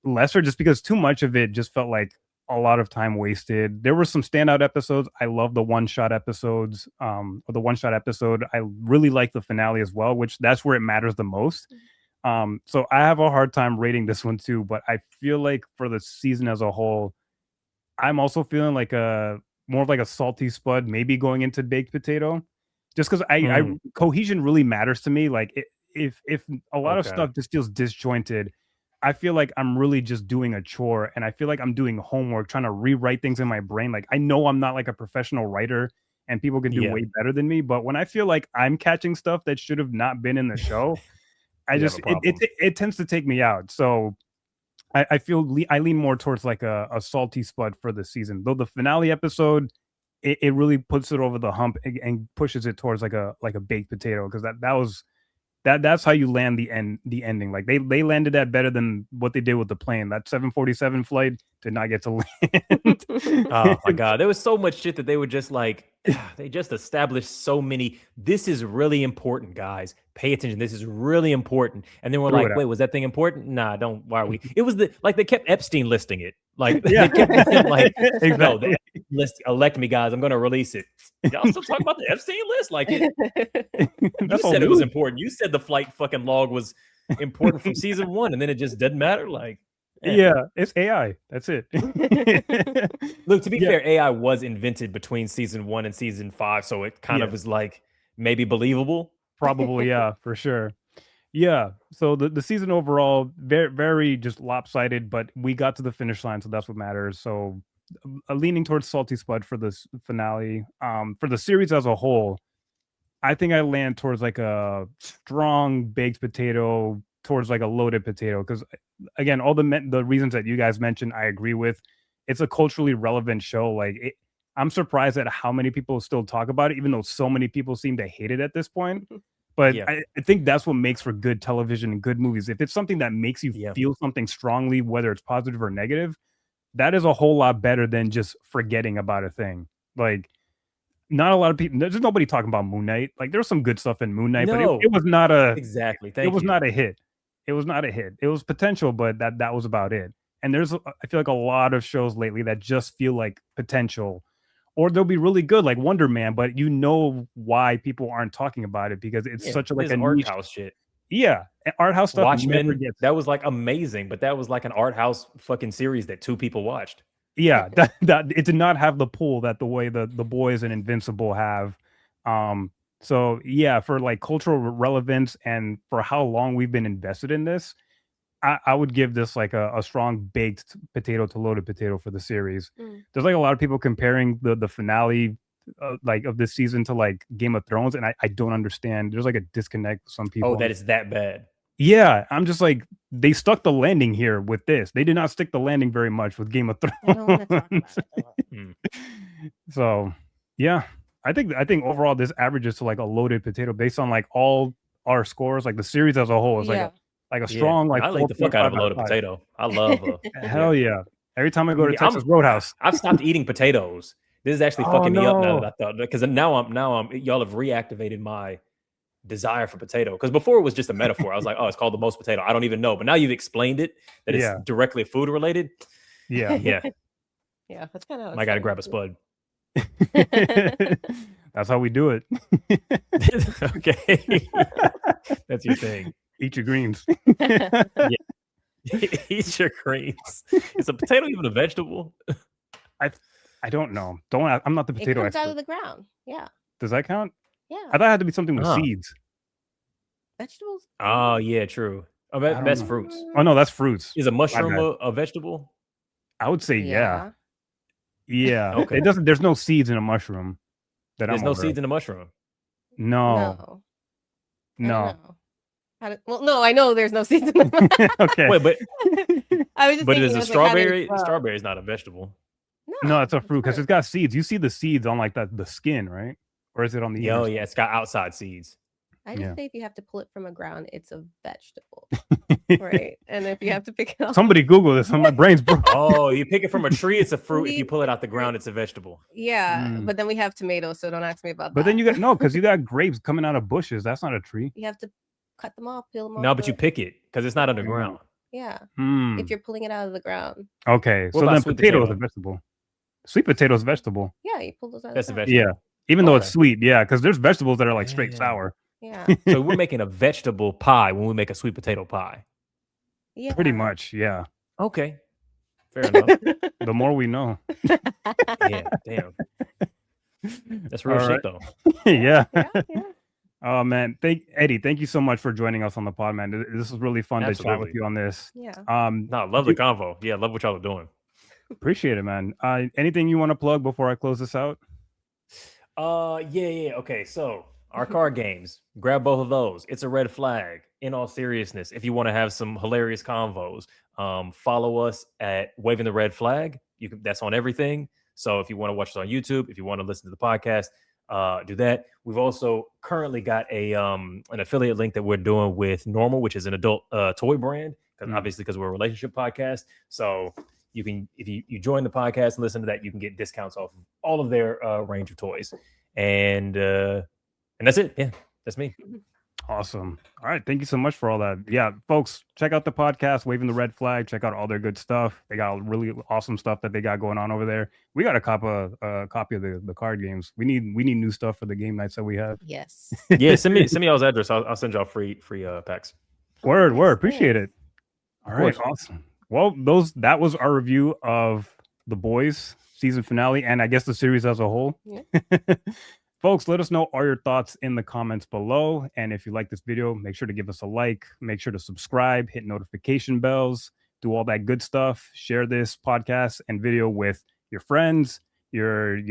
lesser, just because too much of it just felt like a lot of time wasted. There were some standout episodes. I love the one-shot episodes, or the one-shot episode. I really like the finale as well, which that's where it matters the most. So I have a hard time rating this one too, but I feel like for the season as a whole, I'm also feeling like more of like a salty spud, maybe going into baked potato, just because I cohesion really matters to me. Like if a lot of stuff just feels disjointed, I feel like I'm really just doing a chore, and I feel like I'm doing homework, trying to rewrite things in my brain. Like I know I'm not like a professional writer, and people can do way better than me. But when I feel like I'm catching stuff that should have not been in the show, I just it tends to take me out. So I feel I lean more towards like a salty spud for the season. Though the finale episode, it really puts it over the hump and pushes it towards like a baked potato, because that's how you land the ending. Like they landed that better than what they did with the plane. That 747 flight did not get to land. Oh my god, there was so much shit that they were just like, they just established so many. This is really important, guys. Pay attention. This is really important. And then we're like, wait, was that thing important? Nah, don't. Why are we? It was they kept Epstein listing it. Like they kept like, exactly. No, the list, elect me, guys. I'm going to release it. Y'all still talking about the Epstein list? Like you said it was important. You said the flight fucking log was important from season 1, and then it just doesn't matter. Like. Yeah, it's AI. That's it. Look, to be fair, AI was invented between season 1 and season 5, so it kind of was like maybe believable. Probably, yeah, for sure. Yeah. So the season overall, very, very just lopsided, but we got to the finish line, so that's what matters. So leaning towards salty spud for this finale. For the series as a whole, I think I land towards like a strong baked potato, towards like a loaded potato, because again, all the reasons that you guys mentioned, I agree with. It's a culturally relevant show. Like I'm surprised at how many people still talk about it, even though so many people seem to hate it at this point. But I think that's what makes for good television and good movies. If it's something that makes you feel something strongly, whether it's positive or negative, that is a whole lot better than just forgetting about a thing. Like, not a lot of people. There's nobody talking about Moon Knight. Like, there's some good stuff in Moon Knight, but it was not a not a hit. It was not a hit. It was potential, but that was about it. And I feel like a lot of shows lately that just feel like potential, or they'll be really good, like Wonder Man, but you know why people aren't talking about it, because it's such a art house shit. Yeah, art house stuff. Watchmen, that was like amazing, but that was like an art house fucking series that 2 people watched. Yeah, that it did not have the pull that the way the Boys and Invincible have. So yeah, for like cultural relevance and for how long we've been invested in this, I would give this like a strong baked potato to loaded potato for the series. There's like a lot of people comparing the finale like of this season to like Game of Thrones, and I don't understand. There's like a disconnect with some people. Oh, that is that bad. Yeah, I'm just like, they stuck the landing here with this. They did not stick the landing very much with Game of Thrones. I don't want to talk about it. So yeah, I think overall this averages to like a loaded potato based on like all our scores. Like the series as a whole is like a strong like. I like the fuck out of a loaded potato. I love hell yeah. Every time I go to Texas Roadhouse, I've stopped eating potatoes. This is actually fucking me up now that I thought, because now I'm y'all have reactivated my desire for potato, because before it was just a metaphor. I was like, oh, it's called the most potato. I don't even know, but now you've explained it that it's directly food related. Yeah, that's kind of. I gotta grab a spud. That's how we do it. Okay, that's your thing. Eat your greens. Eat your greens. Is a potato even a vegetable? I don't know. I'm not the potato expert. Out of the ground. Yeah. Does that count? Yeah. I thought it had to be something with seeds. Vegetables? Oh yeah, true. Oh, that's fruits. Oh no, that's fruits. Is a mushroom a vegetable? I would say yeah. Okay. It doesn't. There's no seeds in a mushroom. There's no seeds in a mushroom. No. Well, no, I know there's no seeds in the Okay. Wait, but I was just. But it is a strawberry. Strawberry is not a vegetable. No, it's a fruit because it's got seeds. You see the seeds on like the skin, right? Or is it on the? Oh yeah, it's got outside seeds. I just say if you have to pull it from a ground, it's a vegetable, right? And if you have to pick it up, somebody Google this. My brain's broke. Oh, you pick it from a tree, it's a fruit. If you pull it out the ground, it's a vegetable. Yeah, but then we have tomatoes, so don't ask me about that. But then you got because you got grapes coming out of bushes. That's not a tree. You have to cut them off, peel them off. No, but you pick it because it's not underground. Yeah, if you're pulling it out of the ground. Okay, so then potato is a vegetable. Sweet potato is vegetable. Yeah, you pull those out. That's a vegetable. Yeah, even though it's sweet. Yeah, because there's vegetables that are like straight sour. Yeah. So we're making a vegetable pie when we make a sweet potato pie. Yeah. Pretty much, yeah. Okay. Fair enough. The more we know. Yeah, damn. That's real All shit, right. though. Yeah. Yeah. Oh man, Eddie, thank you so much for joining us on the pod, man. This was really fun to chat with Absolutely. you on this. Yeah. No, I love the convo. Yeah, love what y'all are doing. Appreciate it, man. Anything you want to plug before I close this out? Yeah. Okay, so our card games, grab both of those. It's a red flag. In all seriousness, if you want to have some hilarious convos, follow us at Waving the Red Flag. That's on everything. So if you want to watch us on YouTube, if you want to listen to the podcast, do that. We've also currently got an affiliate link that we're doing with Normal, which is an adult toy brand, obviously because we're a relationship podcast. So you can, if you join the podcast and listen to that, you can get discounts off of all of their range of toys. And that's it. Yeah, that's me. Awesome. All right. Thank you so much for all that. Yeah, folks, check out the podcast, Waving the Red Flag. Check out all their good stuff. They got really awesome stuff that they got going on over there. We got a copy of the card games. We need new stuff for the game nights that we have. Yes. Yeah, send me y'all's address. I'll send y'all free packs. Word. Appreciate it. All right. Awesome. Well, that was our review of The Boys season finale, and I guess the series as a whole. Yeah. Folks, let us know all your thoughts in the comments below. And if you like this video, make sure to give us a like, make sure to subscribe, hit notification bells, do all that good stuff. Share this podcast and video with your friends, your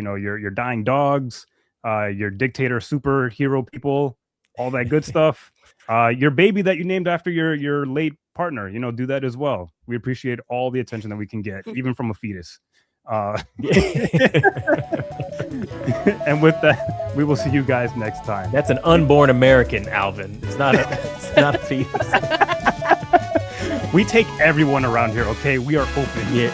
dying dogs, your dictator superhero people, all that good stuff. Your baby that you named after your late partner, do that as well. We appreciate all the attention that we can get, even from a fetus. And with that, we will see you guys next time. That's an unborn American, Alvin. It's not a fetus. We take everyone around here, okay? We are open. Yeah.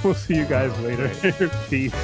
We'll see you guys later. Peace.